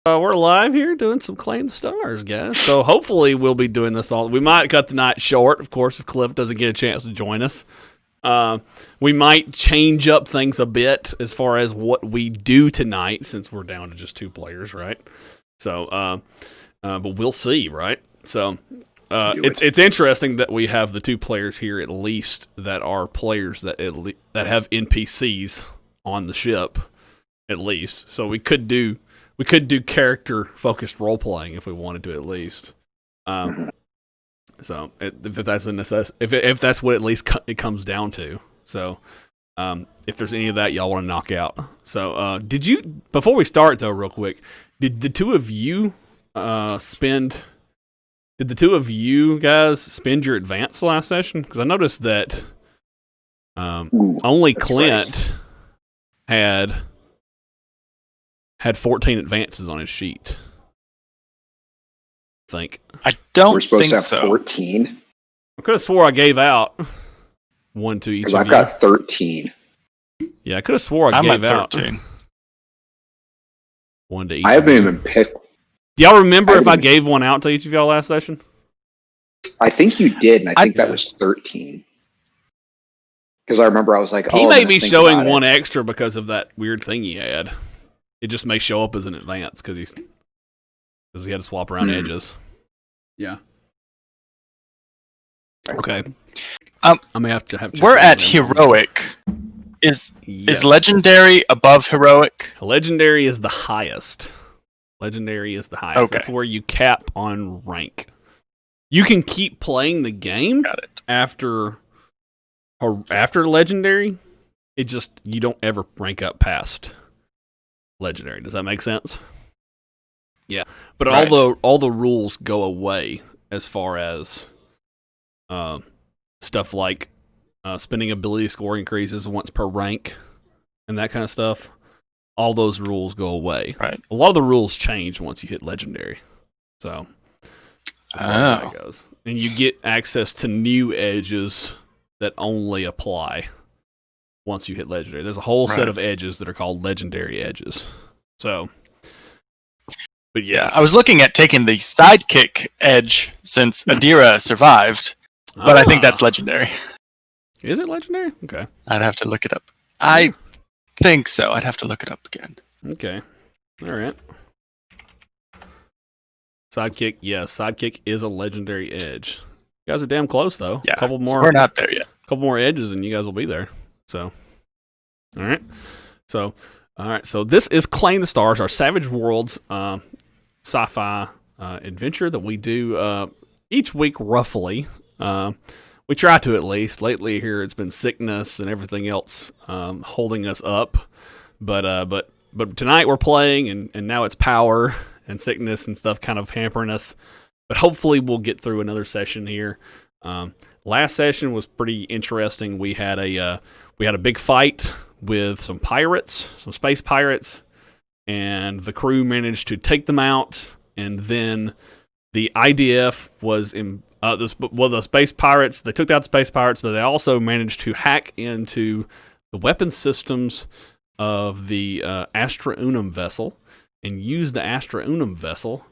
We're live here doing some Claim the Stars, guys. So hopefully we'll be doing this all. We might cut the night short, of course, if Cliff doesn't get a chance to join us. We might change up things a bit as far as what we do tonight, since we're down to just 2 players, right? So, but we'll see, right? So, it's interesting that we have the 2 players here at least that are players that that have NPCs on the ship, at least. So we could do character-focused role-playing if we wanted to, at least. So if that's a if that's what at least it comes down to. So if there's any of that y'all want to knock out. So did you, before we start though, real quick, did the 2 of you did the 2 of you guys spend your advance last session? Because I noticed that only Clint had 14 advances on his sheet. I think. I don't We're supposed think to have so. 14. I could have swore I gave out 1 to each Because of I've you. got 13. Yeah, I could have swore I I'm gave at out 13. 1 to each. I of haven't you. even picked. Do y'all remember if I gave 1 out to each of y'all last session? I think you did, and I think that was 13. Because I remember I was like, He I'm may gonna be think showing about 1 it. extra because of that weird thing he had. It just may show up as an advance because he had to swap around edges. Yeah. Okay. I may have to have. We're at heroic. Is legendary above heroic? Legendary is the highest. Legendary is the highest. Okay. That's where you cap on rank. You can keep playing the game Got it. after legendary. It just, you don't ever rank up past legendary. Does that make sense? Yeah. But Right. all the rules go away as far as stuff like spending ability score increases once per rank and that kind of stuff. All those rules go away. Right. A lot of the rules change once you hit legendary. So that's how it goes. And you get access to new edges that only apply once you hit legendary. There's a whole set of edges that are called legendary edges. So, but yes. Yeah, I was looking at taking the sidekick edge since Adira survived, but I think that's legendary. Is it legendary? Okay. I'd have to look it up. I think so. I'd have to look it up again. Okay. All right. Sidekick, yes. Sidekick is a legendary edge. You guys are damn close, though. Yeah, Couple so more. we're not there yet. Couple more edges, and you guys will be there. So, all right. So this is Claim the Stars, our Savage Worlds sci-fi adventure that we do each week, roughly. We try to, at least. Lately here, it's been sickness and everything else holding us up. But tonight we're playing, and now it's power and sickness and stuff kind of hampering us. But hopefully we'll get through another session here. Last session was pretty interesting. We had a big fight with some pirates, some space pirates, and the crew managed to take them out. And then the IDF was the space pirates. They took out the space pirates, but they also managed to hack into the weapon systems of the Astra Unum vessel and use the Astra Unum vessel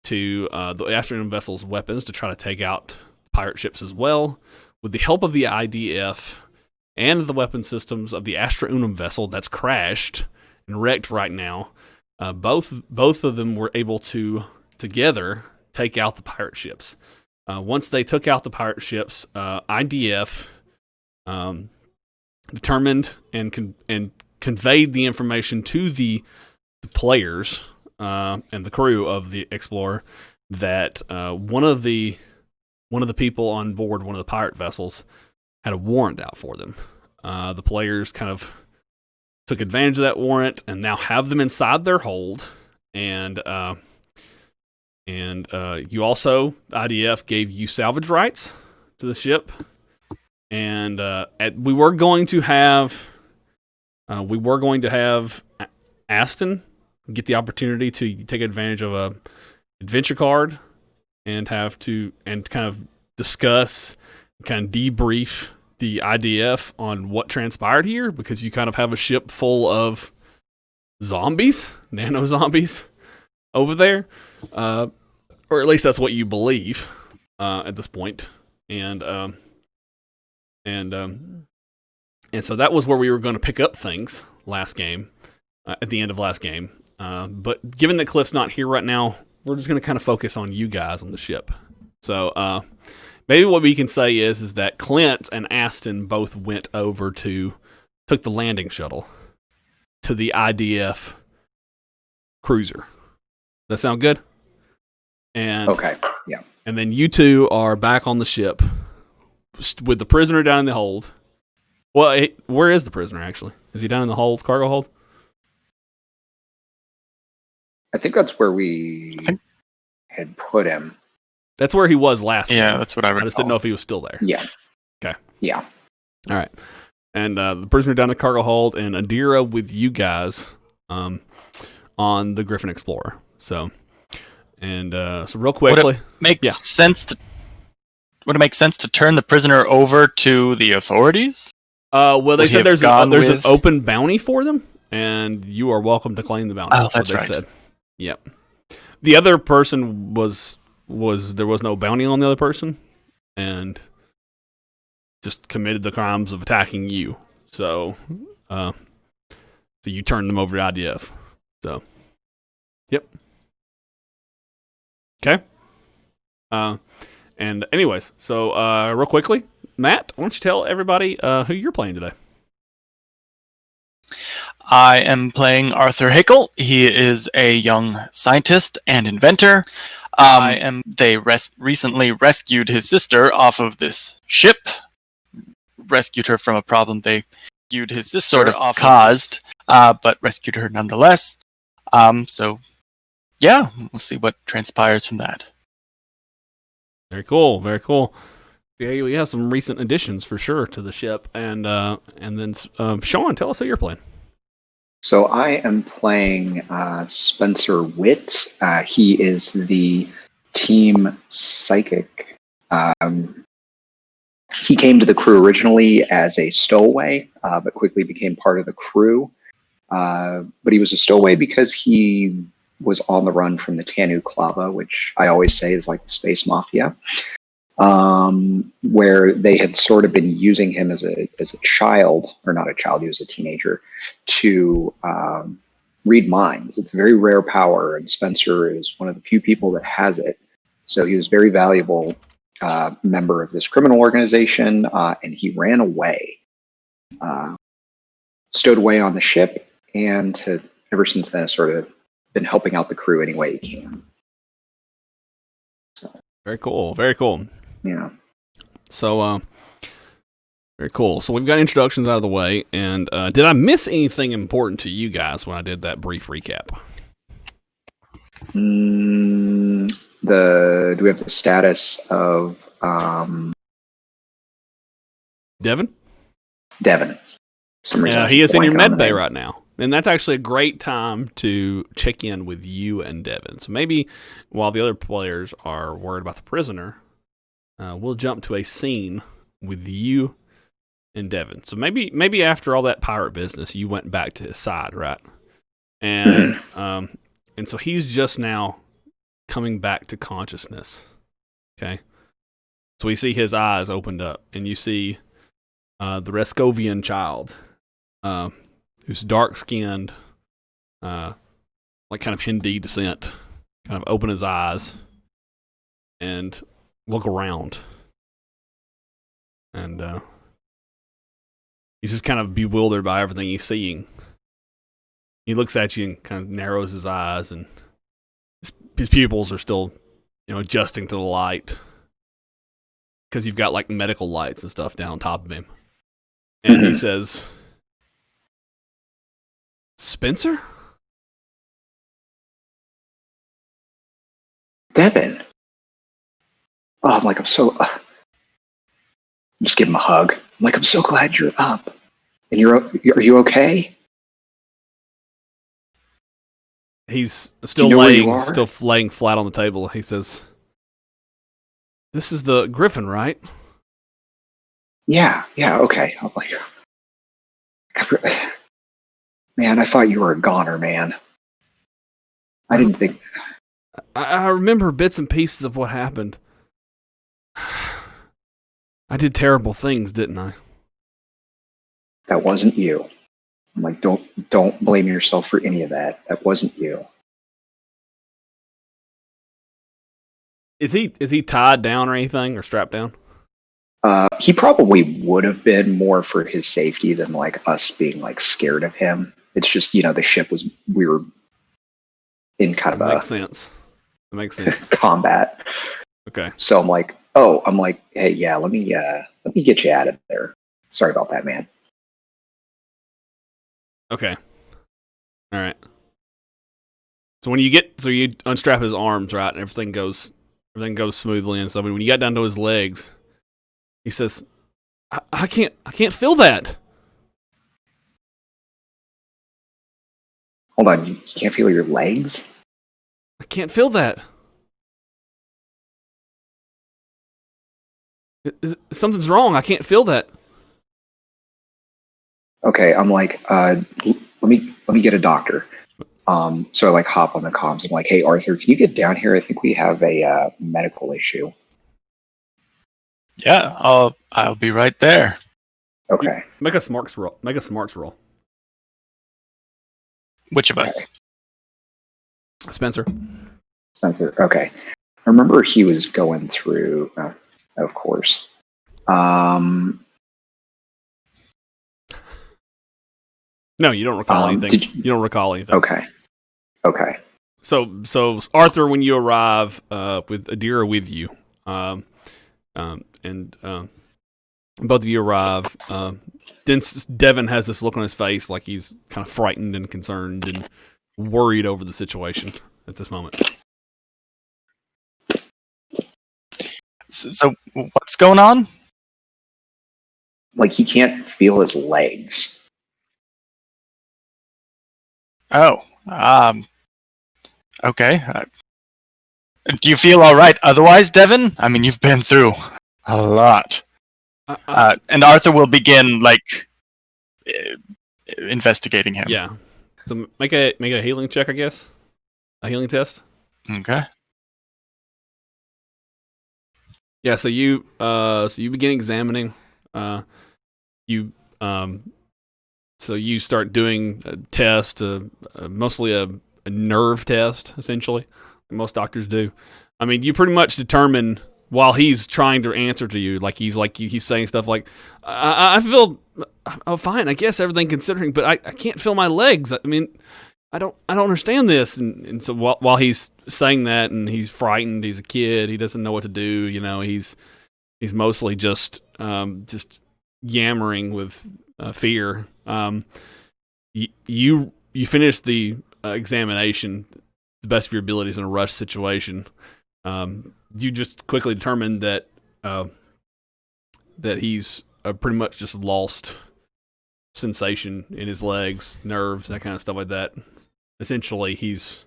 to the Astra Unum vessel's weapons to try to take out pirate ships as well. With the help of the IDF and the weapon systems of the Astra Unum vessel that's crashed and wrecked right now, both of them were able to together take out the pirate ships. Once they took out the pirate ships, IDF determined and conveyed the information to the players and the crew of the Explorer that one of the people on board one of the pirate vessels had a warrant out for them. The players kind of took advantage of that warrant and now have them inside their hold. And you also, IDF gave you salvage rights to the ship. And we were going to have Aston get the opportunity to take advantage of a adventure card and kind of discuss, kind of debrief the IDF on what transpired here, because you kind of have a ship full of zombies, nano zombies, over there, or at least that's what you believe at this point. And so that was where we were going to pick up things last game, at the end of last game. But given that Cliff's not here right now, we're just going to kind of focus on you guys on the ship. So maybe what we can say is that Clint and Aston both took the landing shuttle to the IDF cruiser. That sound good? And Okay. Yeah. And then you two are back on the ship with the prisoner down in the hold. Well, where is the prisoner actually? Is he down in the hold, cargo hold? I think that's where we had put him. That's where he was last Yeah, game. that's what I I just didn't know if he was still there. Yeah. Okay. Yeah. All right. And the prisoner down in the cargo hold, and Adira with you guys on the Griffin Explorer. So real quickly, Would it make sense to turn the prisoner over to the authorities? Well, they Would he said have there's an with- open bounty for them, and you are welcome to claim the bounty. Oh, what that's they right. said. Yep. The other person was there was no bounty on the other person, and just committed the crimes of attacking you. So you turned them over to IDF. So, yep. Okay. And anyways, so real quickly, Matt, why don't you tell everybody who you're playing today? I am playing Arthur Hickel. He is a young scientist and inventor. They recently rescued his sister off of this ship. Rescued her from a problem they rescued his sister sort of caused, but rescued her nonetheless. So, yeah, we'll see what transpires from that. Very cool, very cool. Yeah, we have some recent additions for sure to the ship, and then Shaun, tell us who you're playing. So I am playing Spencer Witt. He is the team psychic. He came to the crew originally as a stowaway, but quickly became part of the crew. But he was a stowaway because he was on the run from the Tanu Klava, which I always say is like the space mafia, where they had sort of been using him as a child, or not a child, he was a teenager, to read minds. It's a very rare power, and Spencer is one of the few people that has it. So he was a very valuable member of this criminal organization, and he ran away, stowed away on the ship, and had, ever since then, sort of been helping out the crew any way he can. So, very cool, very cool. Yeah. So, very cool. So we've got introductions out of the way, and did I miss anything important to you guys when I did that brief recap? Do we have the status of Devin? Devin. Yeah, he is in your med bay right now. And that's actually a great time to check in with you and Devin. So maybe while the other players are worried about the prisoner, we'll jump to a scene with you and Devin. So maybe after all that pirate business, you went back to his side, right? And and so he's just now coming back to consciousness. Okay, so we see his eyes opened up, and you see the Rescovian child, who's dark-skinned, like kind of Hindi descent, kind of open his eyes and look around. And he's just kind of bewildered by everything he's seeing. He looks at you and kind of narrows his eyes, and his pupils are still, adjusting to the light, because you've got like medical lights and stuff down on top of him. And he says, "Spencer? Devin." Oh, I'm like, I'm just give him a hug. I'm like, I'm so glad you're up. And are you okay? He's still laying flat on the table. He says, "This is the Griffin, right?" Yeah, okay. I'm like, man, I thought you were a goner, man. I didn't think. I remember bits and pieces of what happened. I did terrible things, didn't I? That wasn't you. I'm like, don't blame yourself for any of that. That wasn't you. Is he tied down or anything, or strapped down? He probably would have been more for his safety than like us being like scared of him. It's just, the ship we were in kind of Makes sense. That makes sense. combat. Okay. So I'm like, hey, yeah, let me get you out of there. Sorry about that, man. Okay. All right. So you unstrap his arms, right, and everything goes smoothly and stuff. But when you got down to his legs, he says, I can't feel that. Hold on, you can't feel your legs? I can't feel that. Something's wrong. I can't feel that. Okay, I'm like, let me get a doctor. So I like hop on the comms. I'm like, hey Arthur, can you get down here? I think we have a medical issue. Yeah, I'll be right there. Okay. Make a smarts roll. Which of us? Spencer. Okay. I remember he was going through, of course. No, you don't recall anything. You don't recall anything. Okay. So Arthur, when you arrive with Adira with you, and both of you arrive, then Devin has this look on his face like he's kind of frightened and concerned and worried over the situation at this moment. So what's going on? Like he can't feel his legs. Oh, okay. Do you feel all right otherwise, Devin? I mean, you've been through a lot. And Arthur will begin, investigating him. Yeah. So make a healing check, I guess. A healing test. Okay. Yeah. So you begin examining. So you start doing a test, mostly a nerve test, essentially. Most doctors do. I mean, you pretty much determine while he's trying to answer to you, he's saying stuff like, "I feel fine, I guess, everything considering, but I can't feel my legs. I mean, I don't understand this." And so while he's saying that, and he's frightened, he's a kid, he doesn't know what to do. He's mostly just yammering with fear. You finish the examination the best of your abilities in a rush situation. You just quickly determined that he's pretty much just lost sensation in his legs, nerves, that kind of stuff like that. Essentially, he's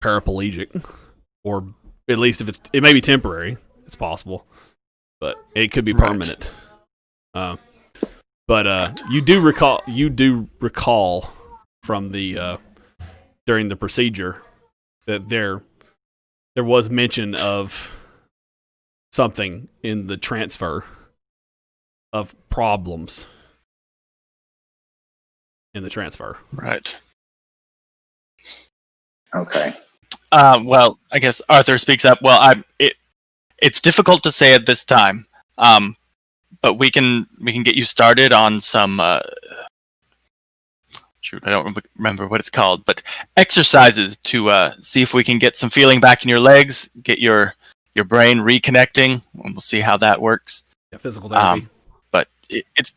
paraplegic, or at least it may be temporary. It's possible, but it could be permanent. But you do recall from the during the procedure that there was mention of something in the transfer of problems in the transfer. Right. Okay. Well, I guess Arthur speaks up. Well, it's difficult to say at this time. But we can get you started on some shoot, I don't remember what it's called, but exercises to see if we can get some feeling back in your legs, get your brain reconnecting, and we'll see how that works. Yeah, physical therapy. But it's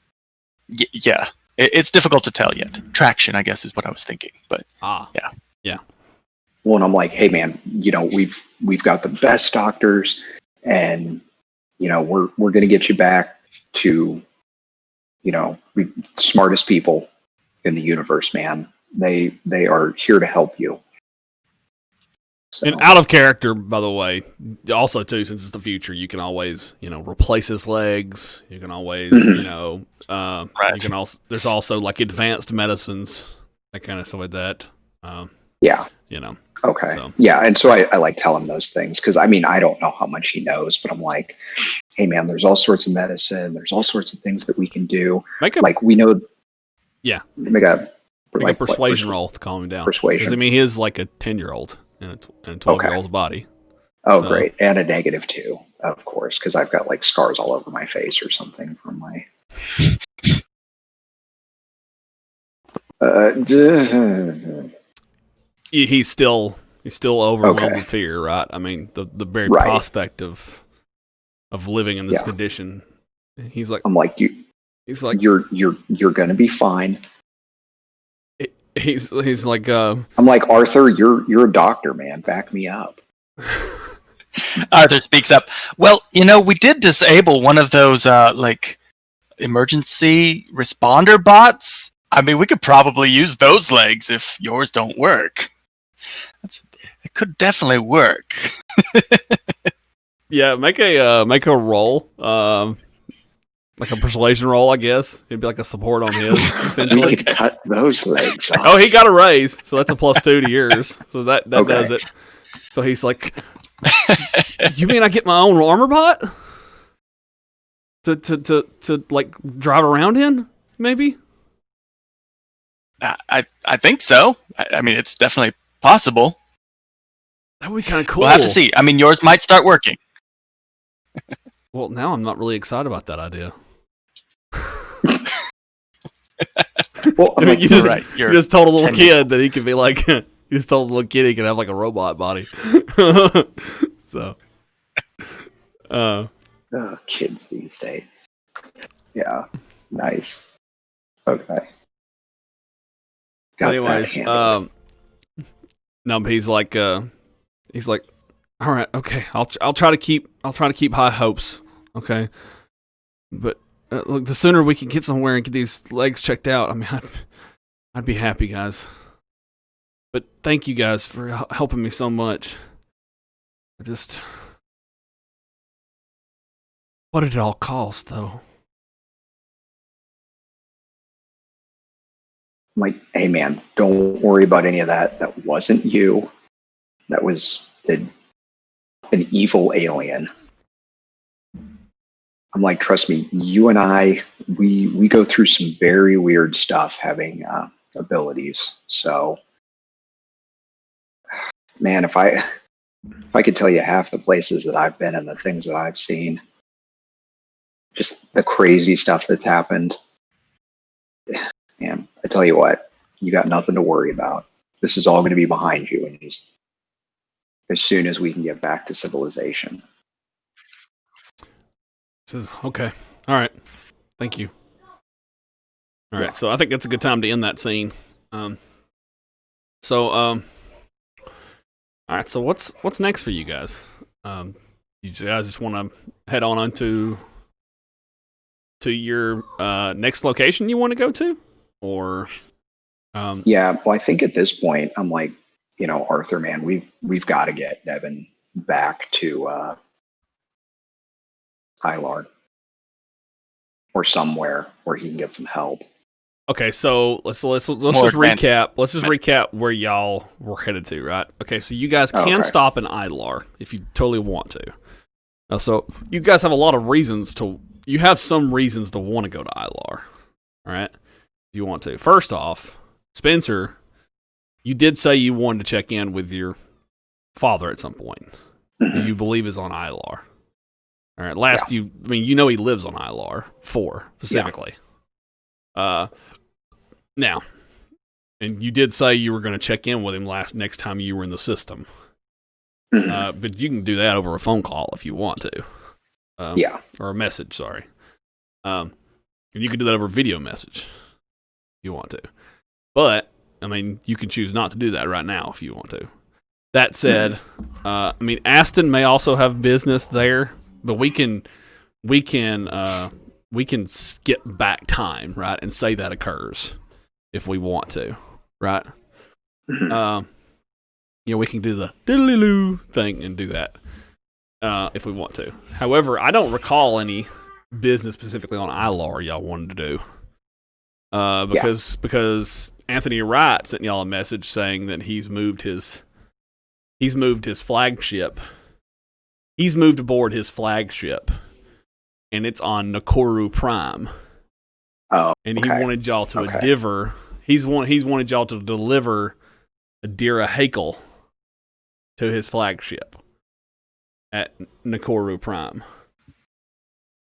difficult to tell yet. Traction, I guess, is what I was thinking. But yeah. Well, and I'm like, hey man, we've got the best doctors, and we're going to get you back to the smartest people in the universe, man. They are here to help you. So. And out of character, by the way, also too, since it's the future, you can always replace his legs. You can always right. You can also, there's also like advanced medicines, that kind of stuff like that. Yeah. Okay. So. Yeah, and so I like tell him those things because I mean I don't know how much he knows, but I'm like, hey man, there's all sorts of medicine, there's all sorts of things that we can do. Like we know. Yeah. Make a persuasion roll to calm him down. Persuasion. Because I mean he is like a 10-year-old in a 12-year-old's body. Oh, so. Great, and a -2, of course, because I've got like scars all over my face or something from my. He's still overwhelmed with fear, right? I mean, the very prospect of living in this condition. He's like, I'm like you. He's like, you're gonna be fine. He's like, I'm like, Arthur, you're a doctor, man. Back me up. Arthur speaks up. Well, we did disable one of those like emergency responder bots. I mean, we could probably use those legs if yours don't work. It could definitely work. Yeah, make a roll, like a persuasion roll, I guess. It'd be like a support on his. Essentially, we could cut those legs off. Oh, he got a raise, so that's a +2 to yours. So that does it. So he's like, "You mean I get my own armor bot to like drive around in? Maybe." I think so. I mean, it's definitely possible. That would be kind of cool. We'll have to see. I mean, yours might start working. Well, now I'm not really excited about that idea. Well, I mean, you just told a little kid that he could be like. You just told a little kid he could have like a robot body. So, kids these days. Yeah, nice. Okay. Anyways, no, but he's like, all right, okay, I'll try to keep high hopes, okay, but look, the sooner we can get somewhere and get these legs checked out, I mean, I'd be happy, guys. But thank you guys for helping me so much. What did it all cost, though? I'm like, hey man, don't worry about any of that. That wasn't you. That was an evil alien. I'm like, trust me, you and I, we go through some very weird stuff having abilities. So, man, if I could tell you half the places that I've been and the things that I've seen, just the crazy stuff that's happened. Man, I tell you what, you got nothing to worry about. This is all going to be behind you as soon as we can get back to civilization. Says, okay, all right, thank you. All right, so I think that's a good time to end that scene. All right, so what's next for you guys? You guys just want to head on to your next location you want to go to? Or yeah, well, I think at this point I'm like, Arthur, man, we've got to get Devin back to Ilar or somewhere where he can get some help. Okay, so let's just recap. Let's just recap where y'all were headed to, right? Okay, so you guys can stop in Ilar if you totally want to. So you guys have a lot of reasons you have some reasons to want to go to Ilar, all right? If you want to. First off, Spencer, you did say you wanted to check in with your father at some point. Who you believe is on Ilar. All right. You he lives on Ilar 4 specifically. Yeah. Now, and you did say you were going to check in with him next time you were in the system. But you can do that over a phone call if you want to. Or a message, sorry. And you can do that over a video message if you want to. But, you can choose not to do that right now if you want to. That said, Aston may also have business there, but we can skip back time, right, and say that occurs if we want to, right? We can do the diddly-loo thing and do that if we want to. However, I don't recall any business specifically on Ilar y'all wanted to do. Because Anthony Wright sent y'all a message saying that he's moved his he's moved his flagship. He's moved aboard his flagship, and it's on Nakoru Prime. Oh, and he wanted y'all to deliver. He's wanted y'all to deliver Adira Hakel to his flagship at Nakoru Prime.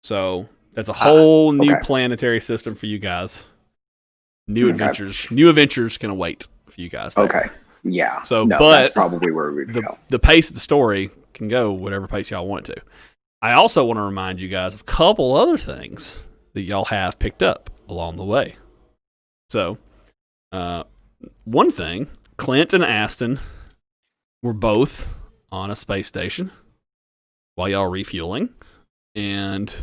So that's a whole new planetary system for you guys. New adventures. New adventures can await for you guys. There. Okay. Yeah. So, no, but that's probably where we would go. The pace of the story can go whatever pace y'all want it to. I also want to remind you guys of a couple other things that y'all have picked up along the way. So, one thing, Clint and Aston were both on a space station while y'all refueling, and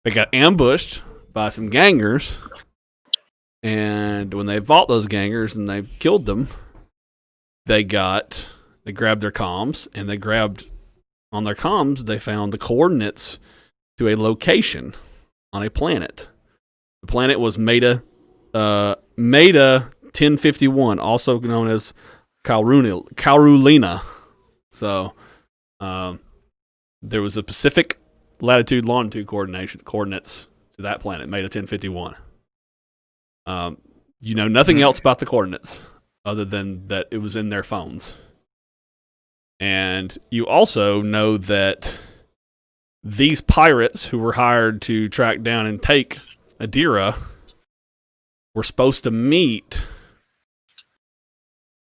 they got ambushed by some gangers. And when they fought those gangers and they killed them, they grabbed their comms, and on their comms, they found the coordinates to a location on a planet. The planet was Meta 1051, also known as Carolina. So, there was a Pacific latitude, longitude coordinates to that planet, Meta 1051. You know nothing else about the coordinates other than that it was in their phones. And you also know that these pirates who were hired to track down and take Adira were supposed to meet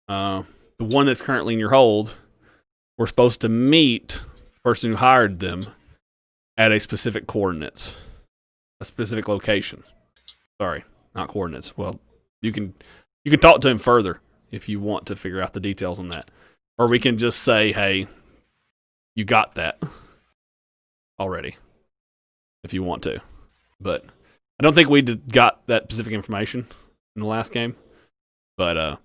the one that's currently in your hold. We're supposed to meet the person who hired them at a specific coordinates, a specific location. Sorry, not coordinates. Well, you can talk to him further if you want to figure out the details on that. Or we can just say, hey, you got that already, if you want to. But I don't think we got that specific information in the last game. But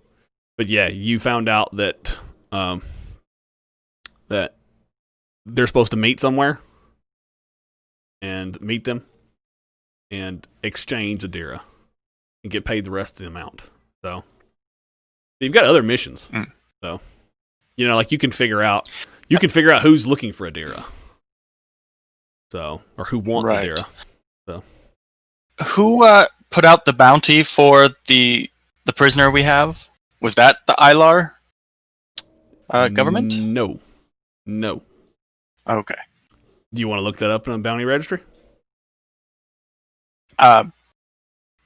yeah, you found out that that they're supposed to meet somewhere and meet them and exchange Adira and get paid the rest of the amount. So you've got other missions. So you can figure out who's looking for Adira. So, or who wants Adira. So, who put out the bounty for the prisoner we have? Was that the Ilar government? No. Okay. Do you want to look that up in a bounty registry?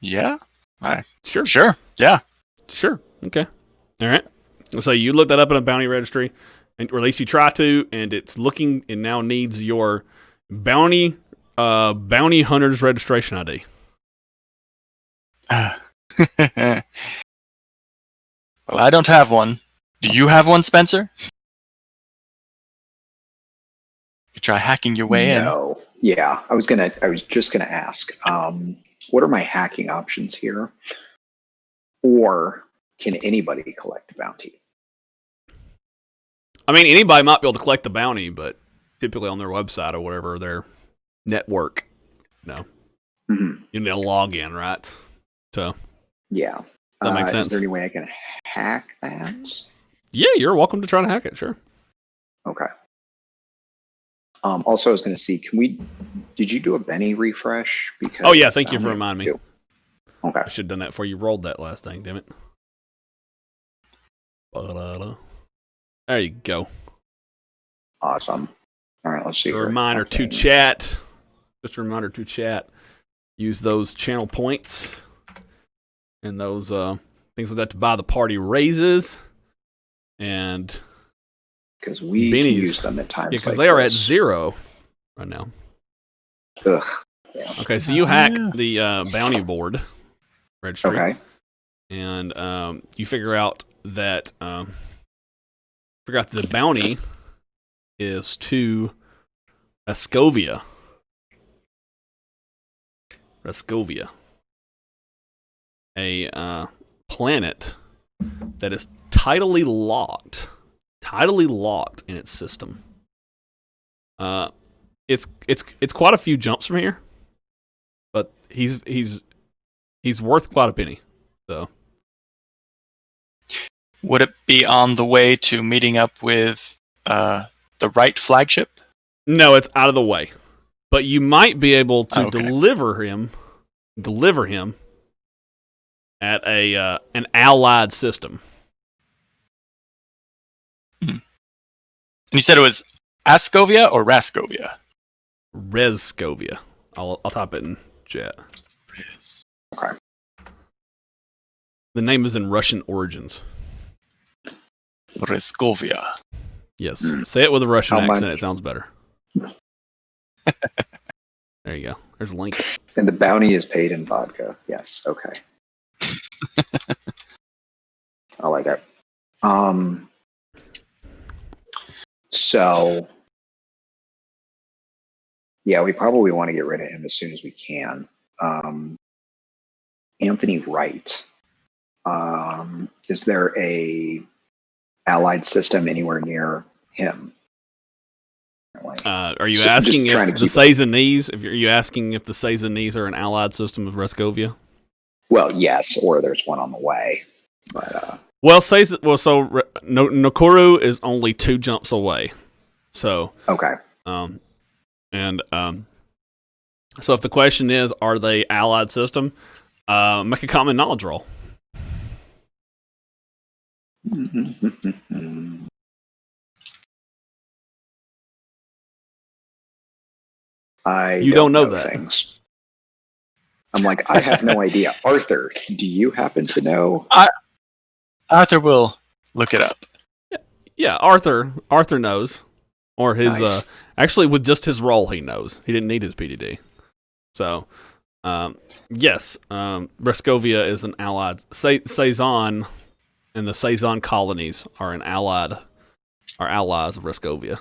Yeah. Sure. Yeah. Sure. Okay. All right. So you look that up in a bounty registry, or at least you try to, and it's looking. It now needs your bounty hunter's registration ID. Well, I don't have one. Do you have one, Spencer? You could try hacking your way in. No. Yeah, I was just gonna ask. What are my hacking options here? Or can anybody collect a bounty? I mean, anybody might be able to collect the bounty, but typically on their website or whatever, their network, no. Mm-hmm. You need a login, right? So, yeah. That makes sense. Is there any way I can hack that? Yeah, you're welcome to try to hack it, sure. Okay. Also, I was going to see, did you do a Benny refresh? Because yeah, thank you for reminding me. Okay. I should have done that before you rolled that last thing, damn it. There you go. Awesome. All right, let's see. Just a reminder to chat. Use those channel points and those things like that to buy the party raises. And because we can use them at times. Yeah, because they are at 0 right now. Ugh. Yeah. Okay, so you hack the bounty board registry. Okay. And you figure out that the bounty is to Rescovia. A planet that is tidally locked in its system. It's quite a few jumps from here, but he's worth quite a penny. So Would it be on the way to meeting up with the right flagship? No, it's out of the way. But you might be able to Okay. deliver him at an allied system. And you said it was Ascovia or Rascovia? Rescovia. I'll type it in chat. Okay. The name is in Russian origins. Rescovia. Yes. Say it with a Russian How accent. much? It sounds better. There you go. There's a link. And the bounty is paid in vodka. Yes. Okay. I like it. So, yeah, we probably want to get rid of him as soon as we can. Anthony Wright. Is there a allied system anywhere near him? Are you So asking just trying if to the keep Sazanese? Are you asking if the Sazanese are an allied system of Rescovia? Well, yes, or there's one on the way. But Nakuru is only 2 jumps away. So okay. so if the question is, are they allied system? Make a common knowledge roll. You don't know that. things. I'm like, I have no idea. Arthur, do you happen to know? Arthur will look it up. Yeah, Arthur knows, or his Nice. actually with just his role he knows. He didn't need his PDD. So, yes, Brescovia is an allied. Saison and the Saison colonies are allies of Brescovia.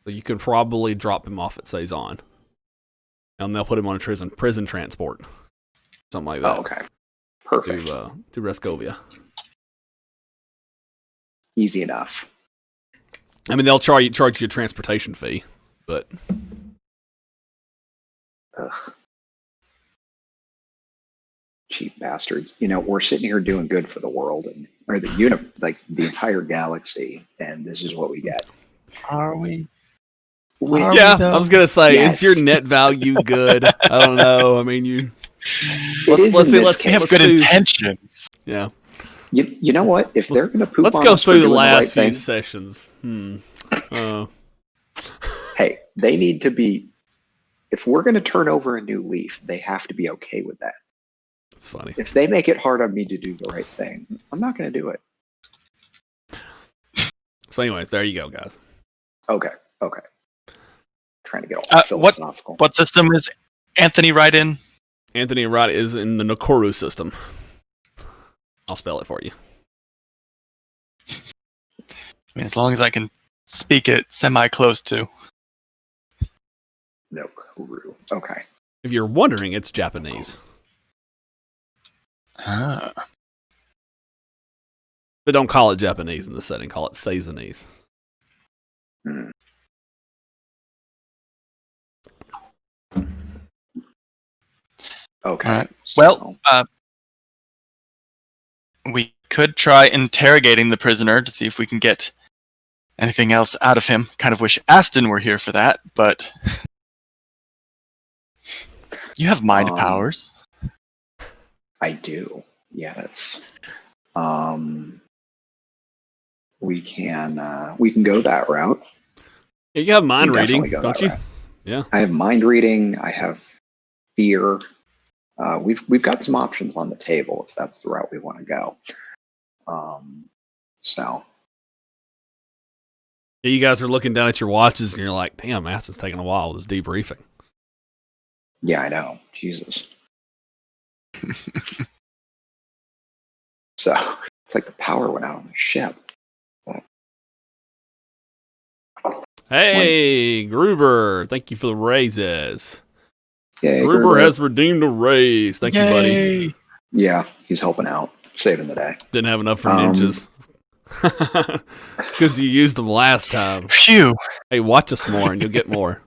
So you could probably drop him off at Saison, and they'll put him on a prison transport, something like that. Oh, okay. Perfect. To Brescovia. Easy enough. I mean, they'll charge you a transportation fee, but Ugh. Cheap bastards. You know, we're sitting here doing good for the world or the entire galaxy, and this is what we get. Are we? We- yeah, I was gonna say, Yes. is your net value good? I don't know. I mean, It is let's in see. this Let's case. We have let's good do- intentions. Yeah, You know what? If they're going to poop let's on go us for through the doing last right few thing, sessions. hey, they need to be. If we're going to turn over a new leaf, they have to be okay with that. It's funny. If they make it hard on me to do the right thing, I'm not going to do it. So, anyways, there you go, guys. Okay. Trying to get all What- philosophical. What system is Anthony Wright in? Anthony Wright is in the Nakuru system. I'll spell it for you. I mean, as long as I can speak it semi-close to. No, Kuru. Okay. If you're wondering, it's Japanese, Ah. but don't call it Japanese in the setting. Call it Sazanese. Hmm. Okay. All right. So, Well, we could try interrogating the prisoner to see if we can get anything else out of him. Kind of wish Aston were here for that, but you have mind powers. I do. Yes. We can go that route. You have mind We reading, definitely go don't that you? route. Yeah. I have mind reading. I have fear. We've got some options on the table if that's the route we want to go. So You guys are looking down at your watches and you're like, damn, Aston's taking a while with this debriefing. yeah, I know. Jesus. So it's like the power went out on the ship. Hey, Gruber, thank you for the raises. Yeah, Gruber has redeemed a raise. Thank you, buddy. Yay! Yeah, he's helping out, saving the day. Didn't have enough for ninjas. Because you used them last time. Phew! Hey, watch us more and you'll get more.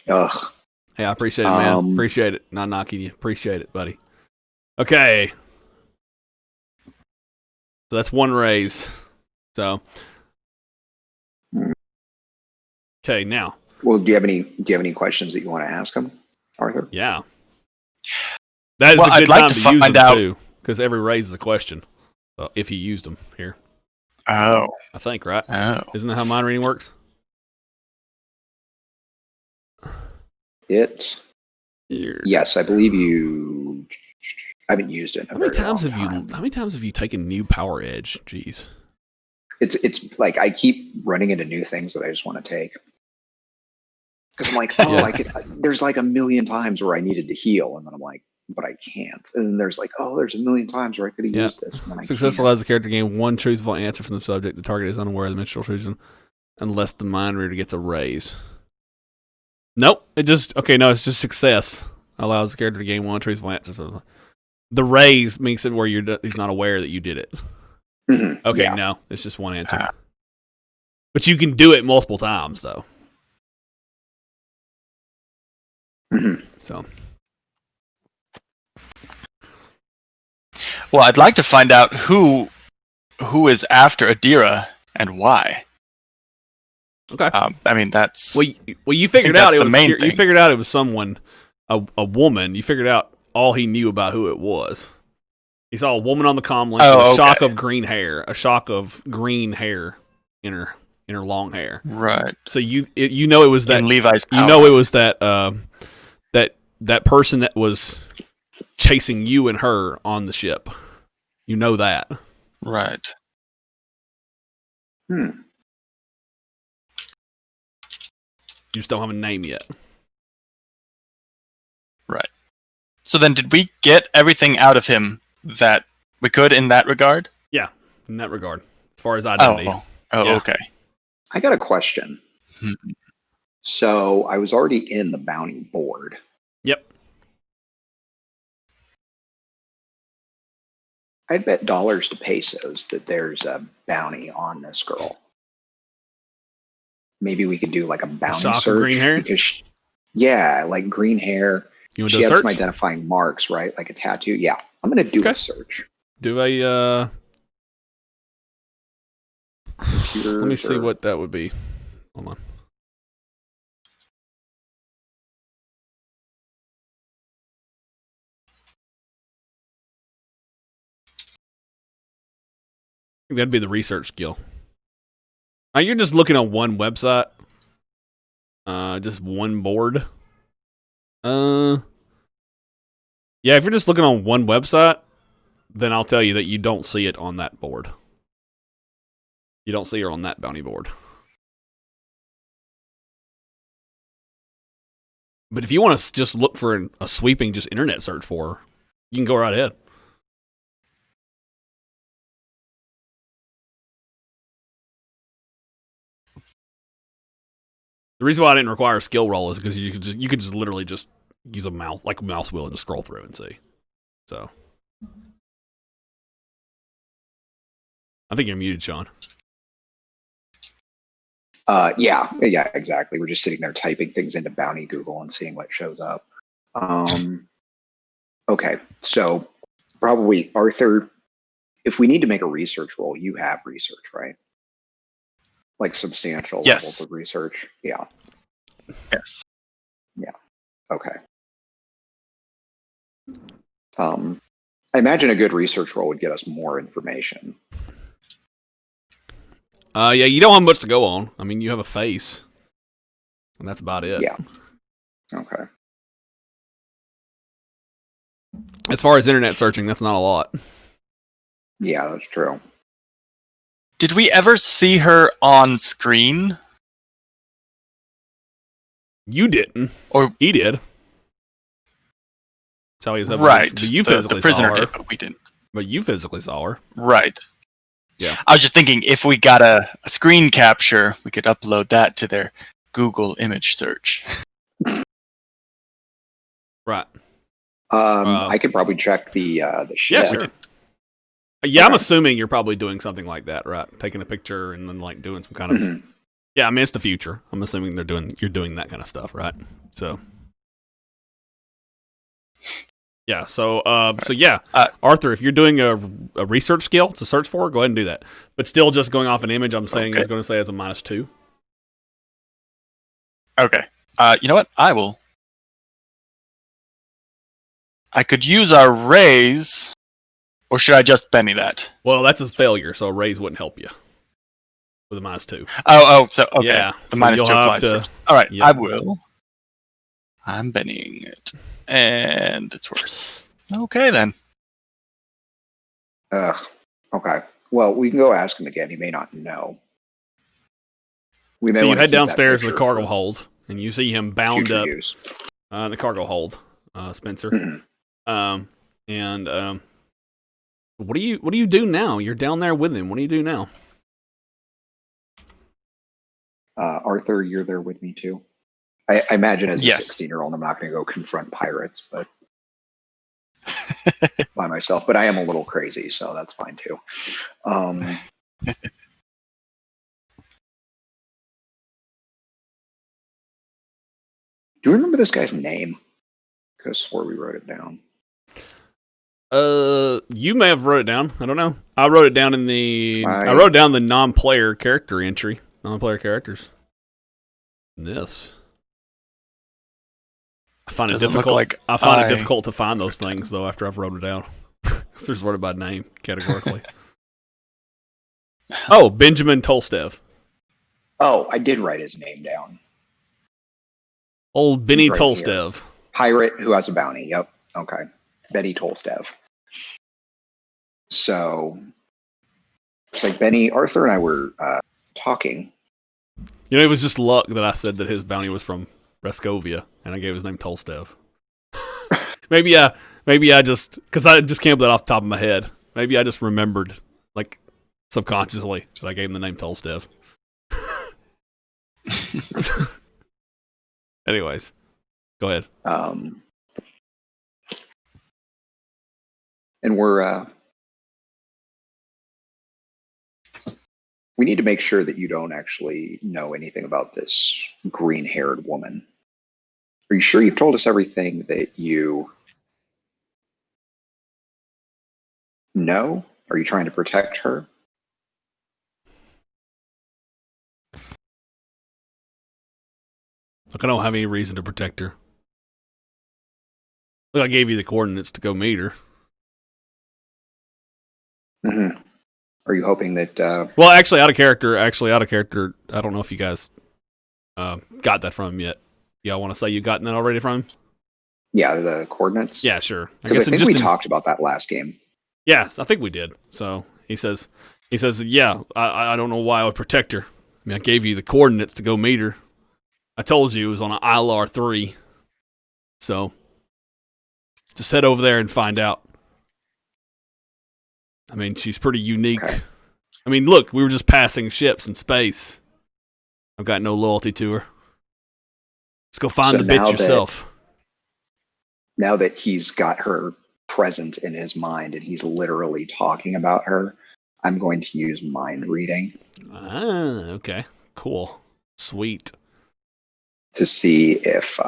Ugh. Hey, I appreciate it, man. Appreciate it. Not knocking you. Appreciate it, buddy. Okay. So that's 1 raise. So, okay, now. Well, do you have any questions that you want to ask him, Arthur? Yeah. That is Well, a good I'd like time to to use find them out- too, because every raise is a question. If he used them here, Oh. I think, right? Oh. Isn't that how mind reading works? Yes, I believe you. I haven't used it in a How many very long times have you? time. How many times have you taken new power edge? Jeez. It's like I keep running into new things that I just want to take. Because I'm like, oh, Yeah. I could. There's like a million times where I needed to heal, and then I'm like, but I can't. And then there's like, oh, there's a million times where I could have used this, and then I Success can't. allows the character to gain 1 truthful answer from the subject. The target is unaware of the mental illusion unless the mind reader gets a raise. Nope. It's just success allows the character to gain 1 truthful answer from the raise makes it where he's not aware that you did it. Mhm, Okay, yeah. no, it's just 1 answer. But you can do it multiple times though. Mhm. So Well, I'd like to find out who is after Adira and why. okay. I mean, that's Well, you figured that's out it the was main you thing. figured out it was someone, a woman. You figured out all he knew about who it was. He saw a woman on the comm link with a shock of green hair, in her long hair. right. So you know it was that In Levi's power. you know it was that that person that was chasing you and her on the ship. You know that. Right. Hmm. You just don't have a name yet. Right. So then, did we get everything out of him that we could in that regard? Yeah, in that regard, as far as identity. Oh, Yeah. okay. I got a question. Hmm. So I was already in the bounty board. Yep. I'd bet dollars to pesos that there's a bounty on this girl. Maybe we could do like a bounty shock of search. green hair? Because yeah, like green hair. You want She to do a had some search? identifying marks, right? Like a tattoo. Yeah, I'm gonna do a search. Do a Computers let me see or- what that would be. Hold on. I think that'd be the research skill. Now you're just looking on one website. Just one board. Yeah, if you're just looking on one website, then I'll tell you that you don't see it on that board. You don't see her on that bounty board. But if you want to just look for a sweeping just internet search for her, you can go right ahead. The reason why I didn't require a skill roll is because you could just literally just use a mouse wheel and just scroll through and see. So I think you're muted, Shaun. Yeah, exactly. We're just sitting there typing things into Bounty Google and seeing what shows up. Okay, so probably Arthur, if we need to make a research roll, you have research, right? Like substantial Yes. levels of research. Yeah. Yes. Okay. I imagine a good research roll would get us more information. Yeah, you don't have much to go on. I mean, you have a face, and that's about it. Yeah. Okay. As far as internet searching, that's not a lot. Yeah, that's true. Did we ever see her on screen? You didn't, Or he did. That's how he was able right. But you the physically prisoner saw her. did, but we didn't. But you physically saw her. Right. Yeah. I was just thinking if we got a screen capture, we could upload that to their Google image search. Right. I could probably check the ship. Yeah, sure. Yeah, I'm assuming you're probably doing something like that, right? Taking a picture and then like doing some kind of. Mhm. Yeah, I mean it's the future. I'm assuming you're doing that kind of stuff, right? So Yeah. So Uh, Arthur, if you're doing a research skill to search for, go ahead and do that. But still, just going off an image, I'm saying Okay. is going to say as a -2. Okay. You know what? I could use our raise, or should I just Benny that? Well, that's a failure, so a raise wouldn't help you with a -2. So okay. Yeah, The so -2 you'll have applies to- first. All right, Yep. I will. I'm Bennying it, and it's worse. Okay then. Okay. Well, we can go ask him again. He may not know. We may So you want to head keep that downstairs to the picture cargo for hold, and you see him bound future up use. in the cargo hold, Spencer. Mhm. What do you do now? You're down there with him. What do you do now? Arthur, you're there with me too. I imagine as a Yes. 16-year-old, I'm not going to go confront pirates, but by myself. But I am a little crazy, so that's fine too. Do you remember this guy's name? I could have swore we wrote it down. You may have wrote it down. I don't know. I wrote it down in the. I wrote down the non-player character entry. Non-player characters. This. I find it Doesn't look difficult. like I find it I- difficult to find those things though after I've wrote it down. Because they're sorted by name categorically. Oh, Benjamin Tolstev. Oh, I did write his name down. Old Benny He's right Tolstev. Pirate who has a bounty. Yep. Okay. Benny Tolstev. So it's like Benny, Arthur, and I were talking. You know, it was just luck that I said that his bounty was from Rescovia, and I gave his name Tolstev. maybe I just because I just came up with that off the top of my head. Maybe I just remembered, like subconsciously, that I gave him the name Tolstev. Anyways, go ahead. And we need to make sure that you don't actually know anything about this green-haired woman. Are you sure you've told us everything that you know? Are you trying to protect her? Look, I don't have any reason to protect her. Look, I gave you the coordinates to go meet her. Mm-hmm. Are you hoping that? Well, actually, out of character. I don't know if you guys got that from him yet. Y'all want to say you gotten that already from him? Yeah, the coordinates. Yeah, sure. Because I think we talked about that last game. Yes, I think we did. So he says, yeah, I don't know why I would protect her. I mean, I gave you the coordinates to go meet her. I told you it was on an ILR 3. So just head over there and find out. I mean, she's pretty unique. Okay. I mean, look, we were just passing ships in space. I've got no loyalty to her. Let's go find the bitch yourself. Now that he's got her present in his mind and he's literally talking about her, I'm going to use mind reading. Ah, okay. Cool. Sweet. To see if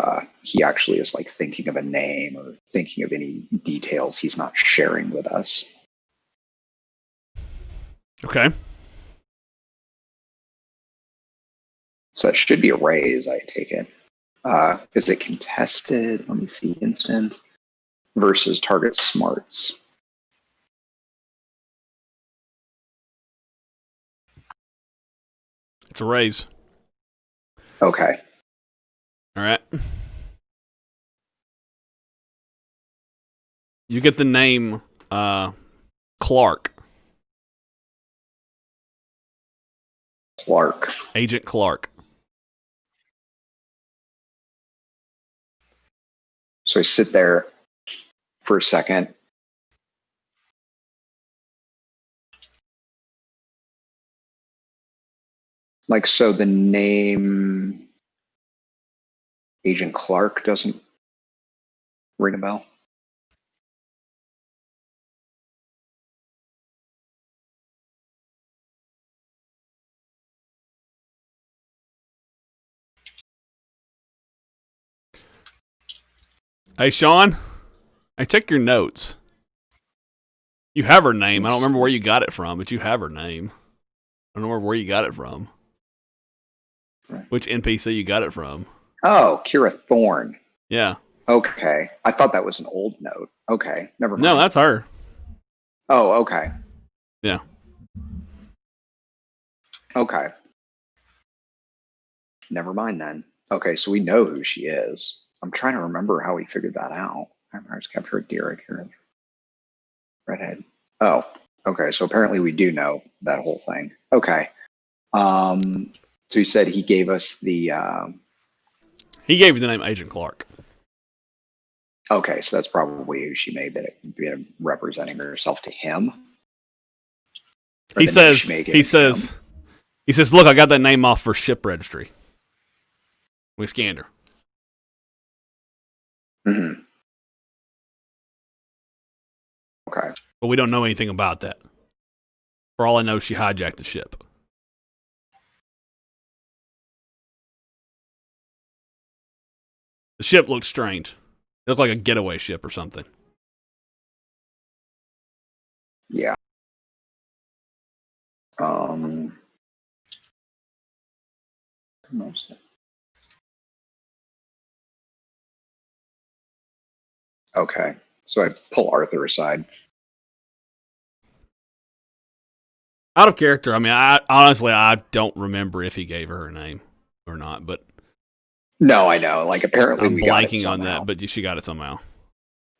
he actually is like thinking of a name or thinking of any details he's not sharing with us. Okay. So that should be a raise, I take it. Is it contested? Let me see. Instant versus target smarts. It's a raise. Okay. All right. You get the name Clark. Clark. Agent Clark. So I sit there for a second. Like, so the name Agent Clark doesn't ring a bell? Hey, Shaun. I check your notes. You have her name. I don't remember where you got it from, but you have her name. I don't remember where you got it from. Which NPC you got it from. Oh, Kira Thorne. Yeah. Okay. I thought that was an old note. Okay. Never mind. No, that's her. Oh, okay. Yeah. Okay. Never mind then. Okay, so we know who she is. I'm trying to remember how we figured that out. Vampires capture a deer here. Redhead. Oh, okay. So apparently we do know that whole thing. Okay. So he said he gave us the. He gave you the name Agent Clark. Okay, so that's probably who she may be representing herself to him. He says. Look, I got that name off for ship registry. We scanned her. Mm-hmm. Okay. But we don't know anything about that. For all I know, she hijacked the ship. The ship looked strange. It looked like a getaway ship or something. Yeah. Okay. So I pull Arthur aside. Out of character, I mean, I honestly don't remember if he gave her name or not, but no, I know. Like apparently I'm we got it blanking on somehow. that, but she got it somehow.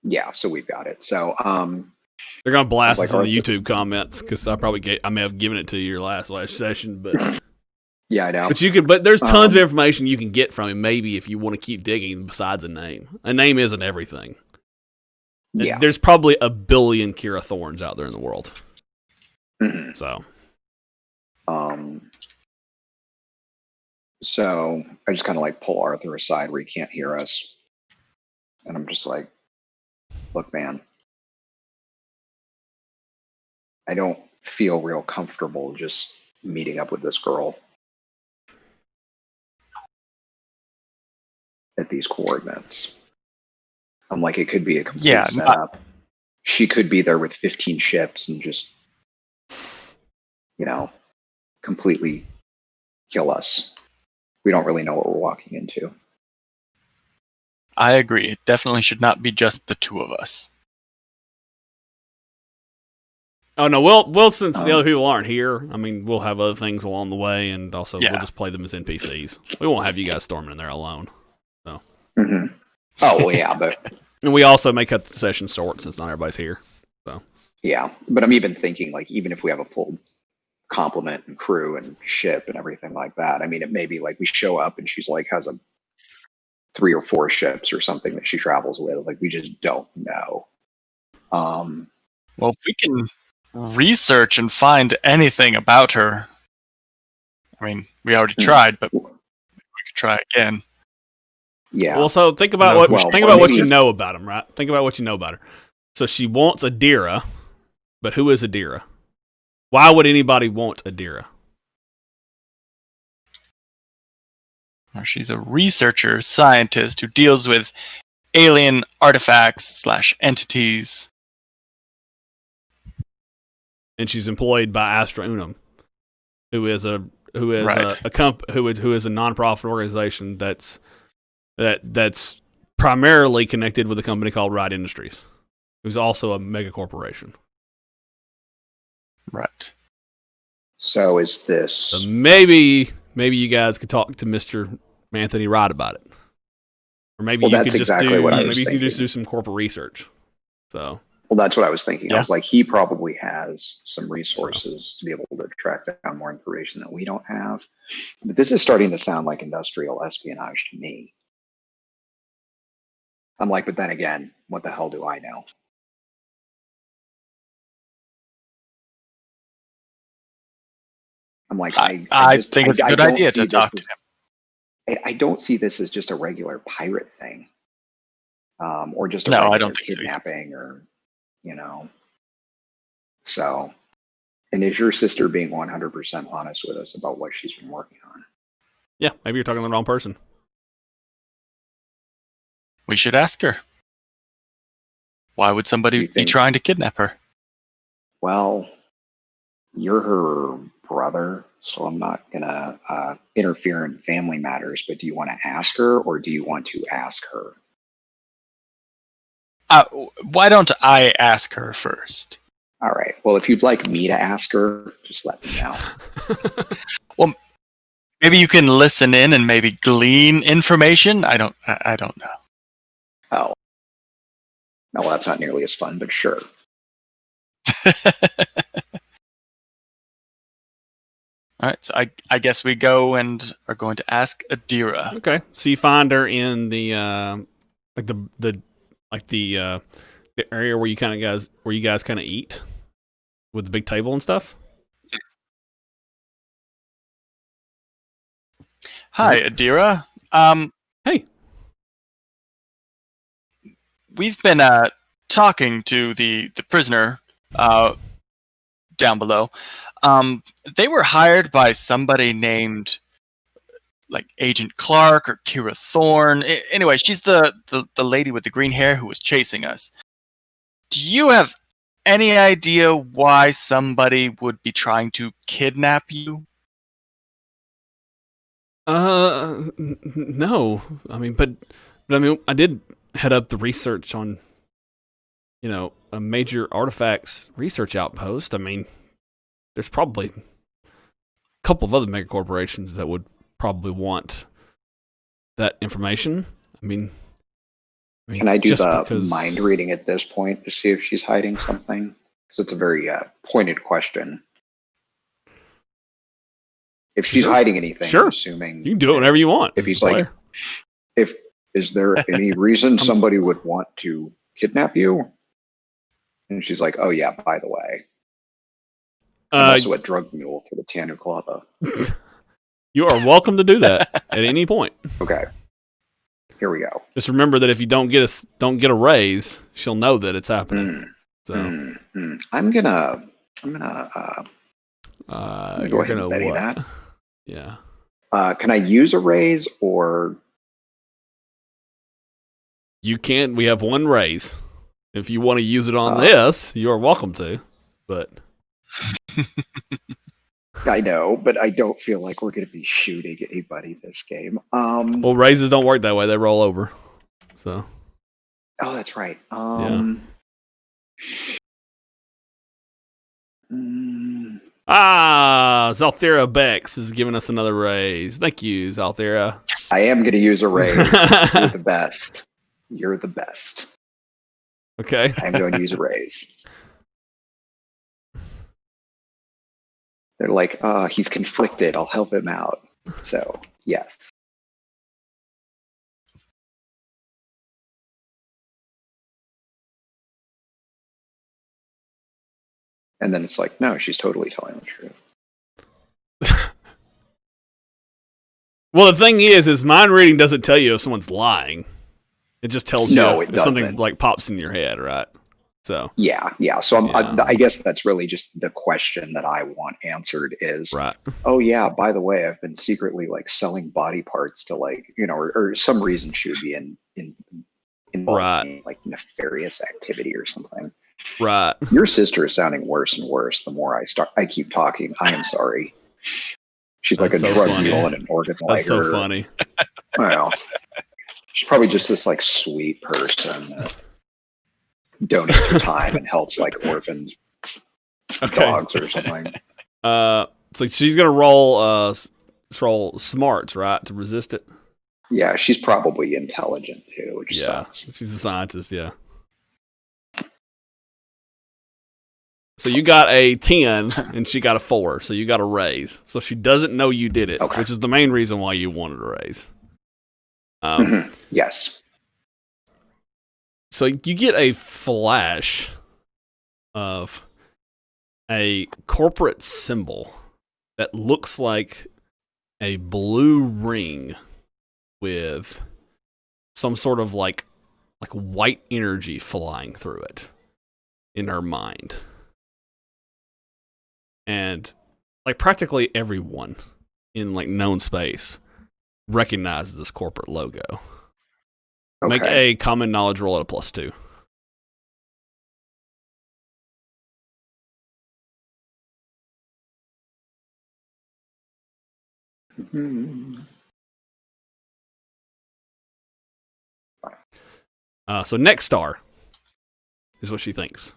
Yeah, so we've got it. So they're gonna blast like, us in the YouTube comments because I may have given it to you your last session, but yeah, I know. But there's tons of information you can get from him. Maybe if you want to keep digging, besides a name. A name isn't everything. Yeah, there's probably a billion Kira Thorns out there in the world. Mm-hmm. So I just kind of like pull Arthur aside where he can't hear us, and I'm just like, look, man, I don't feel real comfortable just meeting up with this girl at these coordinates. I'm like, it could be a complete setup. She could be there with 15 ships and just, completely kill us. We don't really know what we're walking into. I agree. It definitely should not be just the two of us. Oh no, we'll since the other people aren't here, I mean, we'll have other things along the way, and also we'll just play them as NPCs. We won't have you guys storming in there alone. So. Mm-hmm. Oh well, yeah, but and we also may cut the session short since not everybody's here. So. Yeah, but I'm even thinking like even if we have a full complement and crew and ship and everything like that, I mean, it may be like we show up and she's like has 3 or 4 ships or something that she travels with. Like we just don't know. Well, if we can research and find anything about her, I mean, we already tried, but we could try again. Yeah. Well, so think about what you know about him, right? Think about what you know about her. So she wants Adira, but who is Adira? Why would anybody want Adira? Well, she's a researcher, scientist who deals with alien artifacts / entities. And she's employed by Astra Unum, who is a nonprofit organization that's primarily connected with a company called Wright Industries, who's also a mega corporation. Right. So is this? So maybe you guys could talk to Mr. Anthony Wright about it, or maybe you could just do some corporate research. So. Well, that's what I was thinking. Yeah. I was like, he probably has some resources to be able to track down more information that we don't have. But this is starting to sound like industrial espionage to me. I'm like, but then again, what the hell do I know? I'm like, I think it's a good idea to talk to him. I don't see this as just a regular pirate thing, or just a regular kidnapping, or So, and is your sister being 100% honest with us about what she's been working on? Yeah, maybe you're talking to the wrong person. We should ask her. Why would somebody You be think- trying to kidnap her? Well, you're her brother, so I'm not gonna interfere in family matters. But do you want to ask her, or do you want to ask her? Why don't I ask her first? All right. Well, if you'd like me to ask her, just let me know. Maybe you can listen in and maybe glean information. I don't know. Oh, no, well, that's not nearly as fun, but sure. All right, so I guess we go and are going to ask Adira. Okay, so you find her in the the area where you guys kind of eat with the big table and stuff. Hi, Adira. Hey. We've been talking to the prisoner down below. They were hired by somebody named like Agent Clark or Kira Thorne. Anyway, she's the lady with the green hair who was chasing us. Do you have any idea why somebody would be trying to kidnap you? No. I mean, but I mean, I did head up the research on, a major artifacts research outpost. I mean, there's probably a couple of other mega corporations that would probably want that information. I mean, Can I do just the because- mind reading at this point to see if she's hiding something? Because it's a very pointed question. If she's Sure. hiding anything, Sure. I'm assuming You can do it whenever you want. If as he's a like, player. is there any reason somebody would want to kidnap you? And she's like, oh yeah, by the way, I'm also a drug mule for the Tanu Club. You are welcome to do that at any point. Okay, here we go. Just remember that if you don't get a raise, she'll know that it's happening. So I'm gonna go you're ahead and gonna Betty what? that. Yeah. Can I use a raise or? You can't. We have one raise. If you want to use it on this, you are welcome to. But I know, but I don't feel like we're going to be shooting anybody this game. well, raises don't work that way. They roll over. So. Oh, that's right. Zalthera Bex is giving us another raise. Thank you, Zalthera. I am going to use a raise. You're the best. You're the best. Okay. I'm going to use a raise. They're like, he's conflicted. I'll help him out. So, yes. And then it's like, no, she's totally telling the truth. Well, the thing is mind reading doesn't tell you if someone's lying. It just tells you No, if it something doesn't. like pops in your head, right? So Yeah. So Yeah. I guess that's really just the question that I want answered is, right. oh yeah, by the way, I've been secretly like selling body parts to like, or some reason she would be involved Right. in like nefarious activity or something. Right. Your sister is sounding worse and worse the more I keep talking. I am sorry. She's like That's a so drug funny. mule and an organ lighter. That's so funny. Well, she's probably just this like sweet person that donates her time and helps like orphan Okay. dogs or something. So she's gonna roll smarts, right, to resist it. Yeah, she's probably intelligent too, which Yeah, sucks. she's a scientist. Yeah. So you got a 10 and she got a 4, so you got a raise. So she doesn't know you did it, Okay. which is the main reason why you wanted a raise. Yes. So you get a flash of a corporate symbol that looks like a blue ring with some sort of like white energy flying through it in her mind. And like practically everyone in like known space recognizes this corporate logo. Okay. Make a common knowledge roll at a +2. Mhm. So Next Star is what she thinks.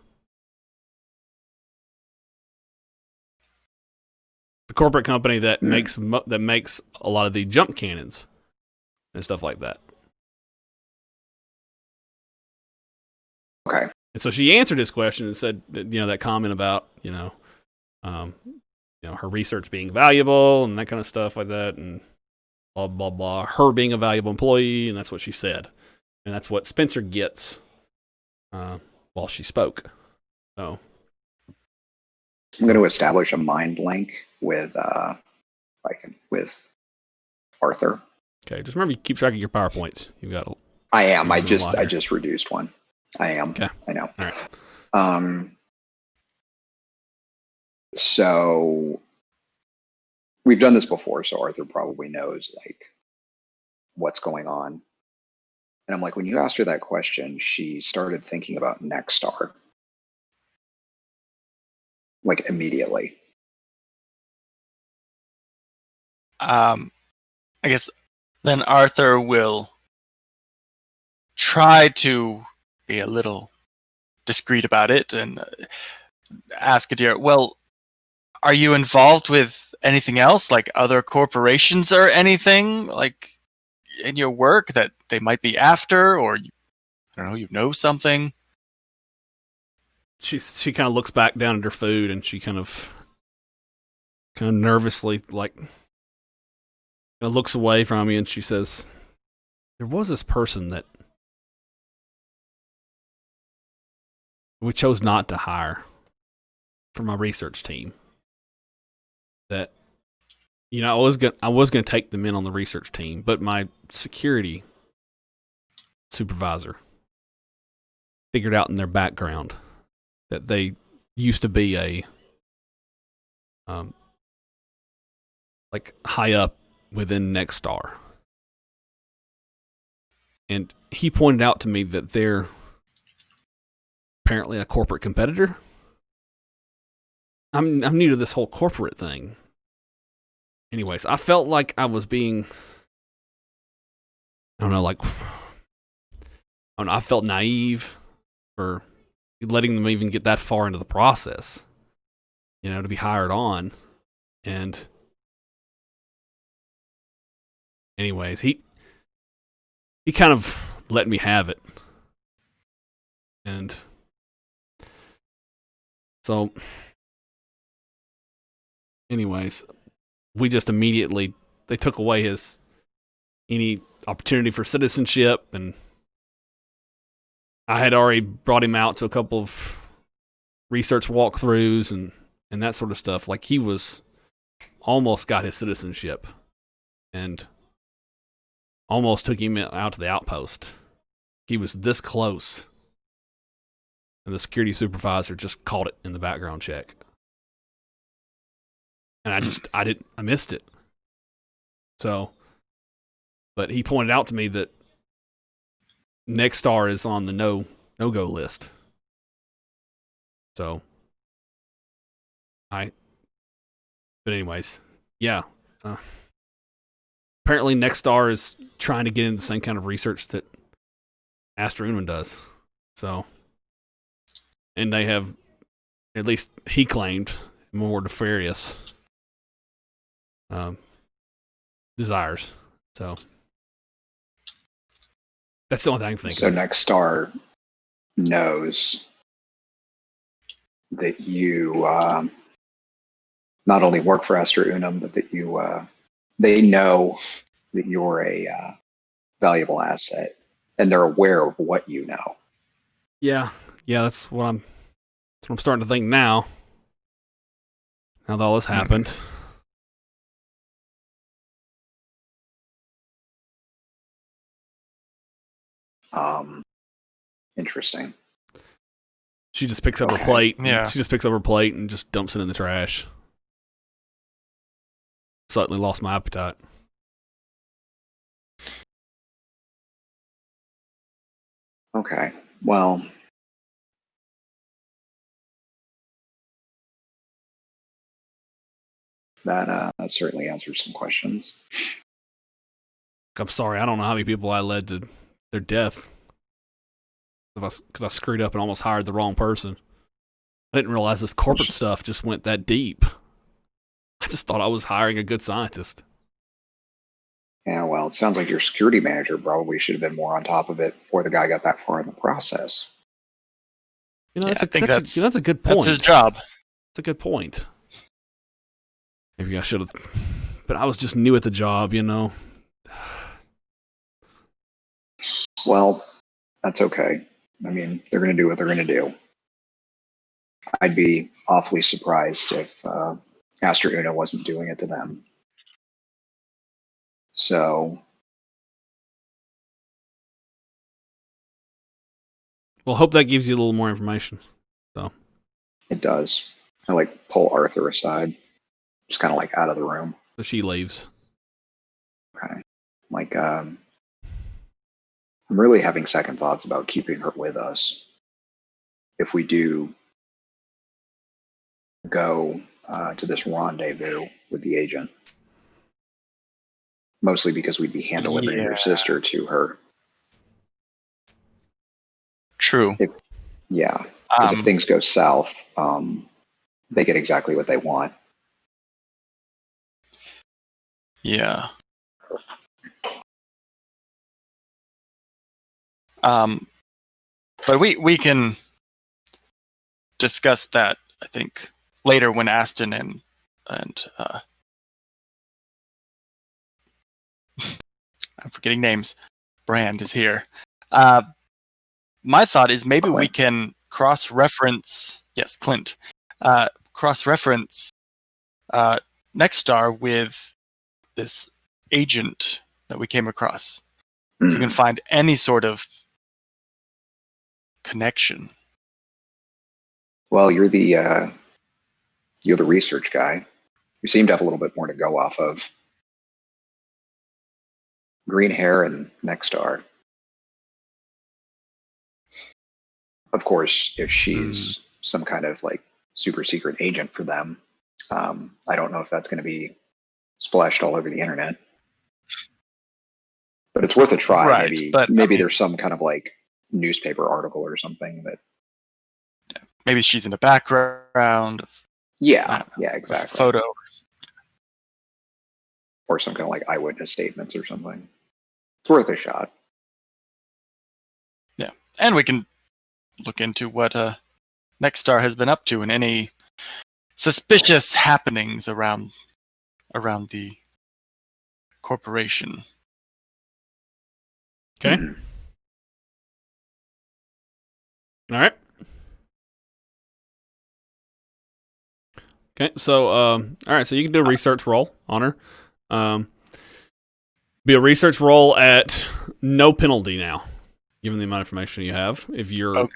The corporate company that makes a lot of the jump cannons and stuff like that. Okay. And so she answered his question and said, that comment about, her research being valuable and that kind of stuff like that, and blah blah blah. Her being a valuable employee, and that's what she said, and that's what Spencer gets while she spoke. So I'm going to establish a mind link with Arthur. okay, just remember you keep track of your PowerPoints. You've got. I am. I just reduced one. I am. Okay. I know. All right. So we've done this before, so Arthur probably knows like what's going on. And I'm like, when you asked her that question, she started thinking about Next Star. Like immediately. I guess then Arthur will try to be a little discreet about it and ask Adira, well, are you involved with anything else, like other corporations or anything, like in your work that they might be after, or I don't know, you know something? She kind of looks back down at her food, and she kind of nervously looks away from me, and she says, "There was this person that we chose not to hire for my research team. That I was gonna take them in on the research team, but my security supervisor figured out in their background that they used to be a like high up within Next Star, and he pointed out to me that they're apparently a corporate competitor. I'm new to this whole corporate thing. Anyways, I felt like I was being, I felt naive for letting them even get that far into the process, to be hired on. And anyways, he kind of let me have it. And so anyways, we just immediately, they took away any opportunity for citizenship, and I had already brought him out to a couple of research walkthroughs and that sort of stuff. Like, he was almost got his citizenship and almost took him out to the outpost. He was this close, and the security supervisor just caught it in the background check. And I missed it. So, but he pointed out to me that Next Star is on the no-go list. So, but anyways, yeah. Apparently Next Star is trying to get into the same kind of research that Astra Unum does. So, and they have, at least he claimed, more nefarious desires. So that's the only thing I can think of. So Next Star knows that you not only work for Astra Unum, but that they know that you're a valuable asset, and they're aware of what you know. Yeah, that's what I'm starting to think now. Now that all this happened. Interesting. She just picks up her plate. Yeah. She just picks up her plate and just dumps it in the trash. Suddenly lost my appetite. Okay. Well, That certainly answers some questions. I'm sorry, I don't know how many people I led to their death because I screwed up and almost hired the wrong person. I didn't realize this corporate stuff just went that deep. I just thought I was hiring a good scientist. Yeah, well, it sounds like your security manager probably should have been more on top of it before the guy got that far in the process. You know, Yeah, that's I think that's a good point. That's his job. That's a good point. Maybe I should have, but I was just new at the job, you know. Well, that's okay. I mean, they're going to do what they're going to do. I'd be awfully surprised if Astra Unum wasn't doing it to them. So, Well, hope that gives you a little more information. So it does. I like pull Arthur aside, just kind of like out of the room. So she leaves. Okay. Like, I'm really having second thoughts about keeping her with us. If we do go to this rendezvous with the agent, mostly because we'd be hand delivering your sister to her. True. Yeah, because if things go south, they get exactly what they want. Yeah. But we can discuss that, I think, later when Aston and I'm forgetting names. Brand is here. My thought is maybe we can cross-reference. Yes, Clint. Cross-reference Nexstar with this agent that we came across. If we can find any sort of connection. Well, you're the research guy. You seem to have a little bit more to go off of. Green hair and Nexstar. Of course, if she's some kind of like super secret agent for them, I don't know if that's going to be splashed all over the internet. But it's worth a try. Right, maybe there's some kind of like newspaper article or something that. Yeah, maybe she's in the background. Yeah, exactly. Photo. Or some kind of like eyewitness statements or something. It's worth a shot. Yeah, and we can look into what Nexstar has been up to and any suspicious happenings around the corporation. Okay. All right. Okay. So, all right. So you can do a research roll on her. Be a research roll at no penalty now, given the amount of information you have. If you're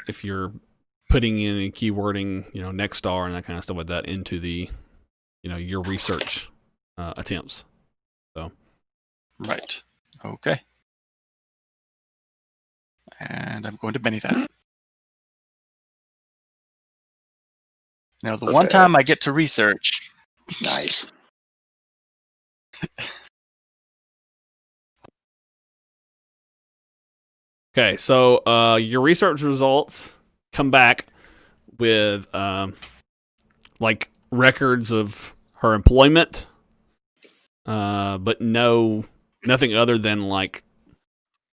putting in and keywording, Nexstar and that kind of stuff like that into the, your research attempts. So. Right. Okay. And I'm going to Benny that. Now, the one time I get to research. Nice. Okay, so your research results come back with like records of her employment, but nothing other than like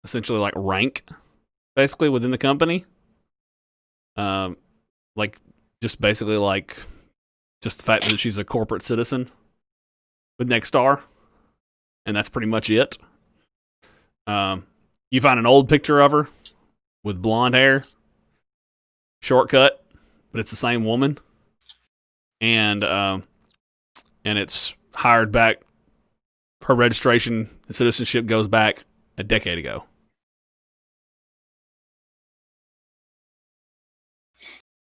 essentially like rank, basically within the company. Like just basically like just the fact that she's a corporate citizen with Nexstar, and that's pretty much it. You find an old picture of her with blonde hair, shortcut, but it's the same woman, and it's hired back. Her registration and citizenship goes back a decade ago.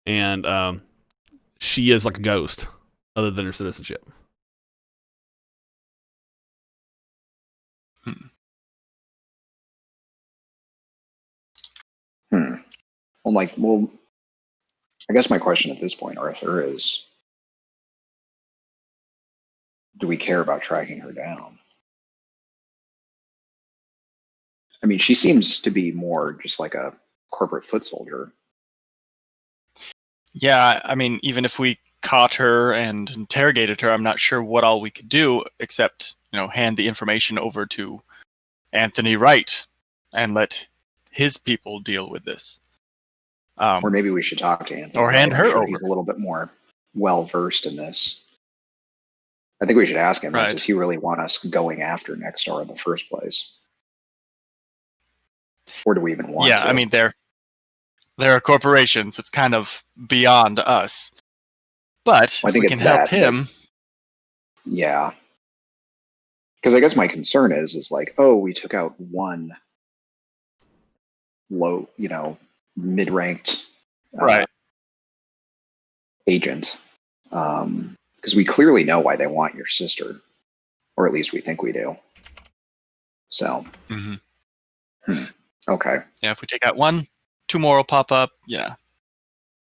And she is like a ghost, other than her citizenship. Well, I guess my question at this point, Arthur, is do we care about tracking her down? I mean, she seems to be more just like a corporate foot soldier. Yeah, I mean, even if we caught her and interrogated her, I'm not sure what all we could do except, hand the information over to Anthony Wright and let his people deal with this. Or maybe we should talk to Anthony. Or hand I'm her sure over. He's a little bit more well-versed in this. I think we should ask him, Right. does he really want us going after Nexstar in the first place? Or do we even want to? Yeah, I mean, they're a corporation, so it's kind of beyond us. But if we can help him... Yeah. Because I guess my concern is like, oh, we took out one low, mid-ranked right. agent. Because we clearly know why they want your sister. Or at least we think we do. So. Okay. Yeah, if we take out one, 2 more will pop up. Yeah.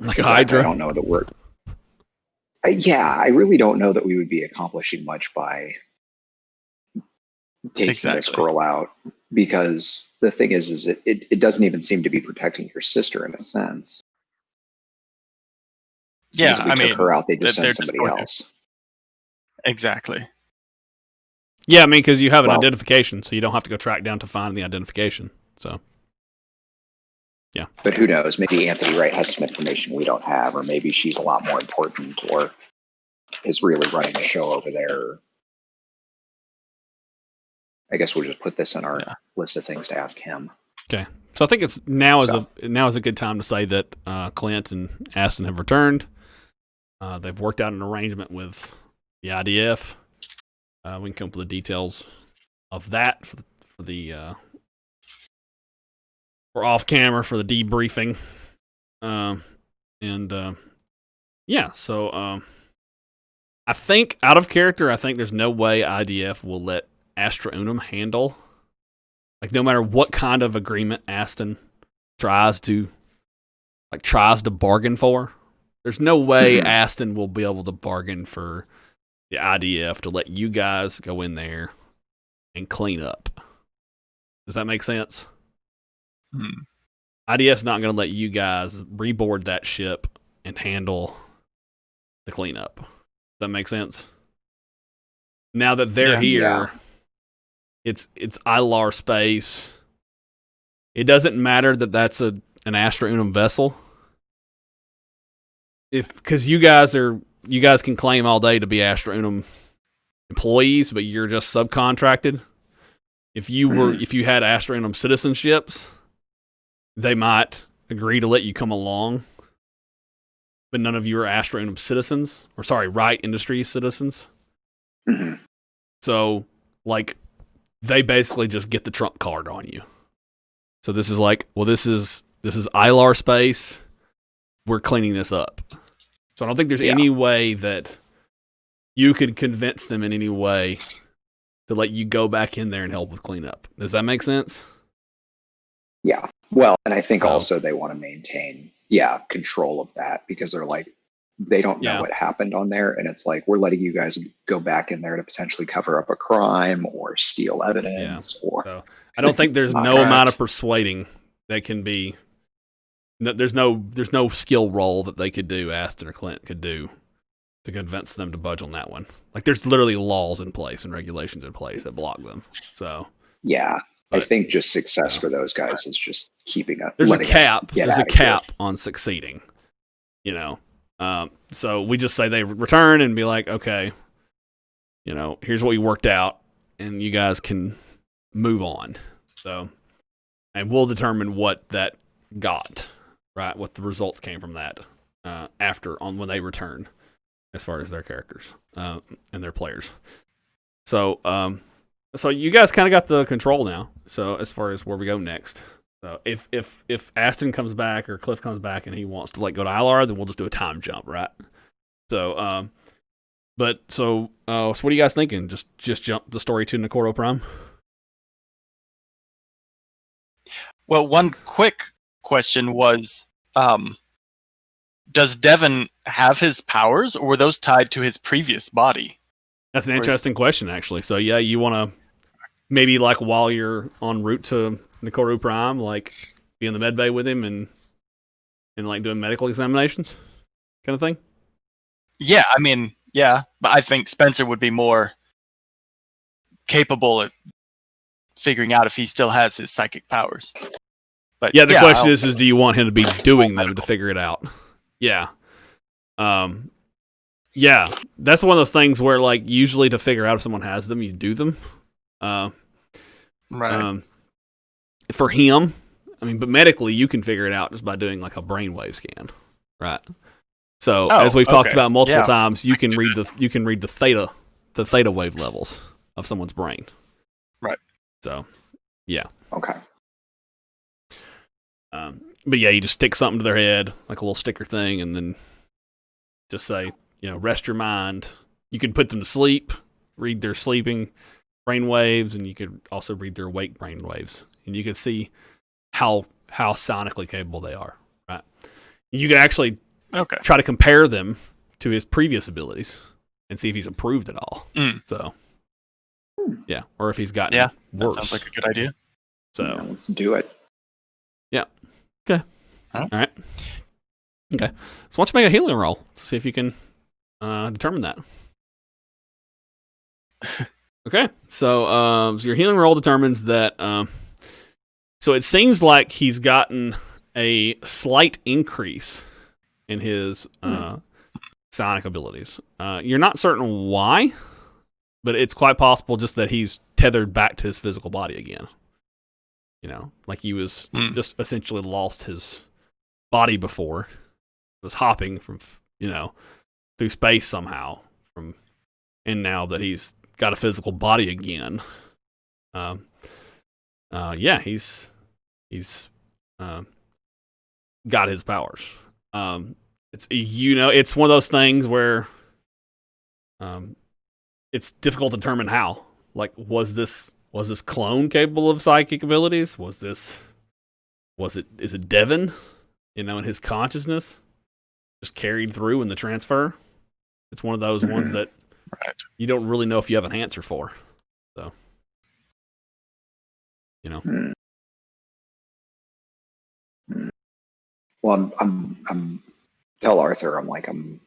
Like a Hydra. I don't know that we're... I really don't know that we would be accomplishing much by taking this girl out, because the thing is it doesn't even seem to be protecting your sister in a sense. Yeah, I mean, took her out, they just sent somebody else. Exactly. Yeah, I mean, because you have an identification, so you don't have to go track down to find the identification. So, yeah. But who knows? Maybe Anthony Wright has some information we don't have, or maybe she's a lot more important, or is really running the show over there. I guess we'll just put this in our list of things to ask him. Okay. So I think it's now is a good time to say that Clint and Aston have returned. They've worked out an arrangement with the IDF. We can come up with the details of that for off camera for the debriefing. So I think out of character, I think there's no way IDF will let Astra Unum handle, like, no matter what kind of agreement Aston tries to bargain for. There's no way Aston will be able to bargain for the IDF to let you guys go in there and clean up. Does that make sense? IDF's not going to let you guys reboard that ship and handle the cleanup. Does that make sense? Now that they're here, it's ILAR space. It doesn't matter that that's an Astra Unum vessel. Because you guys can claim all day to be Astra Unum employees, but you're just subcontracted. If you had Astra Unum citizenships, they might agree to let you come along, but none of you are Astra Unum citizens, Wright Industries citizens. So, like, they basically just get the trump card on you. So this is like, well, this is ILAR space. We're cleaning this up. So I don't think there's any way that you could convince them in any way to let you go back in there and help with cleanup. Does that make sense? Yeah. Well, and I think also they want to maintain, control of that, because they're like, they don't know what happened on there. And it's like, we're letting you guys go back in there to potentially cover up a crime or steal evidence. So I don't think there's no amount of persuading that can be. There's no skill roll that they could do, Aston or Clint could do, to convince them to budge on that one. Like, there's literally laws in place and regulations in place that block them. So I think just success for those guys is just keeping up. There's a cap. There's a cap on succeeding. So we just say they return and be like, okay, here's what we worked out, and you guys can move on. So, and we'll determine what that got, right? What the results came from that when they return, as far as their characters and their players. So you guys kind of got the control now. So as far as where we go next. So if Aston comes back or Cliff comes back and he wants to go to ILR, then we'll just do a time jump, right? So so what are you guys thinking? Just jump the story to Nakordo Prime? Well, one quick question was, does Devon have his powers, or were those tied to his previous body? That's an Or is- interesting question, actually. So yeah, you want to maybe like while you're en route to Nikoru Prime, like be in the med bay with him and like doing medical examinations, kind of thing. Yeah, I mean, yeah, but I think Spencer would be more capable at figuring out if he still has his psychic powers. But Yeah, the question I'll- is do you want him to be doing them to figure it out? Yeah. Yeah, that's one of those things where like usually to figure out if someone has them, you do them. right. For him, I mean, but medically you can figure it out just by doing like a brainwave scan, right? So as we've talked about multiple times, you can read the theta wave levels of someone's brain. Right. So, yeah. Okay. But yeah, you just stick something to their head, like a little sticker thing, and then just say, rest your mind. You can put them to sleep, read their sleeping brain waves, and you could also read their awake brain waves, and you can see how sonically capable they are. Right. You can actually try to compare them to his previous abilities and see if he's improved at all. So, yeah, or if he's gotten worse. That sounds like a good idea. So let's do it. Yeah. Okay. All right. Okay. So why don't you make a healing roll to see if you can determine that. Okay. So your healing roll determines that. So it seems like he's gotten a slight increase in his psionic abilities. You're not certain why, but it's quite possible just that he's tethered back to his physical body again. Like he was just essentially lost his body before. Was hopping from, through space somehow. And now that he's got a physical body again, he's got his powers. It's one of those things where it's difficult to determine how. Like, was this clone capable of psychic abilities? Is it Devin, in his consciousness just carried through in the transfer? It's one of those ones that you don't really know if you have an answer for. So, Well, I'm tell Arthur I'm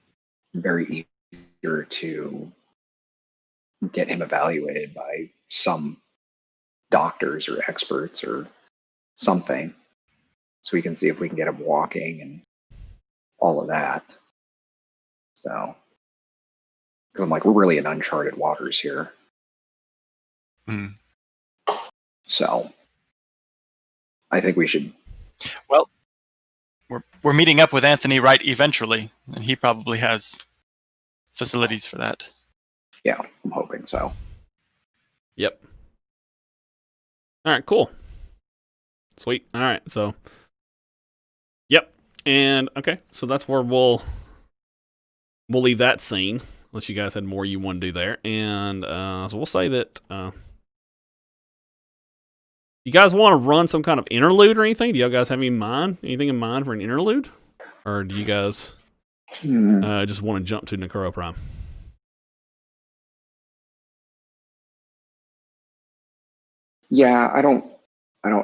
very eager to get him evaluated by some doctors or experts or something, so we can see if we can get him walking and all of that. So, because I'm like, we're really in uncharted waters here. So, I think we should. Well, we're meeting up with Anthony Wright eventually, and he probably has facilities for that. Yeah, I'm hoping so. Yep. All right, cool. Sweet. All right, so. Yep. And, okay, so that's where we'll leave that scene, unless you guys had more you want to do there. And so we'll say that you guys want to run some kind of interlude or anything? Do you guys have anything in mind for an interlude? Or do you guys just want to jump to Nikoru Prime? Yeah, I don't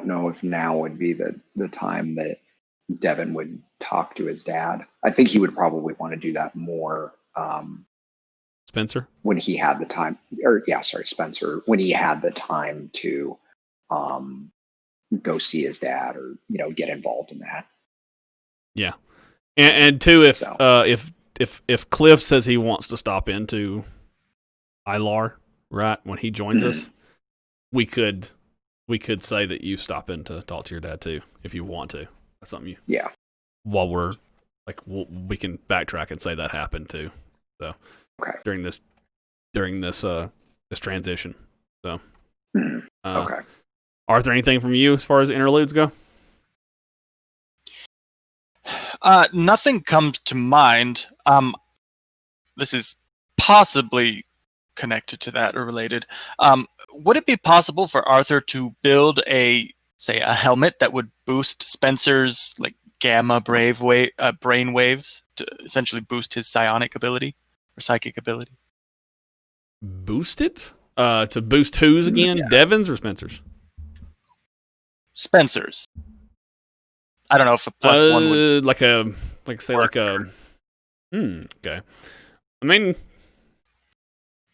know if now would be the time that Devin would talk to his dad. I think he would probably want to do that more Spencer? When he had the time, or Spencer, when he had the time to go see his dad or, get involved in that. Yeah. And two, if Cliff says he wants to stop into Ilar, right, when he joins us, we could say that you stop in to talk to your dad too, if you want to. That's something while we're like, we can backtrack and say that happened too. So during this transition. So okay. Arthur, anything from you as far as interludes go? Nothing comes to mind. This is possibly connected to that or related. Would it be possible for Arthur to build a helmet that would boost Spencer's like gamma brain waves to essentially boost his psionic ability or psychic ability? boost it. To boost whose again? Yeah. Devon's or Spencer's? Spencer's. I don't know if a +1 would like a. Okay. I mean,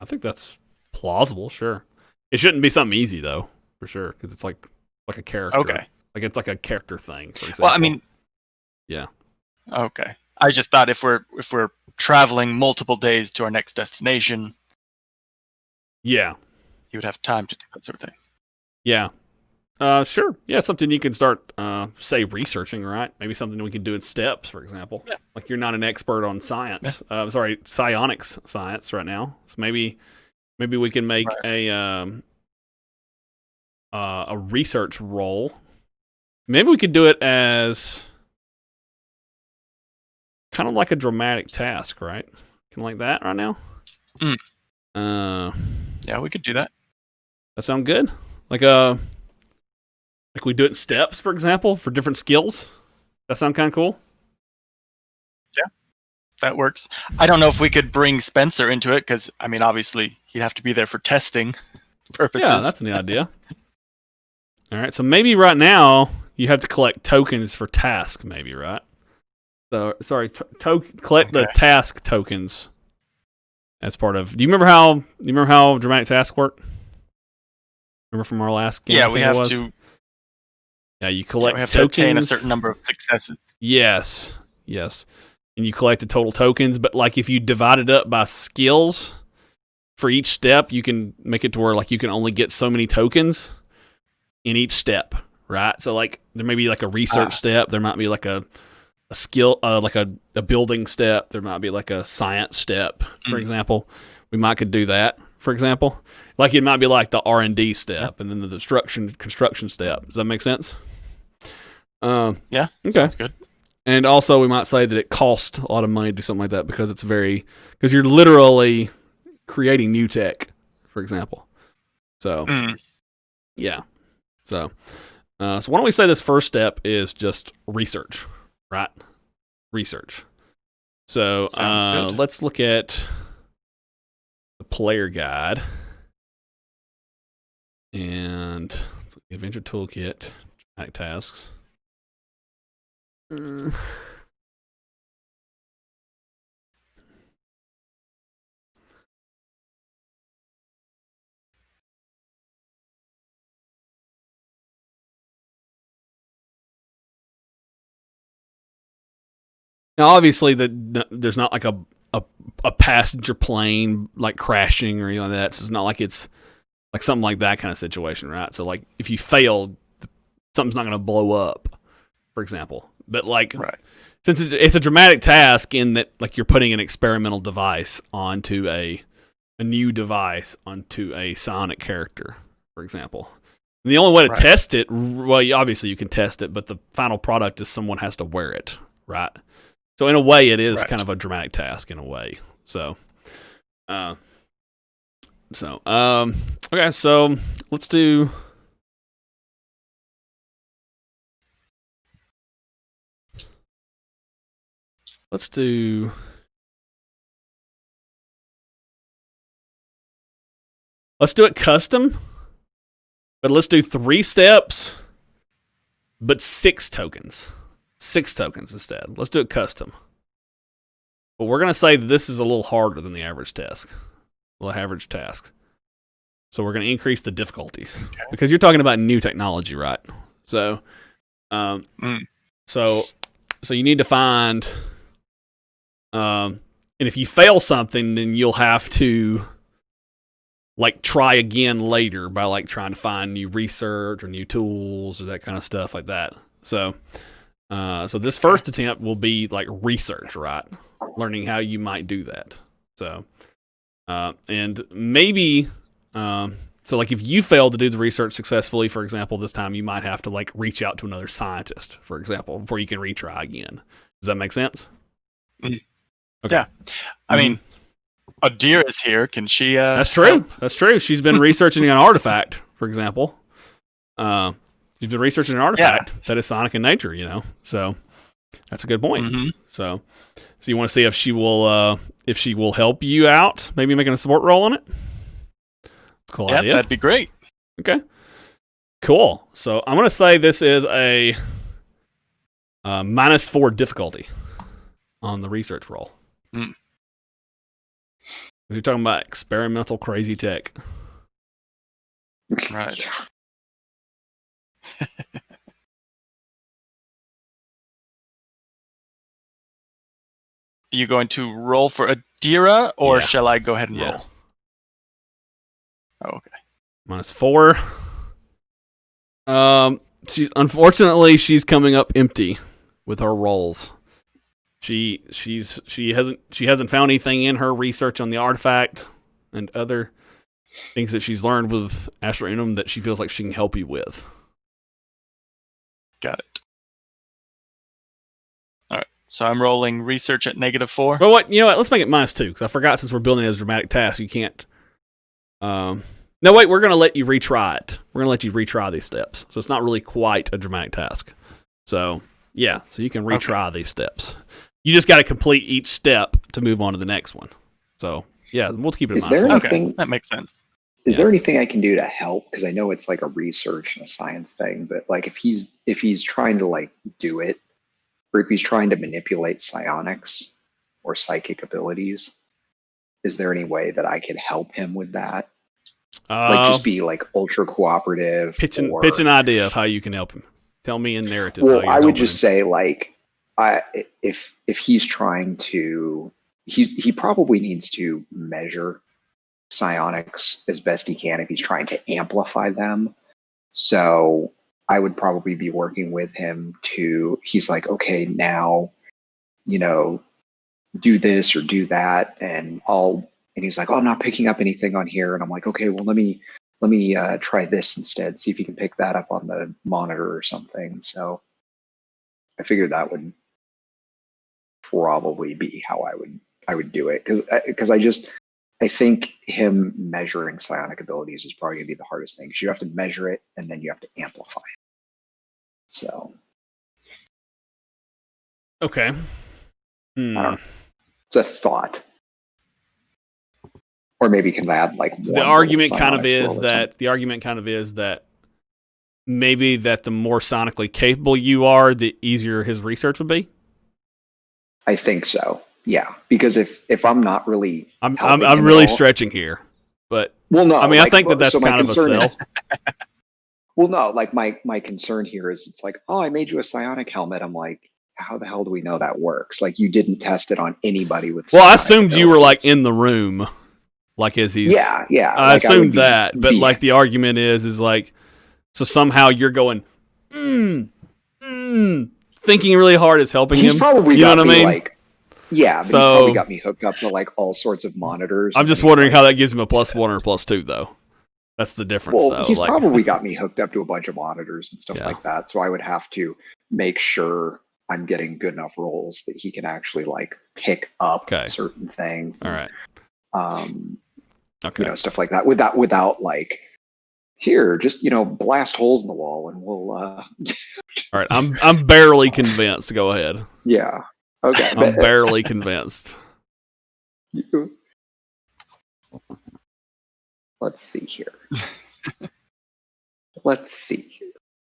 I think that's plausible. Sure. It shouldn't be something easy though, for sure, because it's like a character. Okay. Like it's like a character thing. For example. Well, I mean, yeah. Okay. I just thought if we're traveling multiple days to our next destination, Yeah. you would have time to do that sort of thing. Yeah. Sure. Yeah, something you can start, say, researching, right? Maybe something we can do in steps, for example. Yeah. Like you're not an expert on science. Psionics science right now. So maybe we can make a research role. Maybe we could do it as kind of like a dramatic task, right? Kind of like that right now. Yeah, we could do that. That sound good? Like we do it in steps, for example, for different skills. That sound kind of cool. Yeah, that works. I don't know if we could bring Spencer into it because, I mean, obviously he'd have to be there for testing purposes. Yeah, that's a neat idea. All right, so maybe right now you have to collect tokens for task, maybe, right? So sorry, collect the task tokens as part of. Do you remember how dramatic task work? Remember from our last game? Yeah, we have to. Yeah, you collect we have tokens. to obtain a certain number of successes. Yes. And you collect the total tokens, but like if you divide it up by skills for each step, you can make it to where like you can only get so many tokens in each step, right? So like there may be like a research step, there might be like a skill, like a building step, there might be like a science step, for example. We might could do that, for example. Like it might be like the R&D step and then the construction step. Does that make sense? Yeah. Okay. Sounds good. And also we might say that it costs a lot of money to do something like that because because you're literally creating new tech, for example. So, yeah. So why don't we say this first step is just research, right? Research. So let's look at the player guide and let's look at Adventure Toolkit, dramatic tasks. Now, obviously, there's not like a passenger plane like crashing or anything like that. So it's not like it's like something like that kind of situation, right? So like if you fail, something's not going to blow up, for example. But like since it's a dramatic task in that like you're putting an experimental device onto a new device onto a psionic character, for example. And the only way to test it, well, obviously you can test it, but the final product is someone has to wear it, right? So in a way, it is kind of a dramatic task in a way. So, okay. So let's do. Let's do it custom, but let's do 3 steps, but 6 tokens. 6 tokens instead. Let's do it custom. But we're going to say that this is a little harder than the average task. So we're going to increase the difficulties. Because you're talking about new technology, right? So, so you need to find... and if you fail something, then you'll have to like try again later by like trying to find new research or new tools or that kind of stuff like that. So this first attempt will be like research, right? Learning how you might do that. So, and maybe, so like if you fail to do the research successfully, for example, this time you might have to like reach out to another scientist, for example, before you can retry again. Does that make sense? Okay. Yeah. I mean, Adira is here. Can she? That's true. Help? That's true. She's been researching an artifact, for example. She's been researching an artifact that is sonic in nature, you know. So that's a good point. Mm-hmm. So you want to see if she will help you out? Maybe making a support role on it. Cool Yeah, idea. that'd be great. Okay. Cool. So I'm going to say this is a -4 difficulty on the research roll. Mm. You're talking about experimental crazy tech. Right. Are you going to roll for Adira, or Yeah. shall I go ahead and Yeah. roll? Oh, okay. -4. She's coming up empty with her rolls. She hasn't found anything in her research on the artifact and other things that she's learned with Astra Unum that she feels like she can help you with. Got it. All right. So I'm rolling research at -4. Well, what? You know what? Let's make it -2 because I forgot since we're building it as a dramatic task, you can't. No, wait. We're gonna let you retry it. We're gonna let you retry these steps, so it's not really quite a dramatic task. So yeah, so you can retry these steps. You just got to complete each step to move on to the next one. So yeah, we'll keep it in Is mind. there Okay, anything? that makes sense. Is there anything I can do to help? Because I know it's like a research and a science thing, but like if he's trying to like do it, or if he's trying to manipulate psionics or psychic abilities, is there any way that I could help him with that? Like just be like ultra cooperative. Pitch an idea of how you can help him. Tell me in narrative. Well, how you're I would helping just him. say like, if he's trying to, he probably needs to measure psionics as best he can if he's trying to amplify them. So I would probably be working with him to, he's like, okay, now, do this or do that. And he's like, oh, I'm not picking up anything on here. And I'm like, okay, well, let me try this instead. See if you can pick that up on the monitor or something. So I figured that would probably be how I would do it. Cause I think him measuring psionic abilities is probably gonna be the hardest thing because you have to measure it and then you have to amplify it. So Okay. I don't know. It's a thought. Or maybe can add like The argument kind of is that maybe that the more sonically capable you are, the easier his research would be. I think so. Yeah, because if I'm not really, I'm helping him at really all- stretching here, but Well, no. I mean, I think that's so my kind of a concern sell. Well, no, like my concern here is it's like, oh, I made you a psionic helmet. I'm like, how the hell do we know that works? Like you didn't test it on anybody with. Well, I psionic assumed you were like abilities. in the room, like as he's. Yeah. I like, assumed would that, but like the argument is like, so somehow you're going, thinking really hard is helping he's him. probably You know got what I me mean? like, yeah, but So- he's probably got me hooked up to like all sorts of monitors. I'm and just he's wondering like, how that gives him a +1 or +2, though. That's the difference, Well, though. he's Like, probably got me hooked up to a bunch of monitors and stuff Yeah. like that. So I would have to make sure I'm getting good enough rolls that he can actually like pick up Okay. certain things. all and, right. Okay. Stuff like that without like, here, just blast holes in the wall and we'll All right. I'm barely convinced. Go ahead. yeah. Okay. I'm barely convinced. Let's see here.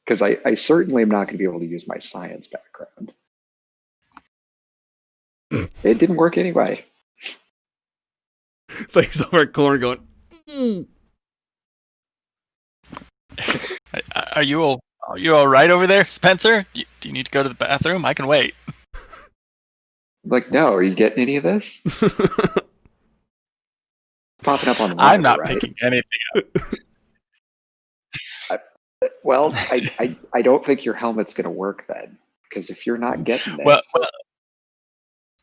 Because I certainly am not going to be able to use my science background. It didn't work anyway. So he's over at the corner going, Are you all right over there, Spencer? Do you need to go to the bathroom? I can wait. Like, no, are you getting any of this? Popping up on the monitor, I'm not right? picking anything up. Well, I don't think your helmet's going to work then, because if you're not getting this,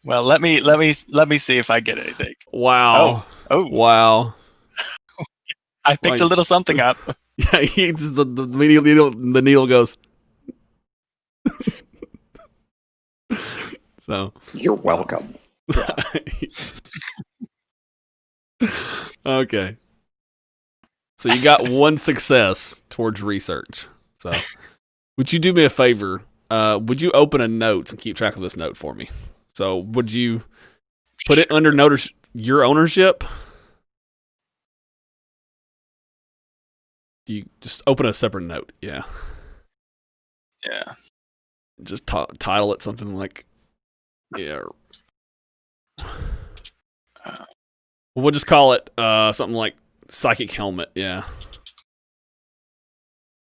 Well, let me see if I get anything. wow. Oh, Wow. I picked a little something up. Yeah, the needle goes. So. you're welcome. Okay. So you got one success towards research. So would you do me a favor? Would you open a note and keep track of this note for me? So would you put it under your ownership? you just open a separate note. Yeah. Yeah. Just title it something like, yeah. We'll just call it something like Psychic Helmet. Yeah.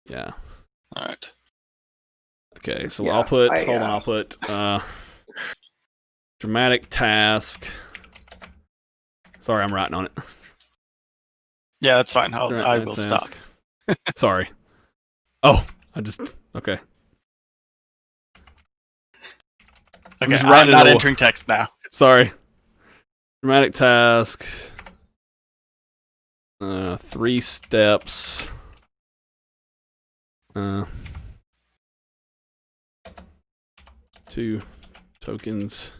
Yeah. All right. Okay, so Yeah, I'll put, I'll put dramatic task. Sorry, I'm writing on it. Yeah, that's fine. I Dramatic will task. stop. Sorry. Oh, okay. Okay, just I'm writing not it all- entering text now. Sorry. Dramatic task. 3 steps. 2 tokens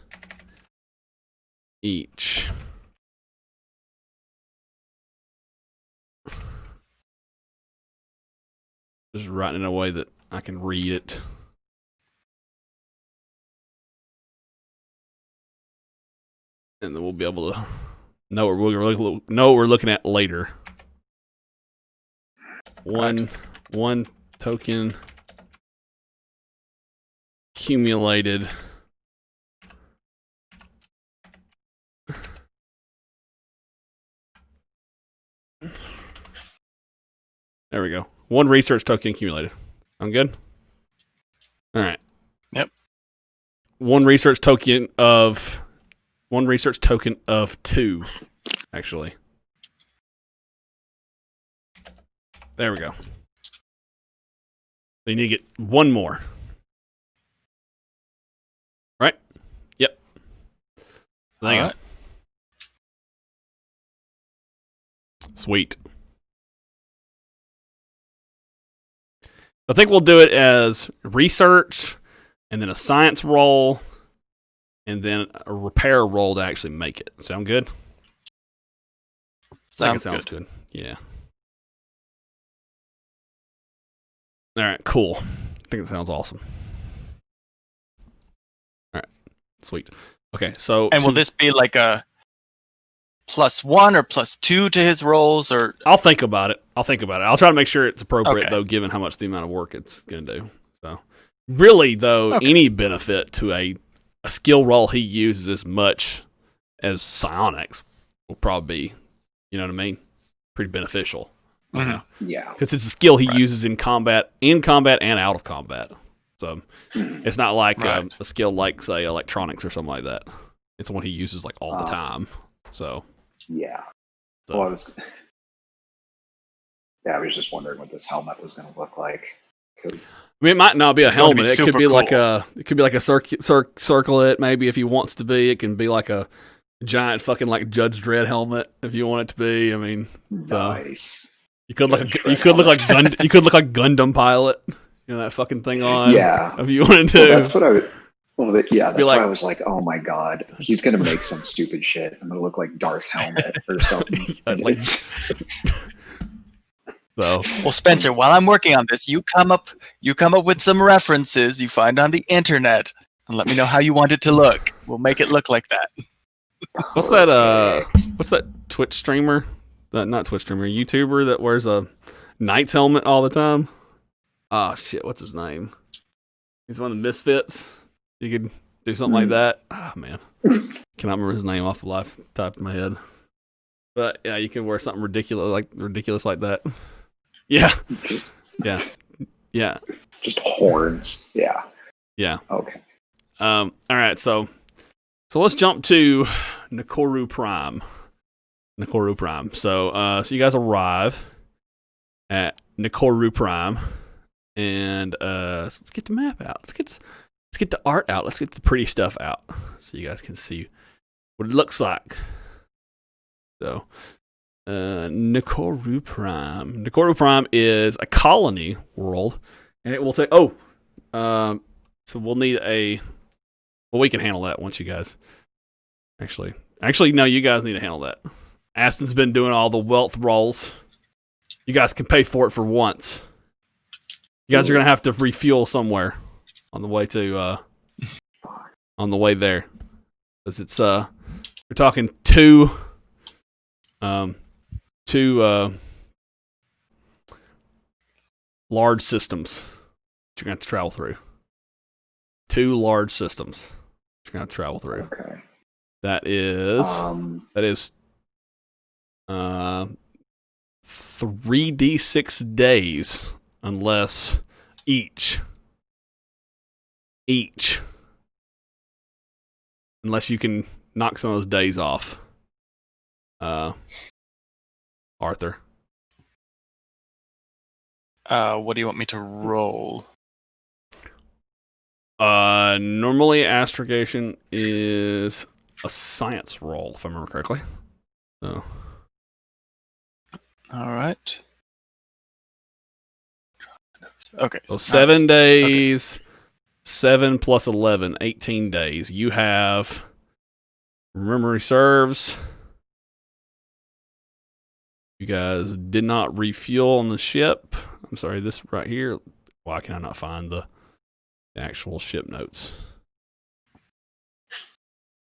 each. Just writing in a way that I can read it. And then we'll be able to know what we're looking at later. One token accumulated. There we go. 1 research token accumulated. I'm good? All right. Yep. 1 research token of 2, actually. There we go. So you need to get 1 more. Right? Yep. There you go. Alright. Sweet. I think we'll do it as research, and then a science roll, and then a repair roll to actually make it. Sound good? I think it sounds good. Yeah. All right, cool. I think it sounds awesome. All right, sweet. Okay, so... And will this be like a +1 or +2 to his rolls, or... I'll think about it. I'll try to make sure it's appropriate, Okay. though, given how much the amount of work it's going to do. So, really, though, Okay. any benefit to a skill roll he uses as much as psionics will probably be, you know what I mean? Pretty beneficial. Mhm. Yeah. Because it's a skill he Right. uses in combat and out of combat. So, it's not like Right. a skill like, say, electronics or something like that. It's one he uses like all the time. So, Yeah. so. Well, I was just wondering what this helmet was going to look like. Because I mean, it might not be a It's going to be helmet. It could super be like cool. a circlet. Maybe if he wants to be, it can be like a giant fucking like Judge Dredd helmet. If you want it to be, I mean, so nice. you could look Judge you Dredd could look like helmet. you could look like Gundam pilot. You know that fucking thing on. Yeah. If you wanted to. Well, that's what I would. Well, that's like- why I was like, "Oh my god, he's gonna make some stupid shit. I'm gonna look like Darth Helmet or something." And Like- it's- So Well, Spencer, while I'm working on this, you come up with some references you find on the internet, and let me know how you want it to look. We'll make it look like that. what's that? What's that Twitch streamer? Not Twitch streamer, YouTuber that wears a Knight's helmet all the time. Oh shit, what's his name? He's one of the Misfits. You could do something like that. Oh man, cannot remember his name off the top of my head. But yeah, you can wear something ridiculous like that. Yeah, Just, yeah. just horns. Yeah. Yeah. Okay. All right, so let's jump to Nikoru Prime. So you guys arrive at Nikoru Prime, and let's get the map out. Let's get the art out. Let's get the pretty stuff out, so you guys can see what it looks like. So, Nikoru Prime. Nikoru Prime is a colony world, and it will take. So we'll need a. Well, we can handle that once you guys. Actually, no. You guys need to handle that. Aston's been doing all the wealth rolls. You guys can pay for it for once. You guys are gonna have to refuel somewhere on the way to. On the way there, because it's we're talking two. large systems that you're going to have to travel through. 2 large systems that you're going to have to travel through. Okay. That is 3d6 days, unless each, unless you can knock some of those days off. Arthur. What do you want me to roll? Normally astrogation is a science roll, if I remember correctly. So. All right. Okay. So 7 days, 7 plus 11, 18 days. You have, memory serves, you guys did not refuel on the ship. I'm sorry, this right here. Why can I not find the actual ship notes?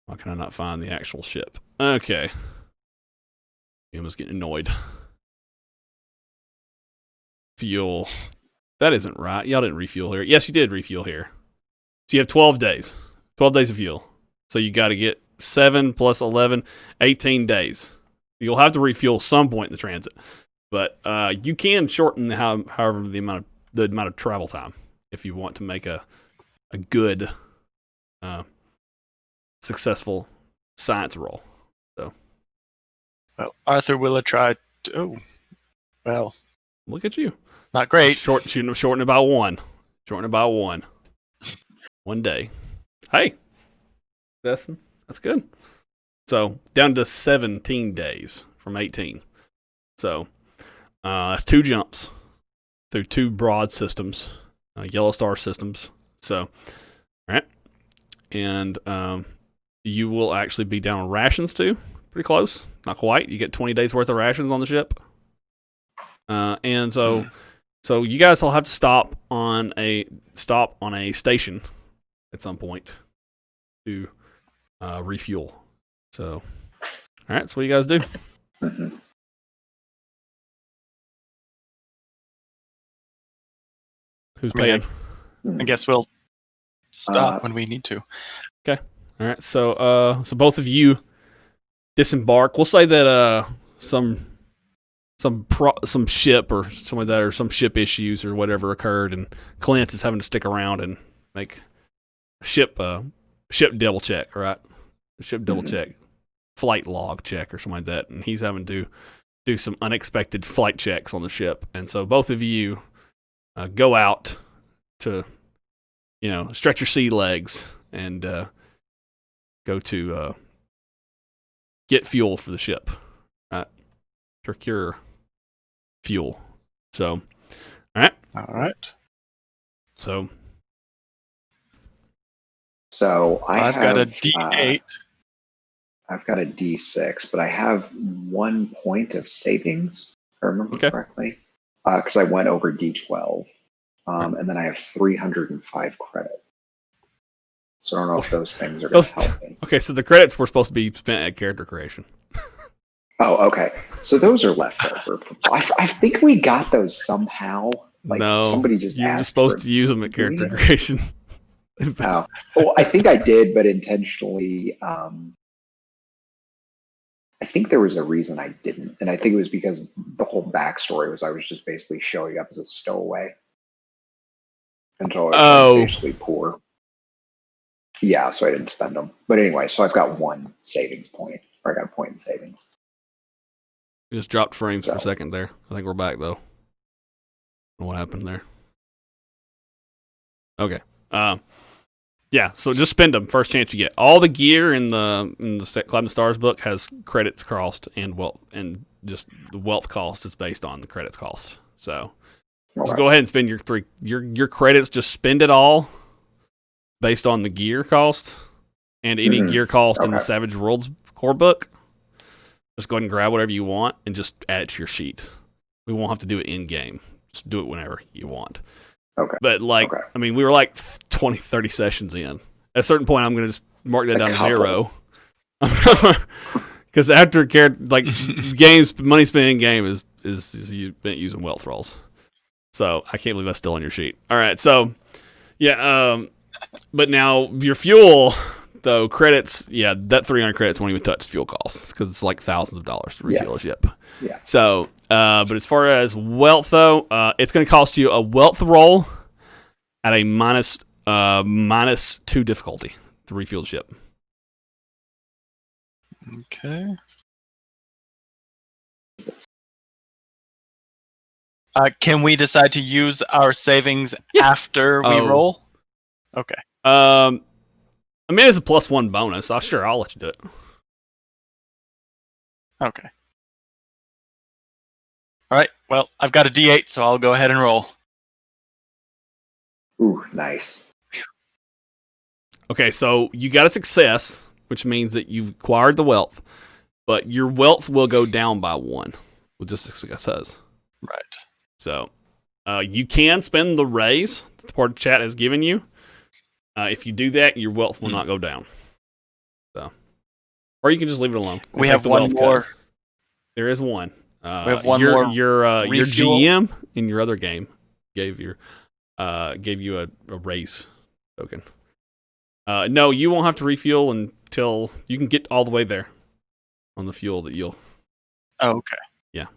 Why can I not find the actual ship? Okay. Emma's getting annoyed. Fuel. That isn't right. Y'all didn't refuel here. Yes, you did refuel here. So you have 12 days. 12 days of fuel. So you got to get 7 plus 11, 18 days. You'll have to refuel some point in the transit. But you can shorten however the amount of travel time if you want to make a good, successful science roll. So, well, Arthur will try. Well, look at you. Not great. Shorten it by 1. Shorten it by 1. 1 day. Hey, that's good. So down to 17 days from 18. So that's 2 jumps through 2 broad systems, yellow star systems. So, all right, and you will actually be down on rations too. Pretty close, not quite. You get 20 days worth of rations on the ship, and so. So you guys will have to stop on a station at some point to refuel. So, all right. So what do you guys do? Mm-hmm. Who's paying? I guess we'll stop when we need to. Okay. All right. So both of you disembark. We'll say that some ship or something like that, or some ship issues or whatever occurred, and Clint is having to stick around and make a ship double check, right? A ship double check, flight log check or something like that, and he's having to do some unexpected flight checks on the ship, and so both of you go out to, stretch your sea legs and go to get fuel for the ship, right? Procure fuel. So, all right. So I've got a D8. I've got a D6, but I have 1 point of savings, if I remember correctly, because I went over D12, and then I have 305 credit. So I don't know if those things are going to help me. Okay, so the credits were supposed to be spent at character creation. Oh, okay. So those are left over. I think we got those somehow. No, somebody just you're asked just supposed to use them at character creation. Oh, well, I think I did, but intentionally. I think there was a reason I didn't, and I think it was because the whole backstory was I was just basically showing up as a stowaway until I was basically poor. Yeah, so I didn't spend them. But anyway, so I've got 1 savings point, or I got a point in savings. We just dropped frames for a second there. I think we're back though. What happened there? Okay. Yeah. So just spend them first chance you get. All the gear in the Climb the Stars book has credits cost and just the wealth cost is based on the credits cost. So just go ahead and spend your credits. Just spend it all based on the gear cost and any gear cost in the Savage Worlds core book. Just go ahead and grab whatever you want and just add it to your sheet. We won't have to do it in game. Just do it whenever you want. Okay. But I mean, we were like 20, 30 sessions in. At a certain point, I'm going to just mark that down to 0. Because after games, money spending game is you using wealth rolls. So I can't believe that's still on your sheet. All right, so yeah, but now your fuel though credits, yeah, that 300 credits won't even touch fuel costs because it's like thousands of dollars to refuel a ship. Yeah. So, but as far as wealth though, it's going to cost you a wealth roll at a -2 difficulty to refuel the ship. Okay. Can we decide to use our savings after we roll? Okay. I mean, it's a +1 bonus. Sure, I'll let you do it. Okay. All right. Well, I've got a D8, so I'll go ahead and roll. Ooh, nice. Okay, so you got a success, which means that you've acquired the wealth, but your wealth will go down by 1 with just a success. Right. So you can spend the raise that the part of the chat has given you. If you do that, your wealth will not go down. So, or you can just leave it alone. We have one more. There is one. We have one more. Your refuel? GM in your other game gave you a raise token. No, you won't have to refuel until you can get all the way there on the fuel that you'll. Oh, okay. Yeah.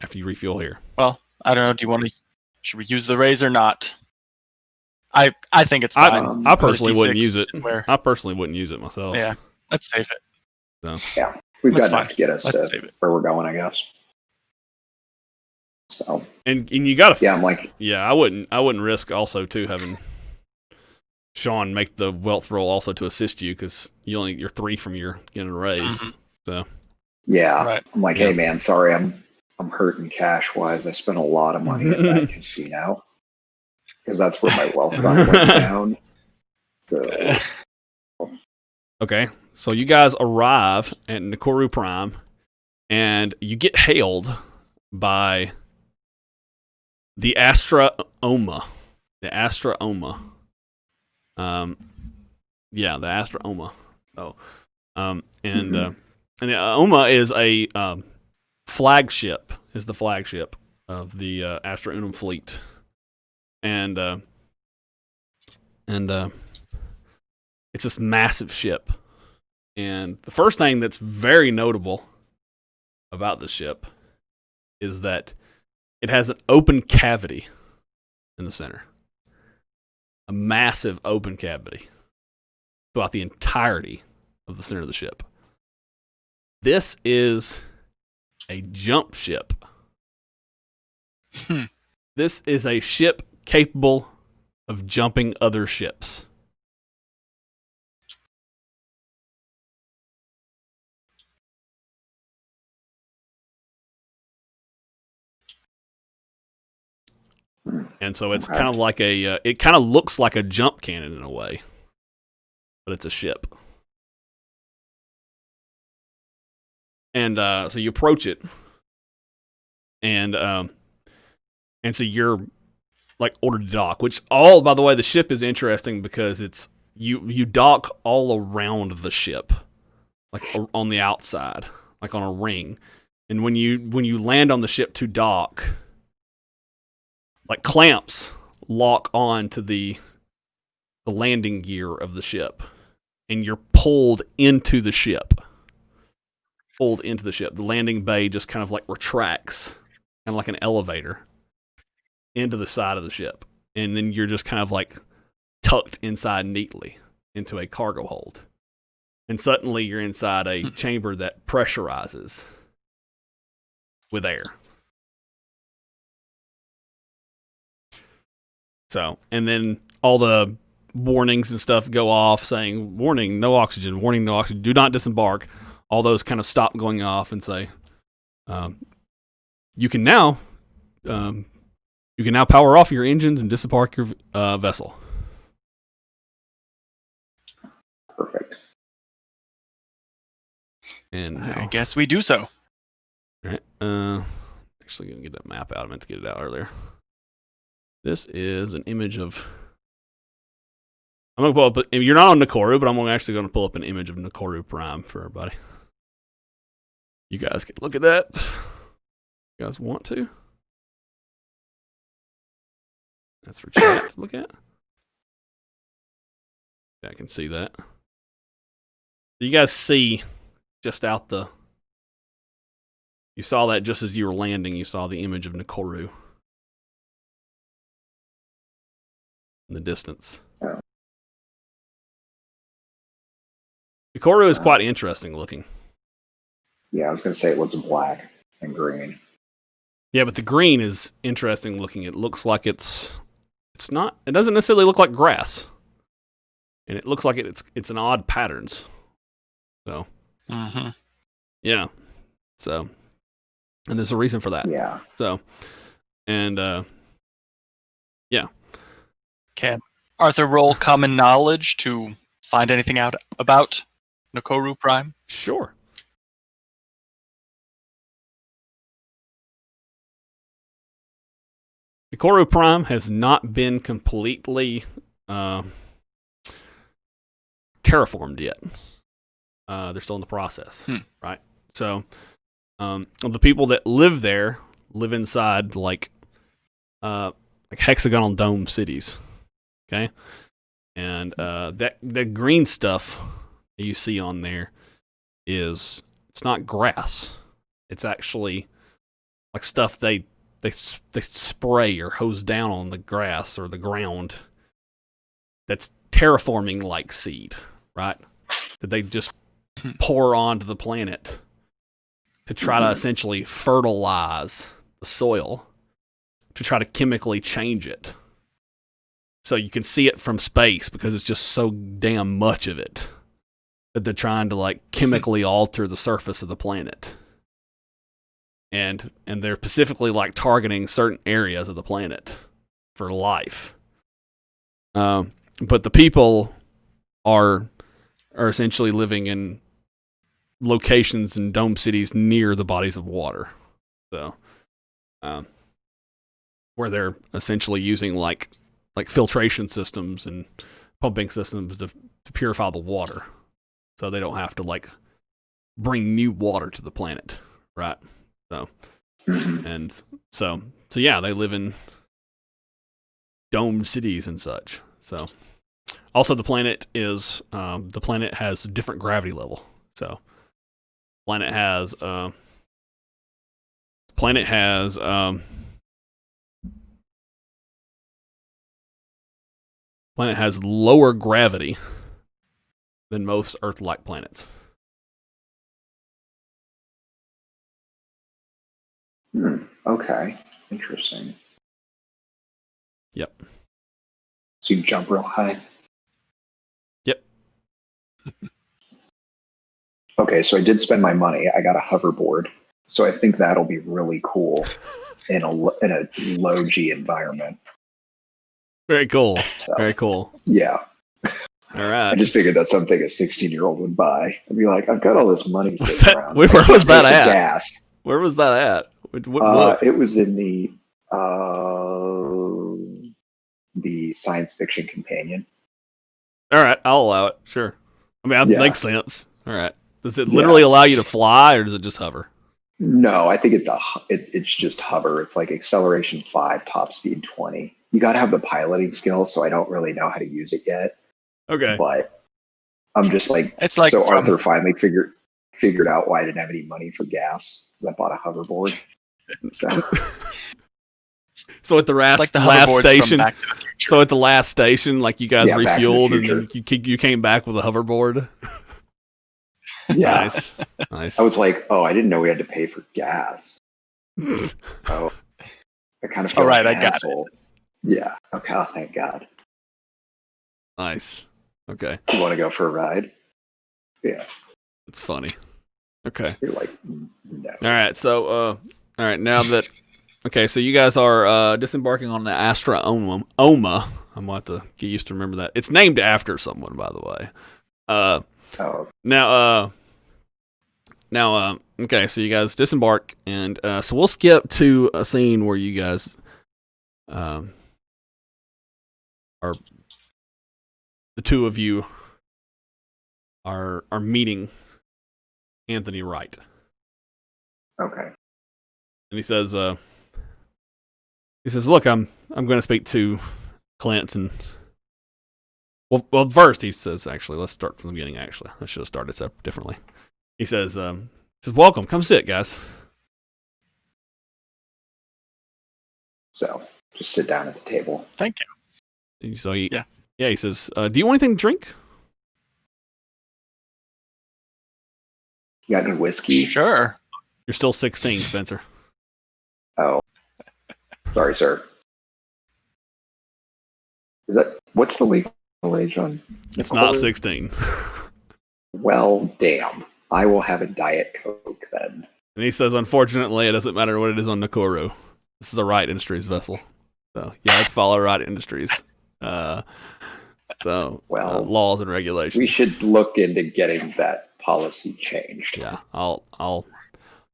After you refuel here. Well, I don't know. Should we use the raise or not? I think it's fine. I personally wouldn't use it. Where? I personally wouldn't use it myself. Yeah, let's save it. So. Yeah, we've That's got enough fine. to get us Let's to where we're going, I guess. So. And you gotta. Yeah, I'm like. Yeah, I wouldn't risk also too having Shaun make the wealth roll also to assist you because you're 3 from your getting a raise. Mm-hmm. So. Yeah, right. I'm like, hey man, sorry, I'm hurting cash wise. I spent a lot of money at that casino because that's where my wealth fund went down. So. Okay, so you guys arrive at Nikoru Prime, and you get hailed by the Astra Unum. The Astra Unum. Yeah, the Astra Unum. Oh, and the Uma is a flagship. Is the flagship of the Astra Unum fleet, and it's this massive ship. And the first thing that's very notable about this ship is that it has an open cavity in the center. A massive open cavity throughout the entirety of the center of the ship. This is a jump ship. This is a ship capable of jumping other ships. And so it's kind of like it kind of looks like a jump cannon in a way, but it's a ship. And so you approach it, and so you're like ordered to dock. Which by the way, the ship is interesting because it's you dock all around the ship, like on the outside, like on a ring. And when you land on the ship to dock, like clamps lock on to the landing gear of the ship, and you're pulled into the ship. The landing bay just kind of like retracts, kind of like an elevator, into the side of the ship. And then you're just kind of like tucked inside neatly into a cargo hold. And suddenly you're inside a chamber that pressurizes with air. So, and then all the warnings and stuff go off saying, warning, no oxygen, do not disembark. All those kind of stop going off and say, you can now power off your engines and disembark your vessel. Perfect. And I guess we do so. All right. Actually, gonna get that map out. I meant to get it out earlier. This is an image of. I'm gonna pull up. You're not on Nikoru, but I'm actually gonna pull up an image of Nikoru Prime for everybody. You guys can look at that. You guys want to? That's for chat to look at. Yeah, I can see that. You guys see just out the. You saw that just as you were landing. You saw the image of Nikoru in the distance. Nikoru is quite interesting looking. Yeah, I was going to say it looks black and green. Yeah, but the green is interesting looking. It looks like it's not. It doesn't necessarily look like grass, and it looks like it's an odd patterns. So, yeah. So, and there's a reason for that. Yeah. So, and yeah. Can Arthur roll common knowledge to find anything out about Nikoru Prime? Sure. Nikoru Prime has not been completely terraformed yet. They're still in the process, right? So, the people that live there live inside like hexagonal dome cities, okay? And that green stuff that you see on there it's not grass. It's actually like stuff they spray or hose down on the grass or the ground that's terraforming like seed, right? That they just pour onto the planet to try to essentially fertilize the soil, to try to chemically change it. So you can see it from space because it's just so damn much of it that they're trying to like chemically alter the surface of the planet. And they're specifically like targeting certain areas of the planet for life. But the people are essentially living in locations in dome cities near the bodies of water. So, where they're essentially using like filtration systems and pumping systems to purify the water, so they don't have to like bring new water to the planet, right? So, and so yeah, they live in domed cities and such. So, also the planet has different gravity level. So, planet has lower gravity than most Earth-like planets. Okay. Interesting. Yep. So you jump real high? Yep. Okay, so I did spend my money. I got a hoverboard. So I think that'll be really cool in a low G environment. Very cool. So, Very cool. Yeah. All right. I just figured that's something a 16-year-old would buy. I'd be like, I've got all this money sitting around. Where was that at? Gas. Where was that at? What book? It was in the science fiction companion. All right, I'll allow it. Sure. I mean, that Yeah. makes sense. All right. Does it literally allow you to fly, or does it just hover? No, I think it's just hover. It's like acceleration 5, top speed 20. You got to have the piloting skills, so I don't really know how to use it yet. Okay. But I'm just like, It's like so Arthur finally figured out why I didn't have any money for gas because I bought a hoverboard. So at the last hoverboards station, from Back to the Future. so at the last station, like you guys Yeah, Back to the refueled and then Future. you came back with a hoverboard. Yeah. Nice. I was like, oh, I didn't know we had to pay for gas. Oh, I kind of feel All right, like an I got asshole. Yeah. Okay. Oh, thank God. Nice. Okay. You want to go for a ride? Yeah. That's funny. Okay. You're like, no. All right. So, all right. Now that, okay, so you guys are disembarking on the Astra Unum. I'm going to have to get used to remember that. It's named after someone, by the way. Now, okay, so you guys disembark, and so we'll skip to a scene where you guys are, the two of you are meeting Anthony Wright. Okay. he says, "Look, I'm going to speak to Clint and well, first he says, actually, let's start from the beginning. Actually, I should have started differently. He says, welcome, come sit, guys." So just sit down at the table. Thank you. So he says, "Do you want anything to drink?" You got any whiskey? Sure. You're still 16, Spencer. Oh, sorry, sir. What's the legal age on? It's not 16. Well, damn. I will have a Diet Coke then. And he says, "Unfortunately, it doesn't matter what it is on Nakuru. This is a Wright Industries vessel. So you have to follow Wright Industries. Laws and regulations." We should look into getting that policy changed. Yeah, I'll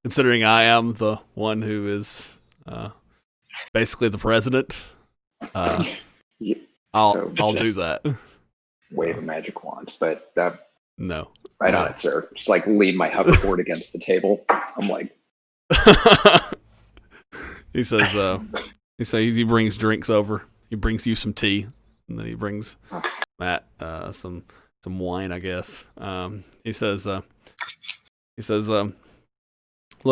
considering I am the one who is basically the president, I'll do that. Wave a magic wand, but no. Right on it, sir. Just like lean my hoverboard against the table. I'm like, he says, he brings drinks over. He brings you some tea, and then he brings Matt some wine, I guess. He says, "Look,